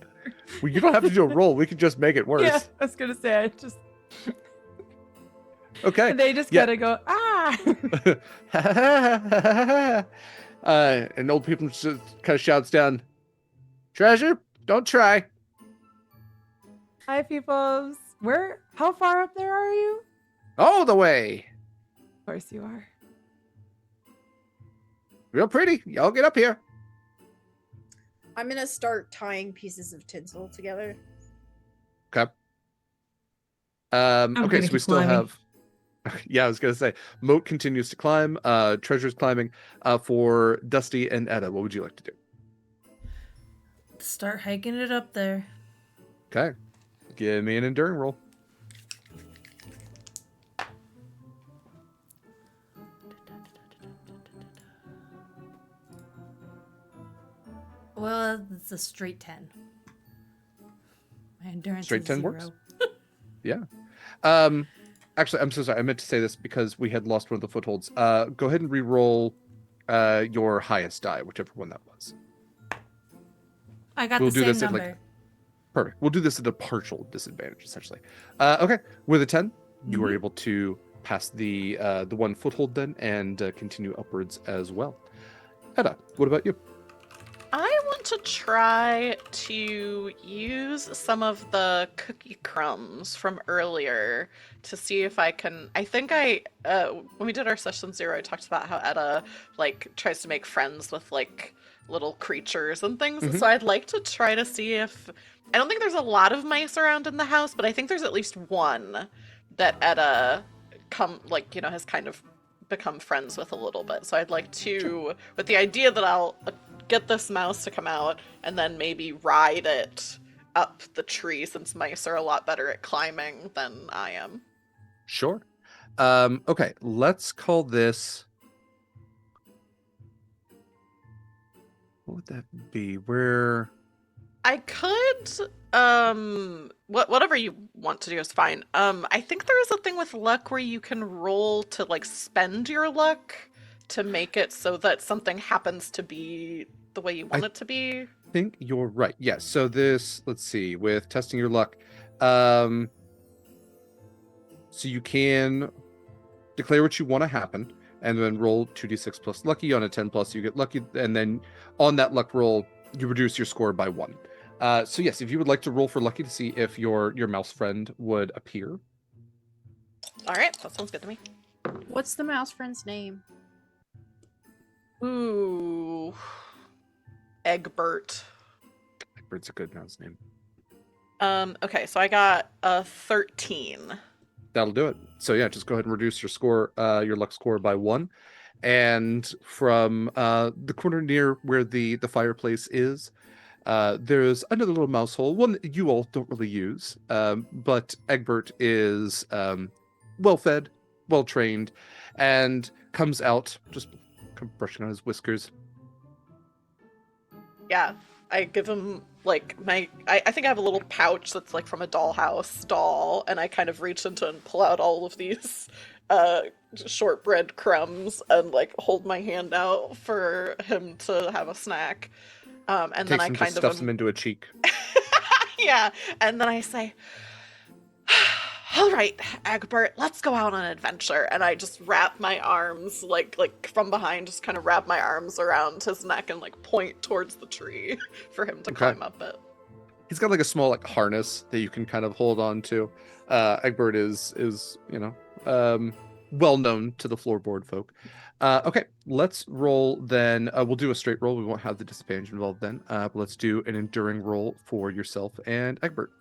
Well, you don't have to do a roll. We could just make it worse. Yeah, I was gonna say I just. Okay. And they just Yeah. gotta go and old people just kind of shouts down, "Treasure, don't try." Hi, peoples. How far up there are you? All the way. Of course you are. Real pretty. Y'all get up here. I'm gonna start tying pieces of tinsel together. Okay. I'm Okay, gonna so we keep still climbing. have. Yeah, I was gonna say, Mote continues to climb. Treasure's climbing. For Dusty and Etta, what would you like to do? Start hiking it up there. Okay, give me an enduring roll. Well, it's a straight 10. My endurance Straight is 10 0. works? Yeah. Actually, I'm so sorry. I meant to say this because we had lost one of the footholds. Go ahead and re-roll your highest die, whichever one that was. I got We'll the do same this at, number. like, Perfect. We'll do this at a partial disadvantage, essentially. Okay. With a 10, you were able to pass the one foothold then and continue upwards as well. Etta, what about you? I want to try to use some of the cookie crumbs from earlier to see if I can. I think when we did our session 0, I talked about how Etta like tries to make friends with like little creatures and things. Mhm. So I'd like to try to see if I don't think there's a lot of mice around in the house, but I think there's at least one that Etta has kind of become friends with a little bit. So I'd like to, with the idea that I'll get this mouse to come out and then maybe ride it up the tree, since mice are a lot better at climbing than I am. Sure. Okay, let's call this. What would that be? Where I could, whatever you want to do is fine. I think there is a thing with luck where you can roll to like spend your luck to make it so that something happens to be the way you want it to be. I think you're right. Yes. So this, let's see, with testing your luck, so you can declare what you want to happen, and then roll 2d6 plus lucky. On a 10 plus, you get lucky, and then on that luck roll, you reduce your score by 1. So yes, if you would like to roll for lucky to see if your mouse friend would appear. All right, that sounds good to me. What's the mouse friend's name? Ooh, Egbert. Egbert's a good mouse name. Okay, so I got a 13. That'll do it. So yeah, just go ahead and reduce your score, your luck score by 1. And from the corner near where the fireplace is, there's another little mouse hole, one that you all don't really use. But Egbert is well fed, well trained, and comes out just brushing on his whiskers. Yeah, I give him like I think I have a little pouch that's like from a dollhouse doll, and I kind of reach into and pull out all of these shortbread crumbs and like hold my hand out for him to have a snack. And Takes then I him, kind just of stuffs him into a cheek. yeah, and then I say, all right, Egbert, let's go out on an adventure. And I just wrap my arms, like from behind, just kind of wrap my arms around his neck and like point towards the tree for him to climb up it. He's got like a small like harness that you can kind of hold on to. Egbert is well known to the floorboard folk. Okay, let's roll then. We'll do a straight roll. We won't have the disadvantage involved then. But let's do an enduring roll for yourself and Egbert.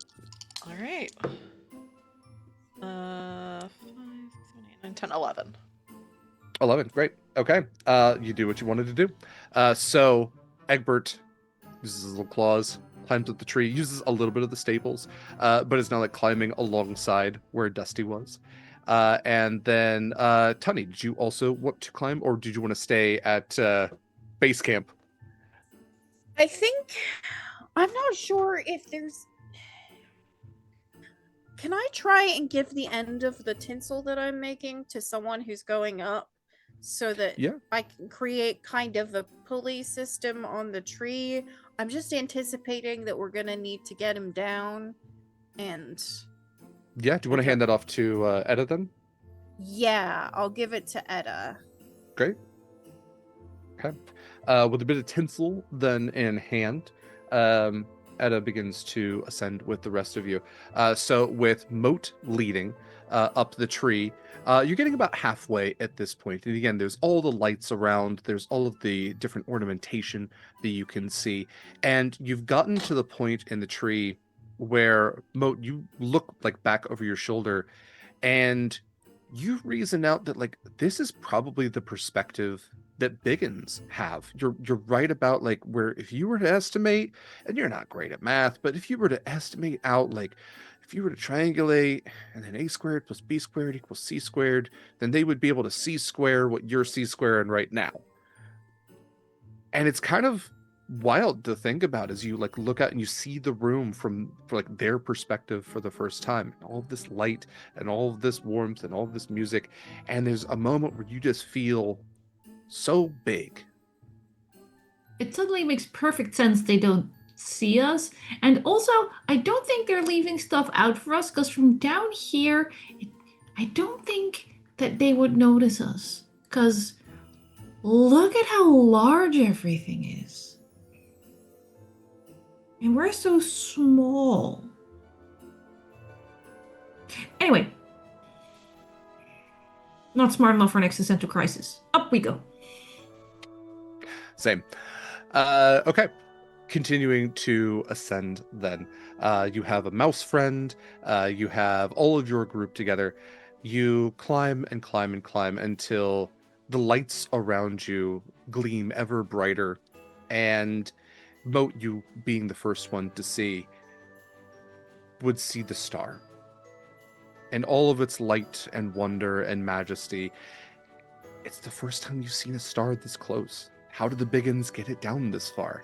All right. 5, 6, 7, 8, 9, 10, 11. 11, great. Okay, you do what you wanted to do. So Egbert uses his little claws, climbs up the tree, uses a little bit of the staples, but is now like climbing alongside where Dusty was. And then Tunnie, did you also want to climb, or did you want to stay at base camp? I think I'm not sure if there's. Can I try and give the end of the tinsel that I'm making to someone who's going up so that I can create kind of a pulley system on the tree? I'm just anticipating that we're going to need to get him down. And yeah, do you want to hand that off to Etta then? Yeah, I'll give it to Etta. Great. Okay. With a bit of tinsel then in hand, Etta begins to ascend with the rest of you. So with Mote leading up the tree, you're getting about halfway at this point. And again, there's all the lights around. There's all of the different ornamentation that you can see. And you've gotten to the point in the tree where, Mote, you look like back over your shoulder and you reason out that like this is probably the perspective that Biggins have. You're right about like where if you were to estimate, and you're not great at math, but if you were to estimate out like if you were to triangulate and then a squared plus b squared equals c squared, then they would be able to c square what you're c squaring right now. And it's kind of wild to think about as you like look out and you see the room from like their perspective for the first time, and all of this light and all of this warmth and all of this music, and there's a moment where you just feel so big. It suddenly makes perfect sense they don't see us. And also, I don't think they're leaving stuff out for us, because from down here, I don't think that they would notice us. Because look at how large everything is. And we're so small. Anyway. Not smart enough for an existential crisis. Up we go. Same. Okay. Continuing to ascend then. You have a mouse friend. You have all of your group together. You climb and climb and climb until the lights around you gleam ever brighter. And Mote, you being the first one to see, would see the star. And all of its light and wonder and majesty. It's the first time you've seen a star this close. How did the Biggins get it down this far?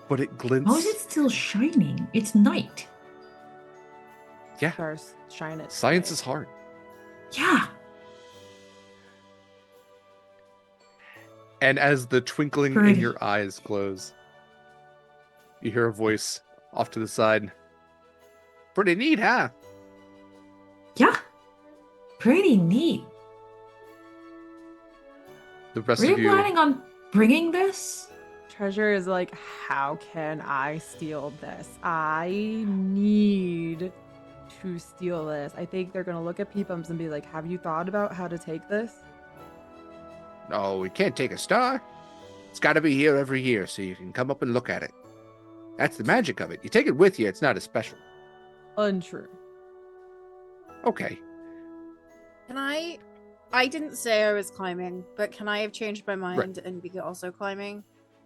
But it glints. How is it still shining? It's night. Yeah. Stars shine it. Science is hard. Yeah. And as the twinkling in Pretty. your eyes glows, you hear a voice off to the side. Pretty neat, huh? Yeah. Pretty neat. The rest Were of you you. planning on bringing this? Treasure is like, how can I steal this? I need to steal this. I think they're gonna look at HOPEmas and be like, have you thought about how to take this? No, we can't take a star. It's got to be here every year so you can come up and look at it. That's the magic of it. You take it with you, it's not as special. Untrue. Okay. Can I didn't say I was climbing, but can I have changed my mind and be also climbing?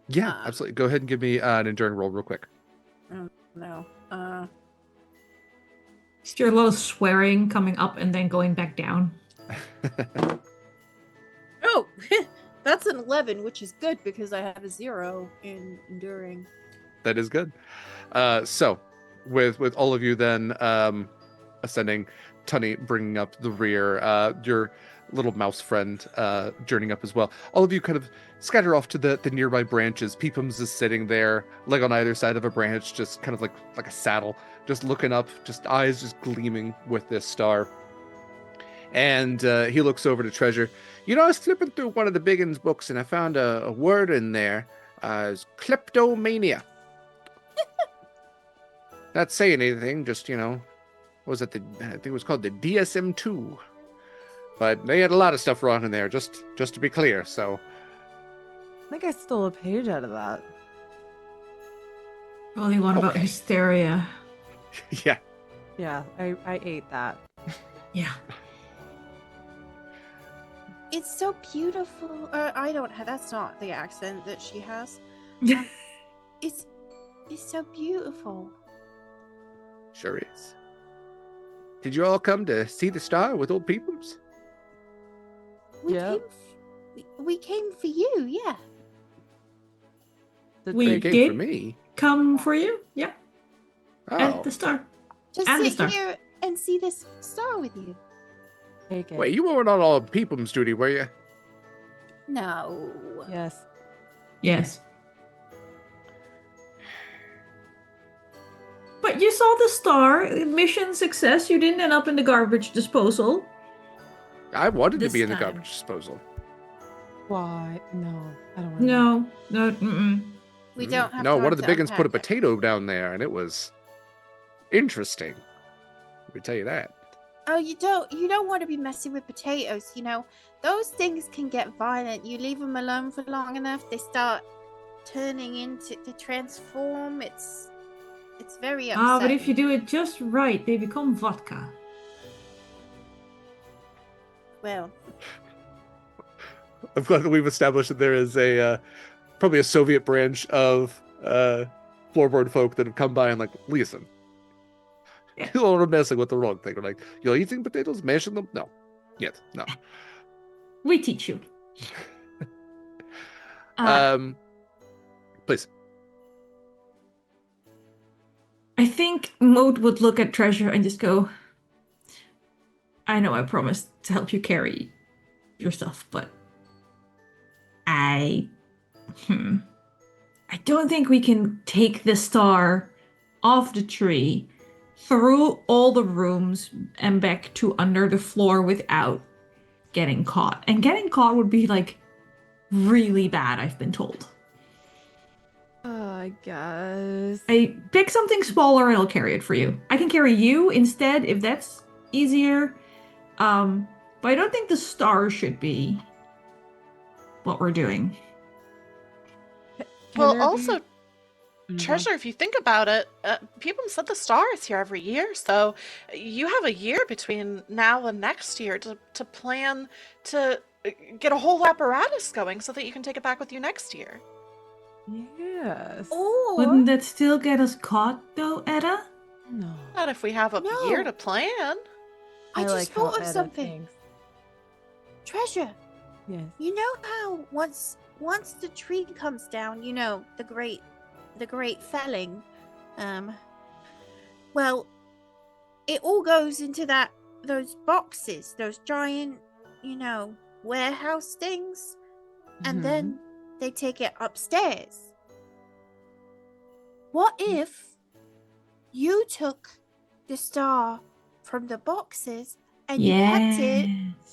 Yeah, Ah. absolutely. Go ahead and give me an enduring roll real quick. No. Is there a lot of swearing coming up and then going back down? Oh, that's an 11, which is good because I have a 0 in enduring. That is good. So, with all of you then ascending, Tunnie bringing up the rear, your little mouse friend journeying up as well. All of you kind of scatter off to the nearby branches. HOPEmas is sitting there, leg on either side of a branch, just kind of like a saddle, just looking up, just eyes just gleaming with this star. And he looks over to Treasure. You know, I was flipping through one of the Biggins books and I found a word in there. It's kleptomania. Not saying anything, just, you know, what was it? I think it was called the DSM-2. But they had a lot of stuff wrong in there, just to be clear, so. I think I stole a page out of that. Probably one about Okay. hysteria. Yeah. Yeah, I ate that. Yeah. It's so beautiful. I don't have. That's not the accent that she has. It's so beautiful. Sure is. Did you all come to see the star with old HOPEmas? Yep. We came for you. Yeah. Did We You they- came did for me. come for you. Yeah. And Oh. the star. Just And the sit star. here and see this star with you. take it. Wait, you weren't on all HOPEmas duty, were you? No. Yes. Yes. But you saw the star. Mission success. You didn't end up in the garbage disposal. I wanted to This be in the time. garbage disposal. Why? No, I don't want to. No. No. Mm-mm. We don't have No, time one of the to Biggins put a unpack it. potato down there, and it was interesting. Let me tell you that. Oh, you don't want to be messing with potatoes. You know, those things can get violent. You leave them alone for long enough, they start turning into to transform. It's very upsetting. Ah, but if you do it just right, they become vodka. Well, I'm glad that we've established that there is a probably a Soviet branch of floorboard folk that have come by and like, listen, Yeah. you're messing with the wrong thing. They're like, you're eating potatoes, mashing them? No. Yes, no. We teach you. Please. I think Mote would look at Treasure and just go, I know I promised to help you carry your stuff, but I don't think we can take the star off the tree, through all the rooms, and back to under the floor without getting caught. And getting caught would be like really bad, I've been told. I guess. Pick something smaller and I'll carry it for you. I can carry you instead if that's easier. But I don't think the star should be what we're doing. Can Well, there also, be... Mm, go on. Treasure, if you think about it, people said the star is here every year, so you have a year between now and next year to plan to get a whole apparatus going so that you can take it back with you next year. Yes. Or Wouldn't that still get us caught, though, Etta? No. Not if we have a year No. to plan. I just like how thought of Etta something. thinks. Treasure. Yes. You know how once the tree comes down, you know, the great felling, well, it all goes into those boxes, those giant, you know, warehouse things, and then they take it upstairs. What if you took the star from the boxes and you kept it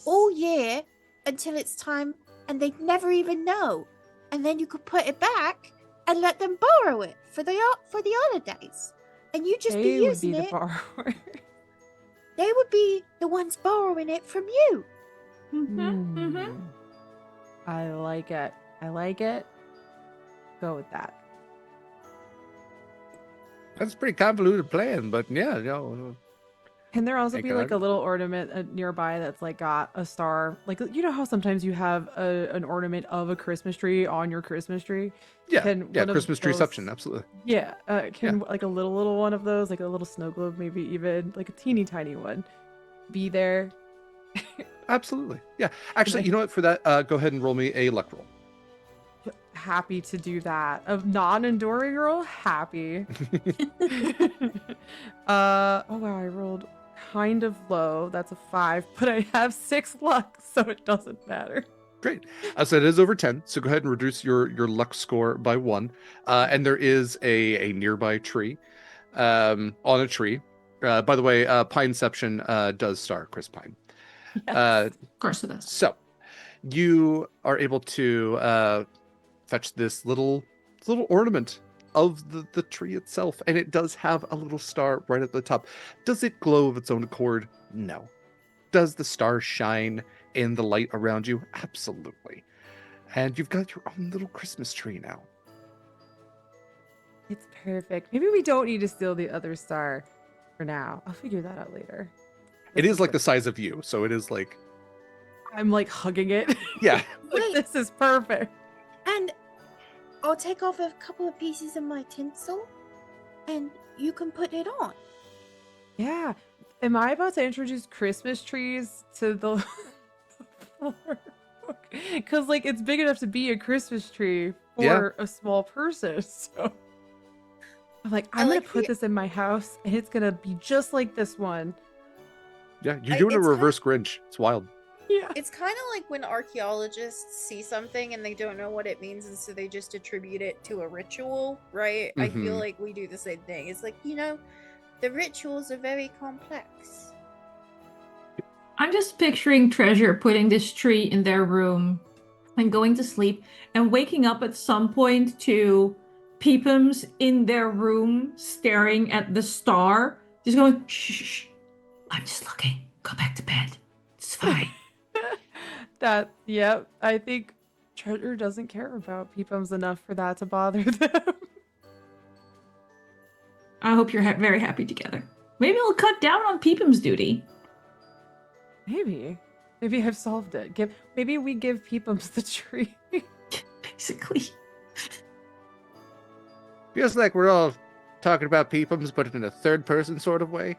all year until it's time, and they'd never even know, and then you could put it back and let them borrow it for the holidays, and you just be They would using be the it. borrower. They would be the ones borrowing it from you. I like it. I like it. Go with that. That's a pretty convoluted plan, but yeah, no. Can there also Thank be like God. a little ornament nearby that's like got a star? Like, you know how sometimes you have an ornament of a Christmas tree on your Christmas tree? Yeah, Can yeah, one of Christmas those- treeception, absolutely. Yeah. Can like a little one of those, like a little snow globe, maybe even like a teeny tiny one, be there? Absolutely. Yeah. Actually, I- you know what? For that, go ahead and roll me a luck roll. Happy to do that. A non-enduring roll? Happy. Oh wow, I rolled kind of low. That's a 5, but I have 6 luck, so it doesn't matter. Great. So it is over 10. So go ahead and reduce your luck score by 1. And there is a nearby tree, on a tree. By the way, Pineception does star Chris Pine. Of course it does. So you are able to fetch this little ornament of the tree itself, and it does have a little star right at the top. Does it glow of its own accord? No. Does the star shine in the light around you? Absolutely. And you've got your own little Christmas tree now. It's perfect. Maybe we don't need to steal the other star for now. I'll figure that out later. It This is like the good. size of you, so it is like, I'm like hugging it. yeah. Like, Wait. this is perfect. And I'll take off a couple of pieces of my tinsel, and you can put it on. Yeah. Am I about to introduce Christmas trees to the floor? Because like it's big enough to be a Christmas tree for Yeah. a small person. So I'm like, I I'm gonna like put the- this in my house and it's gonna be just like this one. Yeah, you're doing a it's kind- reverse Grinch. It's wild. Yeah. It's kind of like when archaeologists see something and they don't know what it means, and so they just attribute it to a ritual, right? I feel Mhm. like we do the same thing. It's like, you know, the rituals are very complex. I'm just picturing Treasure putting this tree in their room and going to sleep and waking up at some point to HOPEmas in their room staring at the star, just going, shh, shh, shh. I'm just looking. Go back to bed. It's fine. Yep. I think Treasure doesn't care about HOPEmas enough for that to bother them. I hope you're very happy together. Maybe we'll cut down on HOPEmas duty. Maybe I've solved it. Maybe we give HOPEmas the tree. Basically. Feels like we're all talking about HOPEmas, but in a third person sort of way.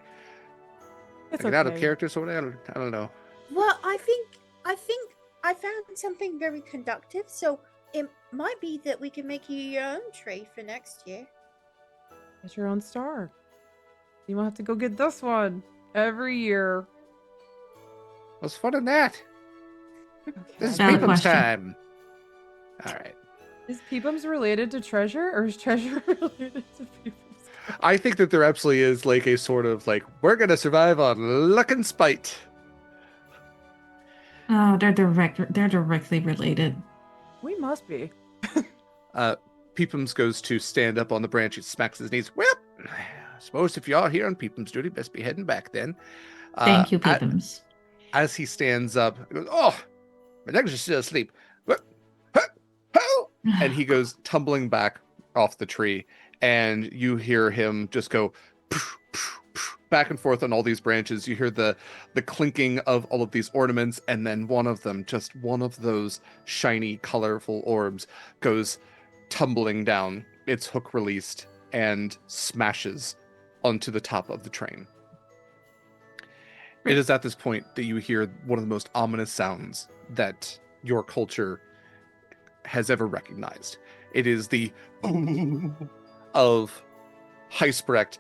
It's Like an out of okay. character sort of. I don't know. Well, I think I found something very conductive, so it might be that we can make you your own tree for next year. Get your own star. You won't have to go get this one every year. What's fun in that? Okay. This is Valid HOPEmas question. time. All right. Is HOPEmas related to Treasure, or is Treasure related to HOPEmas? I think that there absolutely is like a sort of like, we're going to survive on luck and spite. Oh, they're directly related. We must be. Peepums goes to stand up on the branch. He smacks his knees. Well, I suppose if you are here on Peepums duty, best be heading back then. Thank you, At- Peepums. As he stands up, he goes, "Oh, my legs are still asleep." What? Huh? And he goes tumbling back off the tree, and you hear him just go back and forth on all these branches. You hear the clinking of all of these ornaments, and then one of them, just one of those shiny, colorful orbs, goes tumbling down, its hook released, and smashes onto the top of the train. It is at this point that you hear one of the most ominous sounds that your culture has ever recognized. It is the of Heisbrecht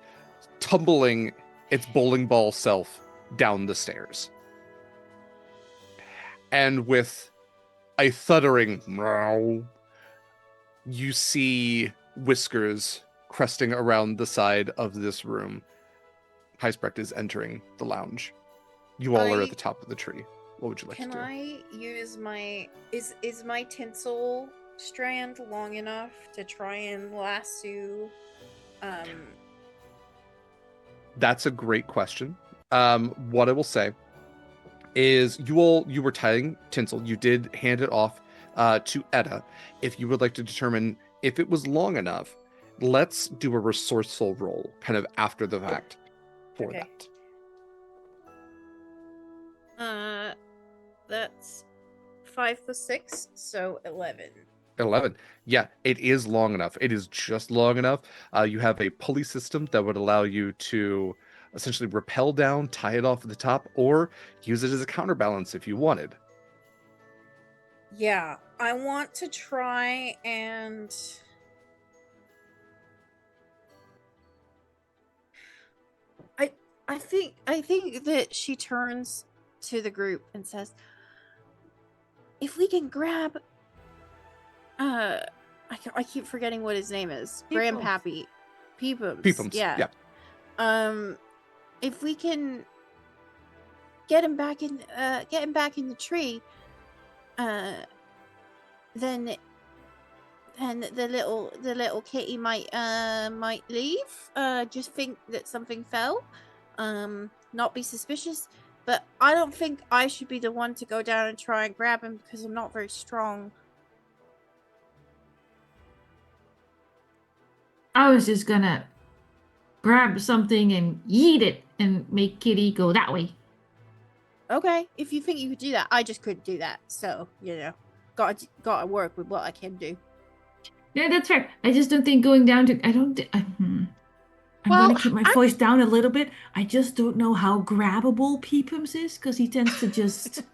tumbling its bowling ball self down the stairs. And with a thuddering meow, you see whiskers cresting around the side of this room. Heisbrecht is entering the lounge. You all are at the top of the tree. What would you like to do? Can I use my is my tinsel strand long enough to try and lasso That's a great question. What I will say is you were tying tinsel. You did hand it off to Etta. If you would like to determine if it was long enough, let's do a resourceful roll kind of after the fact for Okay. that. That's 5 + 6, so 11. 11. Yeah, it is long enough. It is just long enough. You have a pulley system that would allow you to essentially rappel down, tie it off at the top, or use it as a counterbalance if you wanted. Yeah, I want to try and I think that she turns to the group and says, "If we can grab I keep forgetting what his name is. Peepums. Grandpappy. Peepums. Peepums. Yeah. If we can get him back in the tree, then the little kitty might leave. Just think that something fell. Not be suspicious. But I don't think I should be the one to go down and try and grab him because I'm not very strong." I was just gonna grab something and yeet it and make Kitty go that way. Okay, if you think you could do that, I just couldn't do that. So, gotta work with what I can do. Yeah, that's fair. I just don't think going down to I'm Well, gonna keep my voice down a little bit. I just don't know how grabbable Peepums is because he tends to just,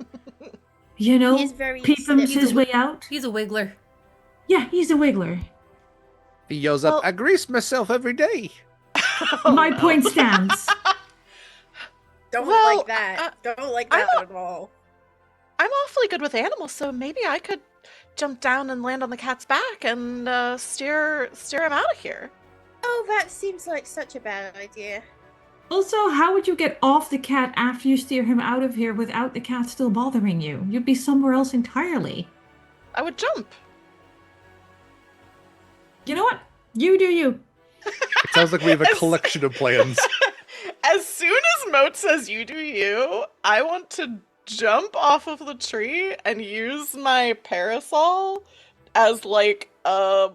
He is very Peepums stiff. his way out. He's a wiggler. Yeah, he's a wiggler. He yells Well- up, "I grease myself every day." My point stands. Don't Well, like that. Don't like I'm that at all. I'm awfully good with animals, so maybe I could jump down and land on the cat's back and steer him out of here. Oh, that seems like such a bad idea. Also, how would you get off the cat after you steer him out of here without the cat still bothering you? You'd be somewhere else entirely. I would jump. You know what? You do you. It sounds like we have a collection of plans. As soon as Mote says "you do you," I want to jump off of the tree and use my parasol as like You're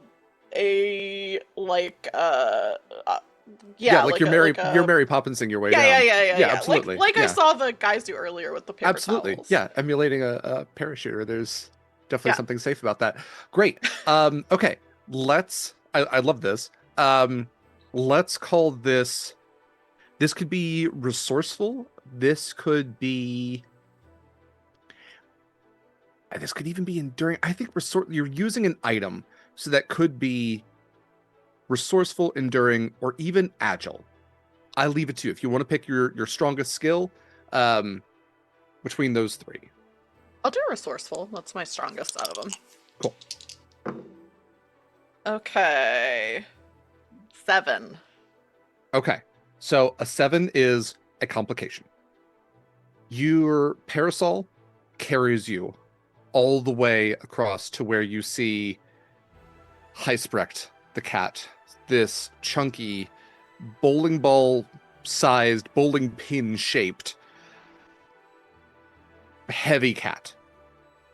Mary Poppinsing your way down. Yeah, absolutely. Like I yeah. saw the guys do earlier with the paper Absolutely. towels. Yeah, emulating a parachuter. There's definitely Yeah. something safe about that. Great. Okay, I love this. Let's call this could be resourceful. This could even be enduring. I think you're using an item, so that could be resourceful, enduring, or even agile. I leave it to you. If you want to pick your strongest skill, between those three. I'll do resourceful. That's my strongest out of them. Cool. Okay. 7. Okay. So a 7 is a complication. Your parasol carries you all the way across to where you see Hysprecht, the cat, this chunky, bowling ball sized, bowling pin shaped, heavy cat.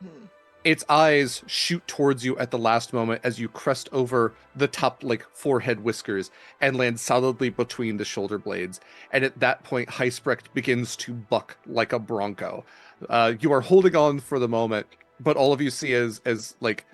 Hmm. Its eyes shoot towards you at the last moment as you crest over the top, like, forehead whiskers and land solidly between the shoulder blades. And at that point, Hysprecht begins to buck like a bronco. You are holding on for the moment, but all of you see as like,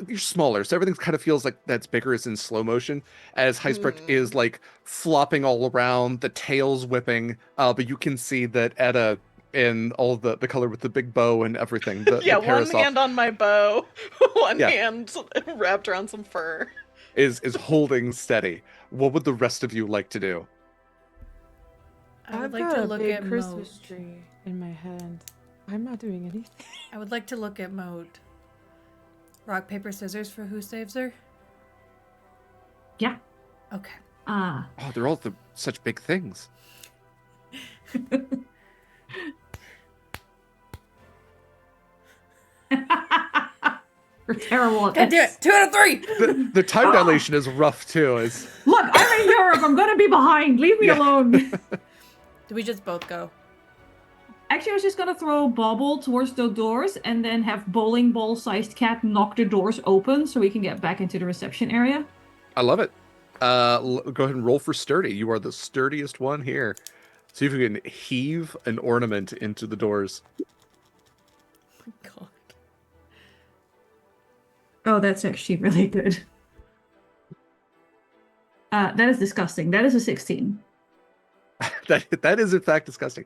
you're smaller, so everything kind of feels like that's bigger. It's in slow motion as Hysprecht is like flopping all around, the tail's whipping, but you can see that Etta, in all the color with the big bow and everything. Yeah, The one parasol hand on my bow, one Yeah. hand wrapped around some fur. is holding steady. What would the rest of you like to do? I would I've like got to a look big at Christmas Mote. tree in my hand. I'm not doing anything. I would like to look at Mote. Rock, paper, scissors for who saves her? Yeah. Okay. Ah. Oh, they're all such big things. You're terrible at God damn this. it! 2 out of 3! The time dilation is rough too. Look, I'm in Europe. I'm gonna be behind. Leave me Yeah. alone. Do we just both go? Actually, I was just gonna throw a bauble towards the doors and then have bowling ball sized cat knock the doors open so we can get back into the reception area. I love it. Go ahead and roll for sturdy. You are the sturdiest one here. See if you can heave an ornament into the doors. Oh my god. Oh, that's actually really good. That is disgusting. That is a 16. That is in fact disgusting.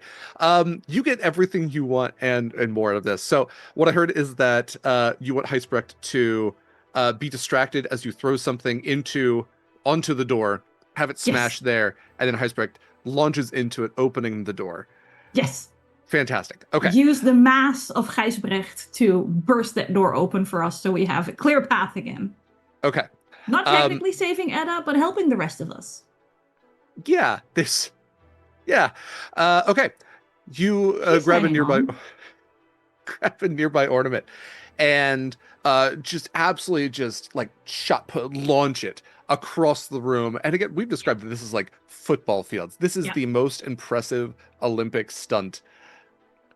You get everything you want and more out of this. So what I heard is that you want Hysprecht to be distracted as you throw something onto the door, have it smash there, and then Hysprecht launches into it, opening the door. Yes. Fantastic. Okay. Use the mass of Gijsbrecht to burst that door open for us so we have a clear path again. Okay. Not technically saving Etta, but helping the rest of us. Yeah. Yeah. Okay. You Please grab a hang nearby on. grab a nearby ornament and just absolutely just like launch it across the room. And again, we've described that this is like football fields. This is Yeah. the most impressive Olympic stunt.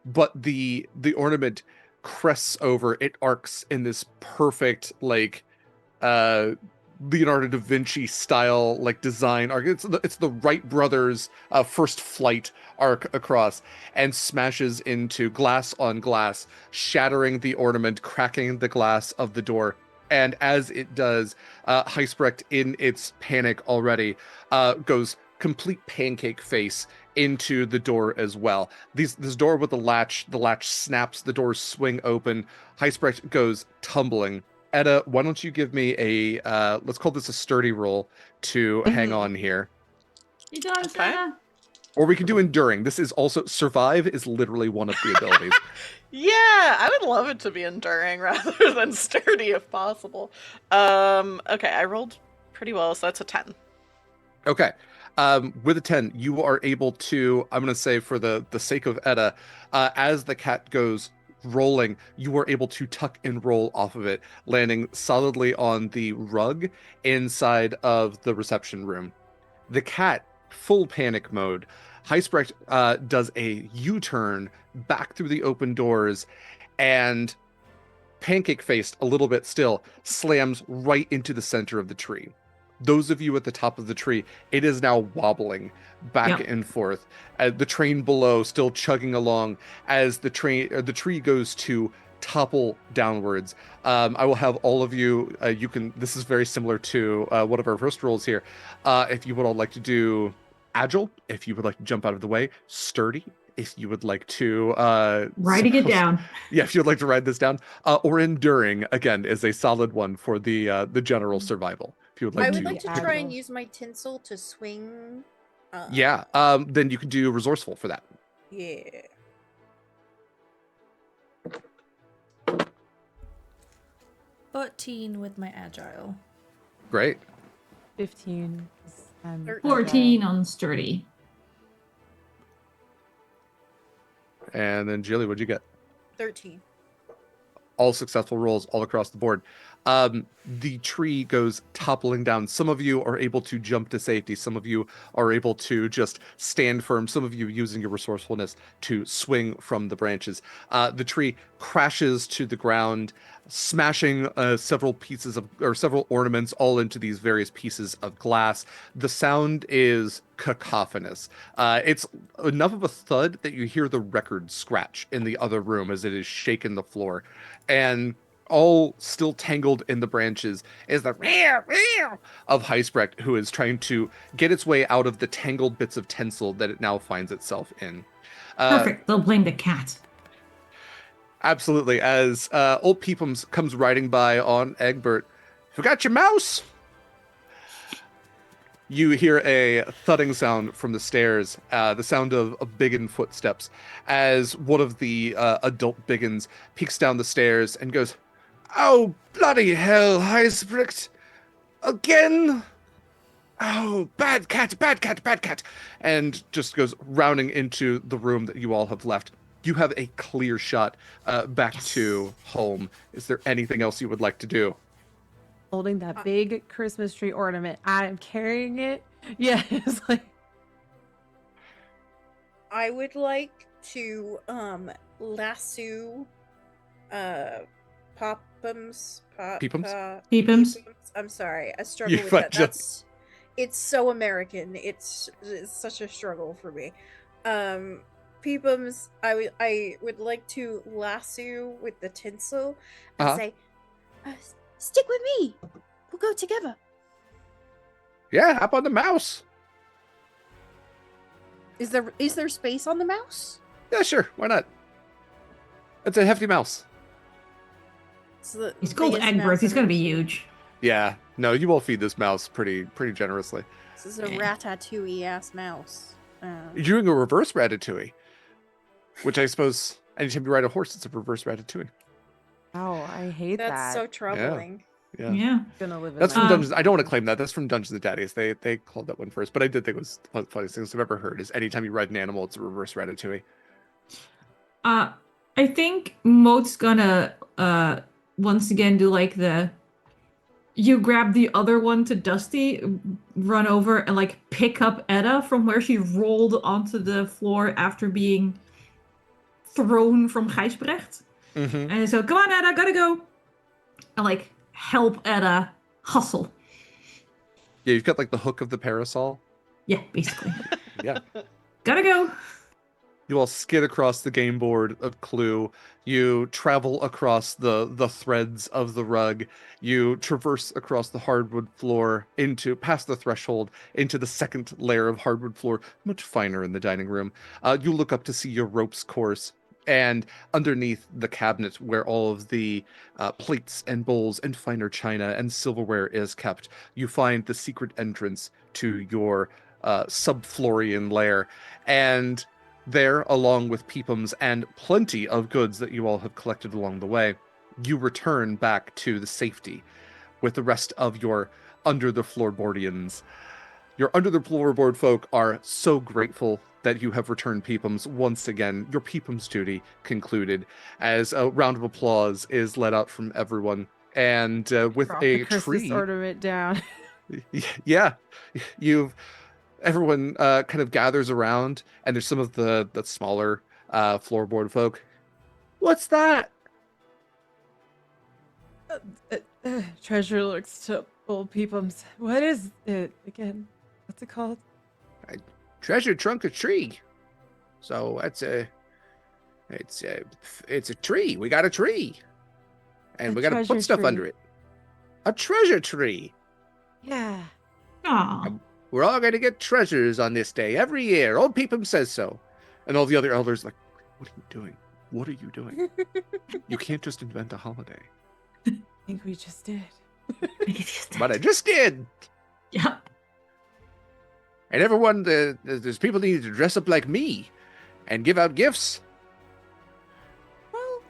But the ornament crests over, it arcs in this perfect like Leonardo da Vinci style like design arc. It's the Wright brothers first flight arc across and smashes into glass on glass, shattering the ornament, cracking the glass of the door. And as it does, Hysprecht, in its panic already, goes complete pancake face into the door as well. This door with the latch snaps, the doors swing open. Hysprecht goes tumbling. Etta, why don't you give me a let's call this a sturdy roll to hang on here. You got us, Okay. Etta. Or we can do enduring. This is also survive is literally one of the abilities. Yeah, I would love it to be enduring rather than sturdy if possible. Okay, I rolled pretty well, so that's a 10. Okay. With a 10, you are able to, I'm going to say for the sake of Etta, as the cat goes rolling, you are able to tuck and roll off of it, landing solidly on the rug inside of the reception room. The cat, full panic mode, Hysprecht does a U-turn back through the open doors and pancake-faced a little bit still, slams right into the center of the tree. Those of you at the top of the tree, it is now wobbling back Yep. and forth. The train below still chugging along as the tree goes to topple downwards. I will have all of you. This is very similar to one of our first rolls here. If you would all like to do agile, if you would like to jump out of the way, sturdy. If you would like to Writing it down. yeah, if you'd like to ride this down, or enduring again is a solid one for the general survival. If you would like I to, would like to Agile. try and use my tinsel to swing. yeah, then you can do resourceful for that. Yeah. Teen with my agile. Great. 15. 'cause I'm 14 on sturdy. And then Gilly, what'd you get? 13. All successful rolls all across the board. The tree goes toppling down. Some of you are able to jump to safety. Some of you are able to just stand firm. Some of you using your resourcefulness to swing from the branches. The tree crashes to the ground, smashing several ornaments all into these various pieces of glass. The sound is cacophonous. It's enough of a thud that you hear the record scratch in the other room as it is shaking the floor. And all still tangled in the branches is the rear of Heisbrecht, who is trying to get its way out of the tangled bits of tinsel that it now finds itself in. Perfect. They'll blame the cat. Absolutely. As old Peepums comes riding by on Egbert, forgot your mouse? You hear a thudding sound from the stairs, the sound of Biggin footsteps, as one of the adult Biggins peeks down the stairs and goes, "Oh, bloody hell, Heisbrecht! Again? Oh, bad cat, bad cat, bad cat!" And just goes rounding into the room that you all have left. You have a clear shot back to home. Is there anything else you would like to do? Holding that big Christmas tree ornament. I'm carrying it. Yeah, it's like I would like to lasso Popums. Peepums? Peepums? I'm sorry, I struggle You with might that. just- It's so American. It's such a struggle for me. Peepums, I would like to lasso with the tinsel and Uh-huh. say, "Stick with me. We'll go together." Yeah, hop on the mouse. Is there space on the mouse? Yeah, sure. Why not? It's a hefty mouse. It's the He's called biggest Egbert. mouse He's I've gonna ever be seen. huge. Yeah. No, you will feed this mouse pretty generously. This is a Yeah. ratatouille ass mouse. You're doing a reverse ratatouille, which I suppose anytime you ride a horse, it's a reverse ratatouille. oh, I hate That's that. so troubling. Yeah. Yeah. Gonna live in That's from my- Dungeons. I don't want to claim that. That's from Dungeons and Daddies. They called that one first, but I did think it was one of the funniest things I've ever heard. Is anytime you ride an animal, it's a reverse ratatouille. I think Mote's gonna once again do like you grab the other one to Dusty, run over and like pick up Etta from where she rolled onto the floor after being thrown from Gijsbrecht. Mm-hmm. And so, come on, Etta, gotta go. And like help Etta hustle. Yeah, you've got like the hook of the parasol. Yeah, basically. Yeah. Gotta go. You all skid across the game board of Clue. You travel across the threads of the rug. You traverse across the hardwood floor past the threshold into the second layer of hardwood floor, much finer in the dining room. You look up to see your ropes course, and underneath the cabinet where all of the plates and bowls and finer china and silverware is kept, you find the secret entrance to your subflorian lair. And there, along with Peepums and plenty of goods that you all have collected along the way, you return back to the safety with the rest of your Under the Floorboardians. Your Under the Floorboard folk are so grateful that you have returned Peepums once again. Your Peepums duty concluded as a round of applause is let out from everyone. And with Drop a the Christmas tree, ornament down. yeah, everyone kind of gathers around, and there's some of the smaller floorboard folk. What's that? Treasure looks to old Peepums. What is it again? What's it called? Treasure trunk of tree. So it's a tree. We got a tree, and A we got to treasure put stuff tree. under it. A treasure tree. Yeah. Aw. We're all going to get treasures on this day every year. Old Peepum says so. And all the other elders like, what are you doing? What are you doing? You can't just invent a holiday. I think we just did. But I just did. Yeah. And everyone, there's people that need to dress up like me and give out gifts. Well,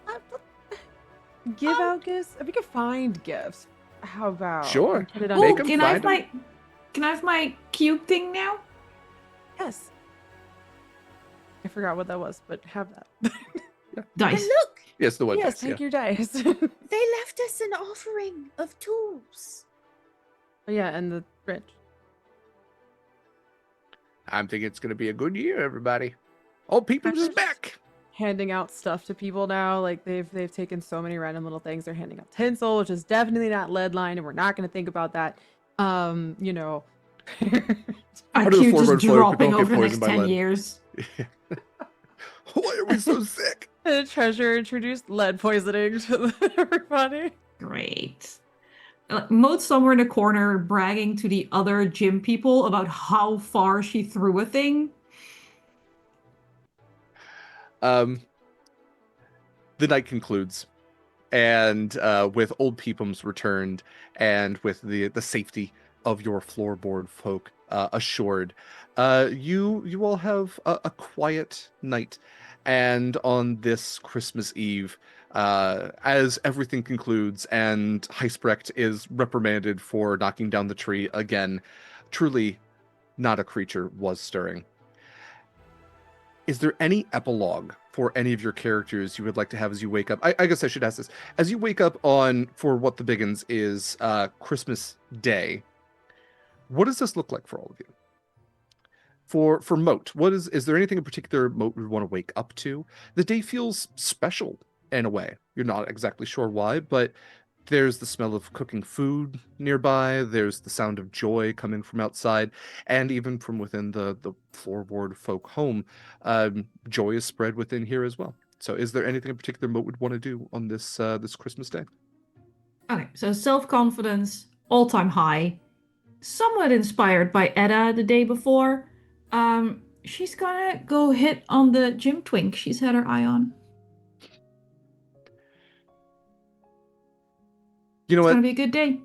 give out gifts. We could find gifts. How about Sure. Put it on Make Oh, 'em, can I have find 'em. can I have my cube thing now? Yes. I forgot what that was, but have that. Dice. And look, Yes, the one Yes, dice. take Yeah. your dice. they left us an offering of tools. Yeah, and the bridge. I'm thinking it's gonna be a good year, everybody. Old Peoples is back. Handing out stuff to people now. Like they've taken so many random little things. They're handing out tinsel, which is definitely not lead lined, and we're not going to think about that. You know. Under the IQ just floorboard folk, dropping don't get over the next poisoned by 10 lead. years. Why are we so sick? The treasure introduced lead poisoning to everybody. Great. Mote's somewhere in the corner bragging to the other gym people about how far she threw a thing. The night concludes, and with old Peepums returned, and with the safety of your floorboard folk assured, you all have a quiet night. And on this Christmas Eve, as everything concludes and Heisbrecht is reprimanded for knocking down the tree again, truly not a creature was stirring. Is there any epilogue for any of your characters you would like to have as you wake up? I guess I should ask this. As you wake up on, for what the Biggins is, Christmas Day, what does this look like for all of you? For Mote, is there anything in particular Mote would want to wake up to? The day feels special in a way. You're not exactly sure why, but there's the smell of cooking food nearby. There's the sound of joy coming from outside, and even from within the floorboard folk home. Joy is spread within here as well. So, is there anything in particular Mote would want to do on this this Christmas day? Okay, so self-confidence, all-time high. Somewhat inspired by Etta the day before. She's gonna go hit on the gym twink she's had her eye on. You know It's what? gonna be a good day.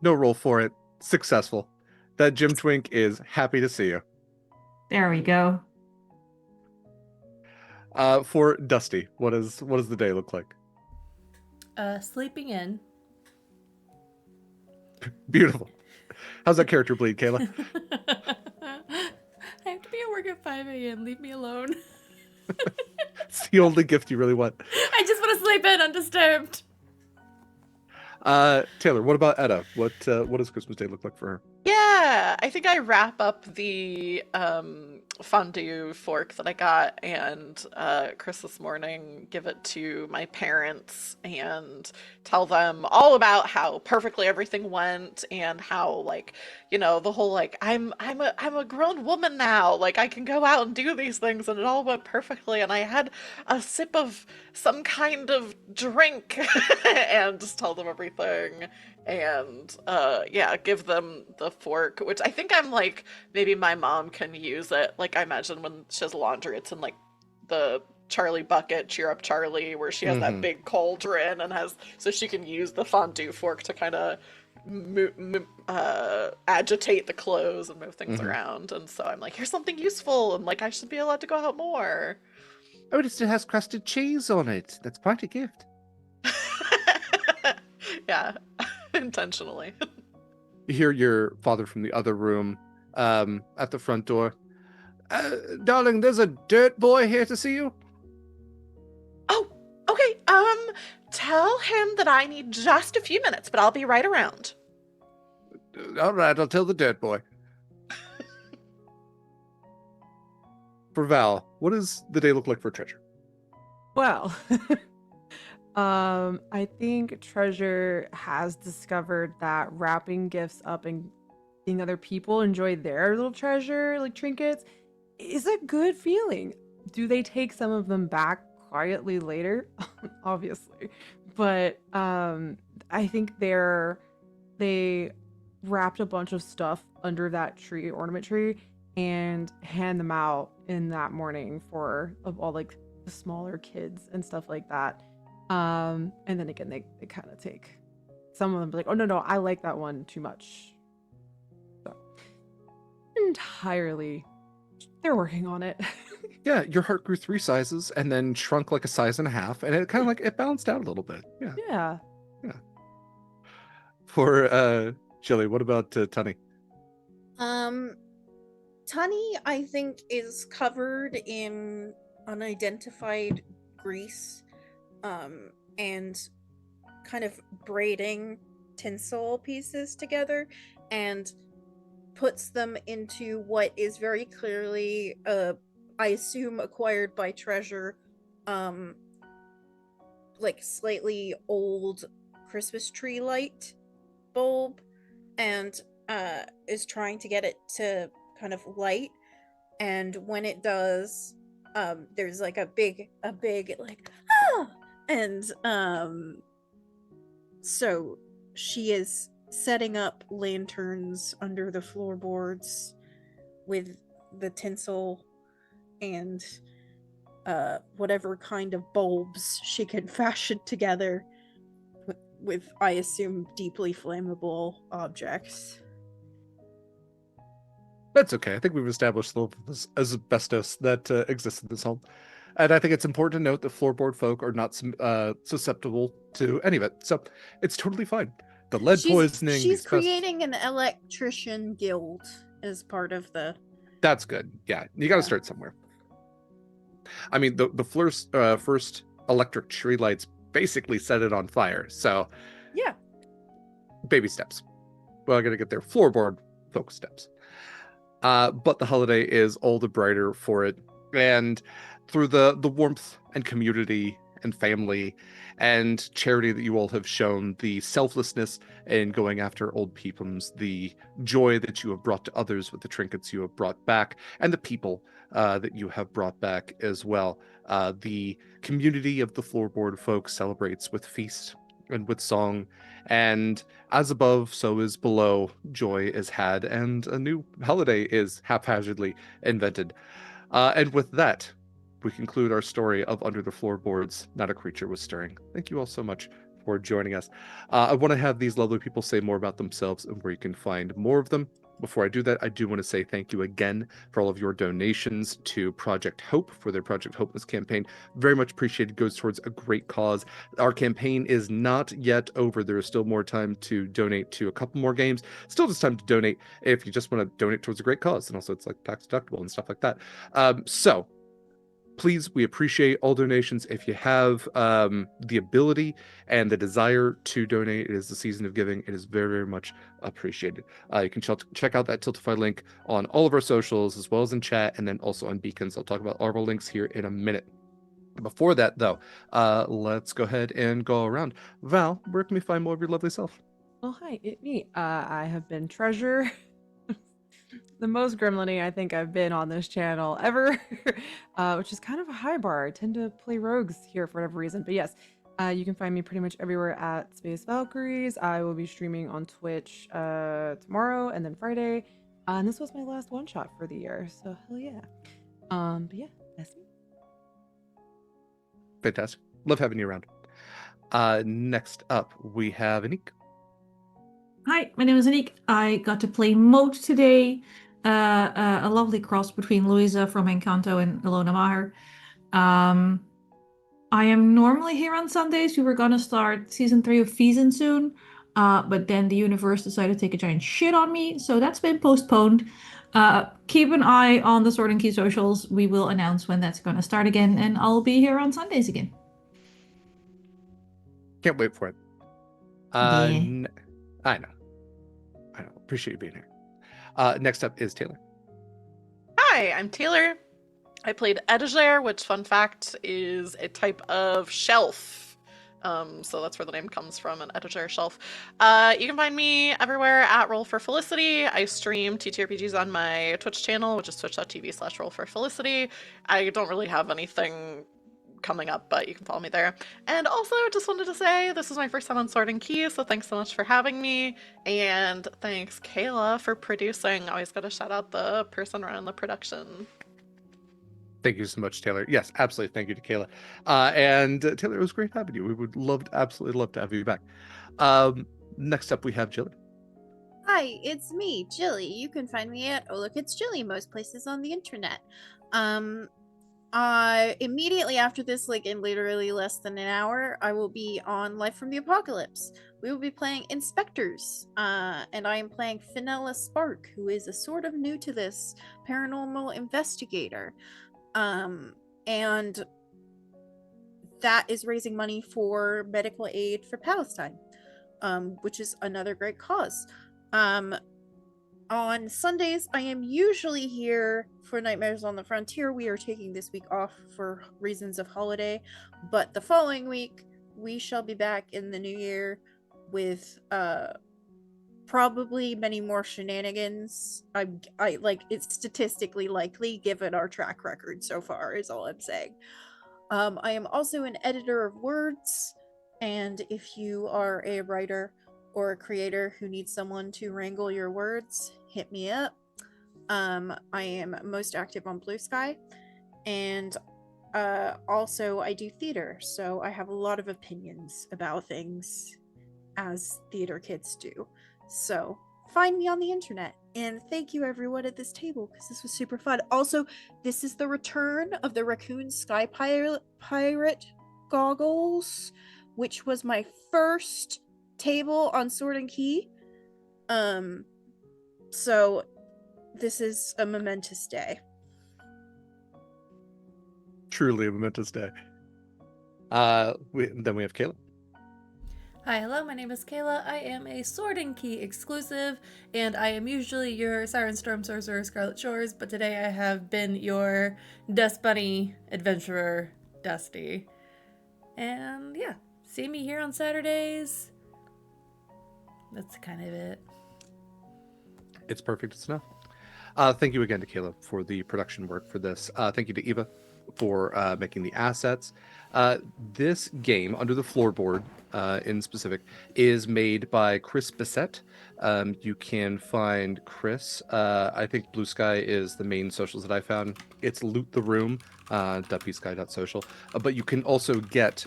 No roll for it. Successful. That gym twink is happy to see you. There we go. For Dusty, what does the day look like? Sleeping in. Beautiful. How's that character bleed, Kaila? I have to be at work at 5 a.m. Leave me alone. It's the only gift you really want. I just want to sleep in undisturbed. Taylor, what about Etta? What does Christmas Day look like for her? Yeah, I think I wrap up the fondue fork that I got and Christmas morning give it to my parents and tell them all about how perfectly everything went and how, like, you know, the whole like I'm a grown woman now, like I can go out and do these things and it all went perfectly and I had a sip of some kind of drink and just tell them everything. And yeah, give them the fork, which I think I'm like, maybe my mom can use it. Like I imagine when she has laundry, it's in like the Charlie bucket, Cheer Up Charlie, where she has that big cauldron and has, so she can use the fondue fork to kind of agitate the clothes and move things around. And so I'm like, here's something useful, and like I should be allowed to go out more. Oh, it still has crusted cheese on it. That's quite a gift. Yeah, intentionally. You hear your father from the other room at the front door. Darling, there's a dirt boy here to see you. Oh, okay. Tell him that I need just a few minutes, but I'll be right around. All right, I'll tell the dirt boy. For Val, what does the day look like for Treasure? Well, I think Treasure has discovered that wrapping gifts up and seeing other people enjoy their little treasure, like trinkets, is a good feeling. Do they take some of them back quietly later? Obviously. But I think they wrapped a bunch of stuff under that tree, ornament tree, and hand them out in that morning for all like the smaller kids and stuff like that. And then again, they kind of take some of them, be like, oh no, I like that one too much. So entirely, they're working on it. Yeah, your heart grew 3 sizes and then shrunk like a size and a half, and it kind of like it balanced out a little bit. Yeah. Yeah. For Gilly, what about Tunnie? Tunnie, I think, is covered in unidentified grease, and kind of braiding tinsel pieces together, and puts them into what is very clearly, I assume, acquired by Treasure, like slightly old Christmas tree light bulb, and is trying to get it to kind of light. And when it does, there's like a big like ah! And so she is setting up lanterns under the floorboards with the tinsel and whatever kind of bulbs she can fashion together with, I assume, deeply flammable objects. That's okay. I think we've established the level of asbestos that exists in this home. And I think it's important to note that floorboard folk are not susceptible to any of it. So it's totally fine. The lead poisoning. She's creating an electrician guild as part of the. That's good. Yeah, you got to start somewhere. I mean, the first electric tree lights basically set it on fire. So yeah, baby steps. Well, I'm gonna get there. Floorboard folk steps. But the holiday is all the brighter for it, and through the warmth and community and family and charity that you all have shown, the selflessness in going after old HOPEmas, the joy that you have brought to others with the trinkets you have brought back, and the people that you have brought back as well. The community of the floorboard folk celebrates with feast and with song, and as above, so is below. Joy is had, and a new holiday is haphazardly invented. And with that, we conclude our story of Under the Floorboards, Not a Creature Was Stirring. Thank you all so much for joining us. I want to have these lovely people say more about themselves and where you can find more of them. Before I do that, I do want to say thank you again for all of your donations to Project Hope for their Project HOPEmas campaign. Very much appreciated. Goes towards a great cause. Our campaign is not yet over. There is still more time to donate to a couple more games. Still just time to donate if you just want to donate towards a great cause. And also it's like tax deductible and stuff like that. So please, we appreciate all donations. If you have the ability and the desire to donate, it is the season of giving. It is very, very much appreciated. You can check out that Tiltify link on all of our socials, as well as in chat, and then also on Beacons. I'll talk about all of our links here in a minute. Before that, though, let's go ahead and go around. Val, where can we find more of your lovely self? Well, hi, it's me. I have been Treasure. The most gremlin-y I think I've been on this channel ever, which is kind of a high bar. I tend to play rogues here for whatever reason. But yes, you can find me pretty much everywhere at Space Valkyries. I will be streaming on Twitch tomorrow and then Friday. And this was my last one-shot for the year, so hell yeah. But yeah, that's me. Fantastic. Love having you around. Next up, we have Anniek. Hi, my name is Anniek. I got to play Mote today. A lovely cross between Louisa from Encanto and Ilona Maher. I am normally here on Sundays. We were gonna start season 3 of Feason soon, but then the universe decided to take a giant shit on me, so that's been postponed. Keep an eye on the Sword&Key socials. We will announce when that's gonna start again, and I'll be here on Sundays again. Can't wait for it. Yeah. I know. Appreciate you being here. Next up is Taylor. Hi, I'm Taylor. I played Etagere, which, fun fact, is a type of shelf. So that's where the name comes from, an Etagere shelf. You can find me everywhere at Roll for Felicity. I stream TTRPGs on my Twitch channel, which is twitch.tv/rollforfelicity. I don't really have anything coming up, but you can follow me there. And also, just wanted to say this is my first time on Sword&Key, so thanks so much for having me. And thanks, Kaila, for producing. Always gotta shout out the person running the production. Thank you so much, Taylor. Yes, absolutely. Thank you to Kaila. And Taylor, it was great having you. We would absolutely love to have you back. Next up, we have Gilly. Hi, it's me, Gilly. You can find me at Oh Look It's Gilly most places on the internet. Immediately after this, like in literally less than an hour, I will be on Life from the Apocalypse. We will be playing Inspectors, and I am playing Fenella Spark, who is a sort of new to this paranormal investigator. And that is raising money for medical aid for Palestine, which is another great cause. On Sundays, I am usually here for Nightmares on the Frontier. We are taking this week off for reasons of holiday, but the following week we shall be back in the new year with probably many more shenanigans. I like, it's statistically likely given our track record so far, is all I'm saying. I am also an editor of words, and if you are a writer or a creator who needs someone to wrangle your words, hit me up. I am most active on BlueSky, and also I do theater, so I have a lot of opinions about things, as theater kids do. So find me on the internet, and thank you everyone at this table, because this was super fun. Also, this is the return of the Raccoon Sky Pirate goggles, which was my first table on Sword&Key. So this is a momentous day. Truly a momentous day. Then we have Kaila. Hi, hello, my name is Kaila. I am a Sword&Key exclusive, and I am usually your Siren Storm Sorcerer Scarlet Shores, but today I have been your Dust Bunny Adventurer, Dusty. And yeah, see me here on Saturdays. That's kind of it. It's perfect. It's enough. Thank you again to Kaila for the production work for this. Thank you to Eva for making the assets. This game, Under the Floorboard in specific, is made by Chris Bissett. You can find Chris. I think BlueSky is the main socials that I found. It's Loot the Room, .bsky.social. But you can also get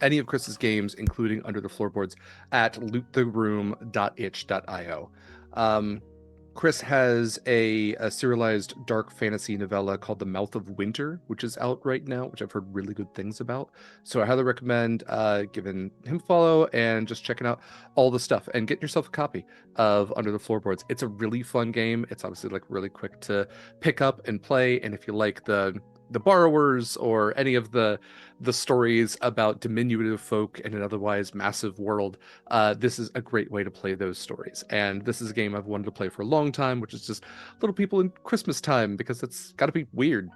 any of Chris's games, including Under the Floorboards, at loottheroom.itch.io. Chris has a serialized dark fantasy novella called The Mouth of Winter, which is out right now, which I've heard really good things about. So I highly recommend giving him a follow and just checking out all the stuff and getting yourself a copy of Under the Floorboards. It's a really fun game. It's obviously like really quick to pick up and play. And if you like the borrowers or any of the stories about diminutive folk in an otherwise massive world, this is a great way to play those stories. And this is a game I've wanted to play for a long time, which is just little people in Christmas time, because it's got to be weird.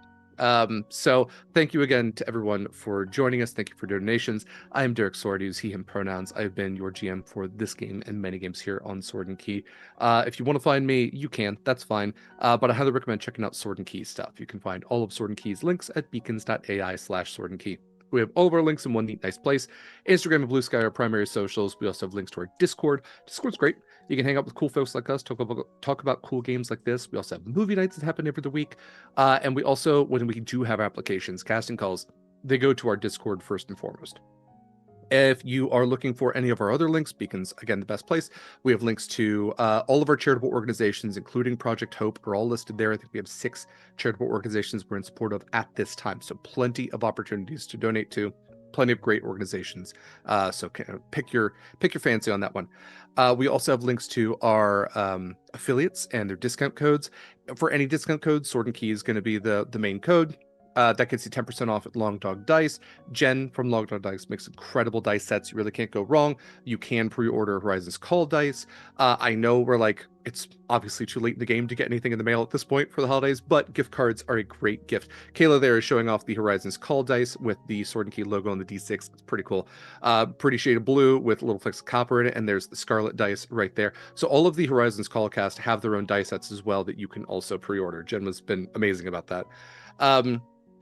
So thank you again to everyone for joining us. Thank you for donations. I am Derek Sword, use he, him pronouns. I've been your GM for this game and many games here on Sword&Key. If you want to find me, you can, that's fine. But I highly recommend checking out Sword&Key stuff. You can find all of Sword&Key's links at beacons.ai/Sword&Key. We have all of our links in one neat, nice place. Instagram and BlueSky are our primary socials. We also have links to our Discord. Discord's great. You can hang out with cool folks like us, talk about cool games like this. We also have movie nights that happen every other week. And we also, when we do have applications, casting calls, they go to our Discord first and foremost. If you are looking for any of our other links, Beacon's, again, the best place. We have links to all of our charitable organizations, including Project Hope, are all listed there. I think we have 6 charitable organizations we're in support of at this time. So plenty of opportunities to donate to, plenty of great organizations. So pick your fancy on that one. We also have links to our affiliates and their discount codes. For any discount code, Sword&Key is going to be the main code. That gets you 10% off at Long Dog Dice. Jen from Long Dog Dice makes incredible dice sets. You really can't go wrong. You can pre-order Horizons Call dice. I know we're like, it's obviously too late in the game to get anything in the mail at this point for the holidays, but gift cards are a great gift. Kaila there is showing off the Horizons Call dice with the Sword&Key logo on the D6. It's pretty cool. Pretty shade of blue with little flecks of copper in it, and there's the Scarlet dice right there. So all of the Horizons Call cast have their own dice sets as well that you can also pre-order. Jen has been amazing about that.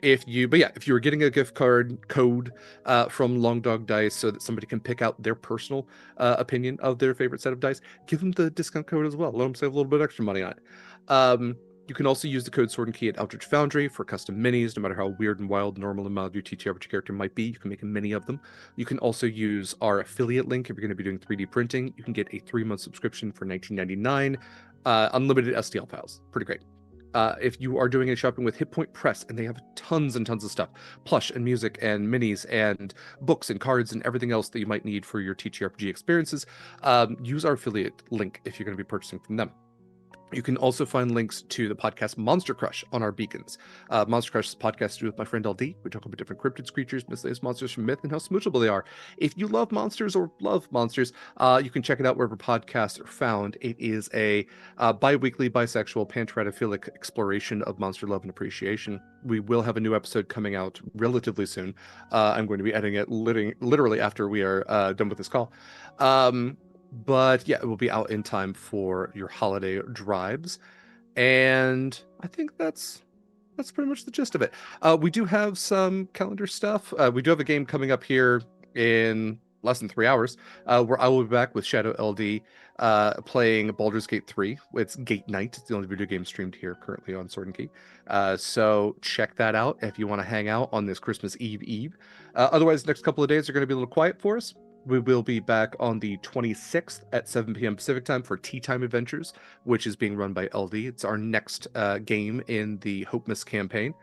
If you were getting a gift card code from Long Dog Dice so that somebody can pick out their personal opinion of their favorite set of dice, give them the discount code as well. Let them save a little bit extra money on it. You can also use the code Sword&Key at Eldritch Foundry for custom minis. No matter how weird and wild, normal, and mild your TTRPG character might be, you can make a mini of them. You can also use our affiliate link if you're going to be doing 3D printing. You can get a 3-month subscription for $19.99, unlimited STL files. Pretty great. If you are doing any shopping with Hit Point Press, and they have tons and tons of stuff, plush and music and minis and books and cards and everything else that you might need for your TTRPG experiences, use our affiliate link if you're going to be purchasing from them. You can also find links to the podcast Monster Crush on our beacons. Monster Crush is a podcast with my friend LD. We talk about different cryptids, creatures, miscellaneous monsters from myth, and how smoochable they are. If you love monsters or love monsters, you can check it out wherever podcasts are found. It is a bi-weekly, bisexual, panteratophilic exploration of monster love and appreciation. We will have a new episode coming out relatively soon. I'm going to be editing it literally after we are done with this call. But yeah, it will be out in time for your holiday drives. And I think that's pretty much the gist of it. We do have some calendar stuff. We do have a game coming up here in less than 3 hours, where I will be back with Shadow LD playing Baldur's Gate 3. It's Gate Night. It's the only video game streamed here currently on Sword&Key. So check that out if you want to hang out on this Christmas Eve. Otherwise, the next couple of days are going to be a little quiet for us. We will be back on the 26th at 7 p.m. Pacific time for Tea Time Adventures, which is being run by LD. It's our next game in the HOPEmas campaign.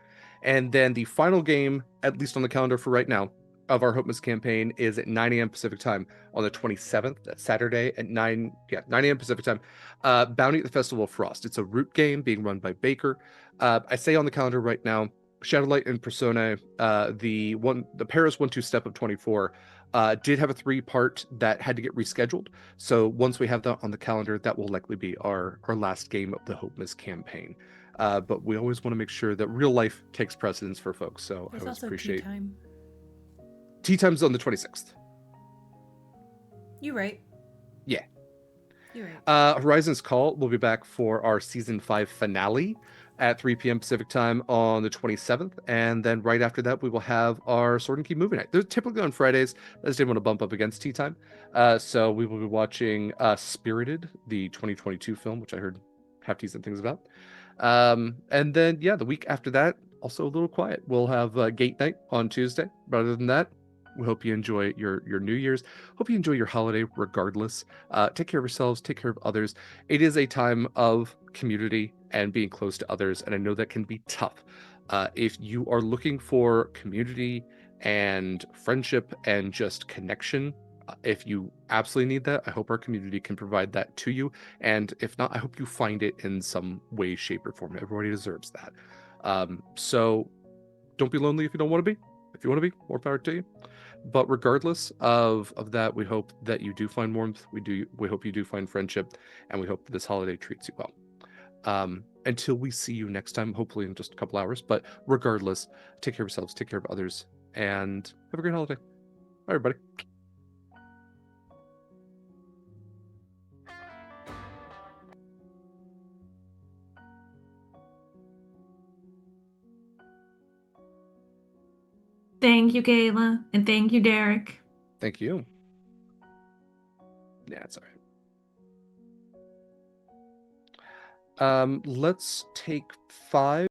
And then the final game, at least on the calendar for right now, of our HOPEmas campaign is at 9 a.m. Pacific time on the 27th, that's Saturday at 9 a.m. Pacific time. Bounty at the Festival of Frost. It's a root game being run by Baker. I say on the calendar right now, Shadowlight and Persona, the Paris 1-2 step of 24, did have a 3-part that had to get rescheduled. So once we have that on the calendar, that will likely be our last game of the HOPEmas campaign. But we always want to make sure that real life takes precedence for folks. So There's I always also appreciate tea time. Tea Time's on the 26th. You right. Yeah. You're right. Horizon's Call will be back for our season 5 finale at 3 p.m. Pacific time on the 27th, and then right after that we will have our Sword&Key movie night. They're typically on Fridays. I just didn't want to bump up against tea time, so we will be watching Spirited, the 2022 film, which I heard have decent things about. And then yeah, the week after that, also a little quiet. We'll have Gate Night on Tuesday. But other than that, we hope you enjoy your New Year's. Hope you enjoy your holiday regardless. Take care of yourselves, take care of others. It is a time of community and being close to others, and I know that can be tough. If you are looking for community and friendship and just connection, if you absolutely need that, I hope our community can provide that to you. And if not, I hope you find it in some way, shape, or form. Everybody deserves that. So don't be lonely if you don't want to be. If you want to be, more power to you. But regardless of that, we hope that you do find warmth. We hope you do find friendship, and we hope this holiday treats you well. Until we see you next time, hopefully in just a couple hours. But regardless, take care of yourselves, take care of others, and have a great holiday. Bye, everybody. Thank you, Kaila, and thank you, Derek. Thank you. Yeah, it's all right. Let's take 5.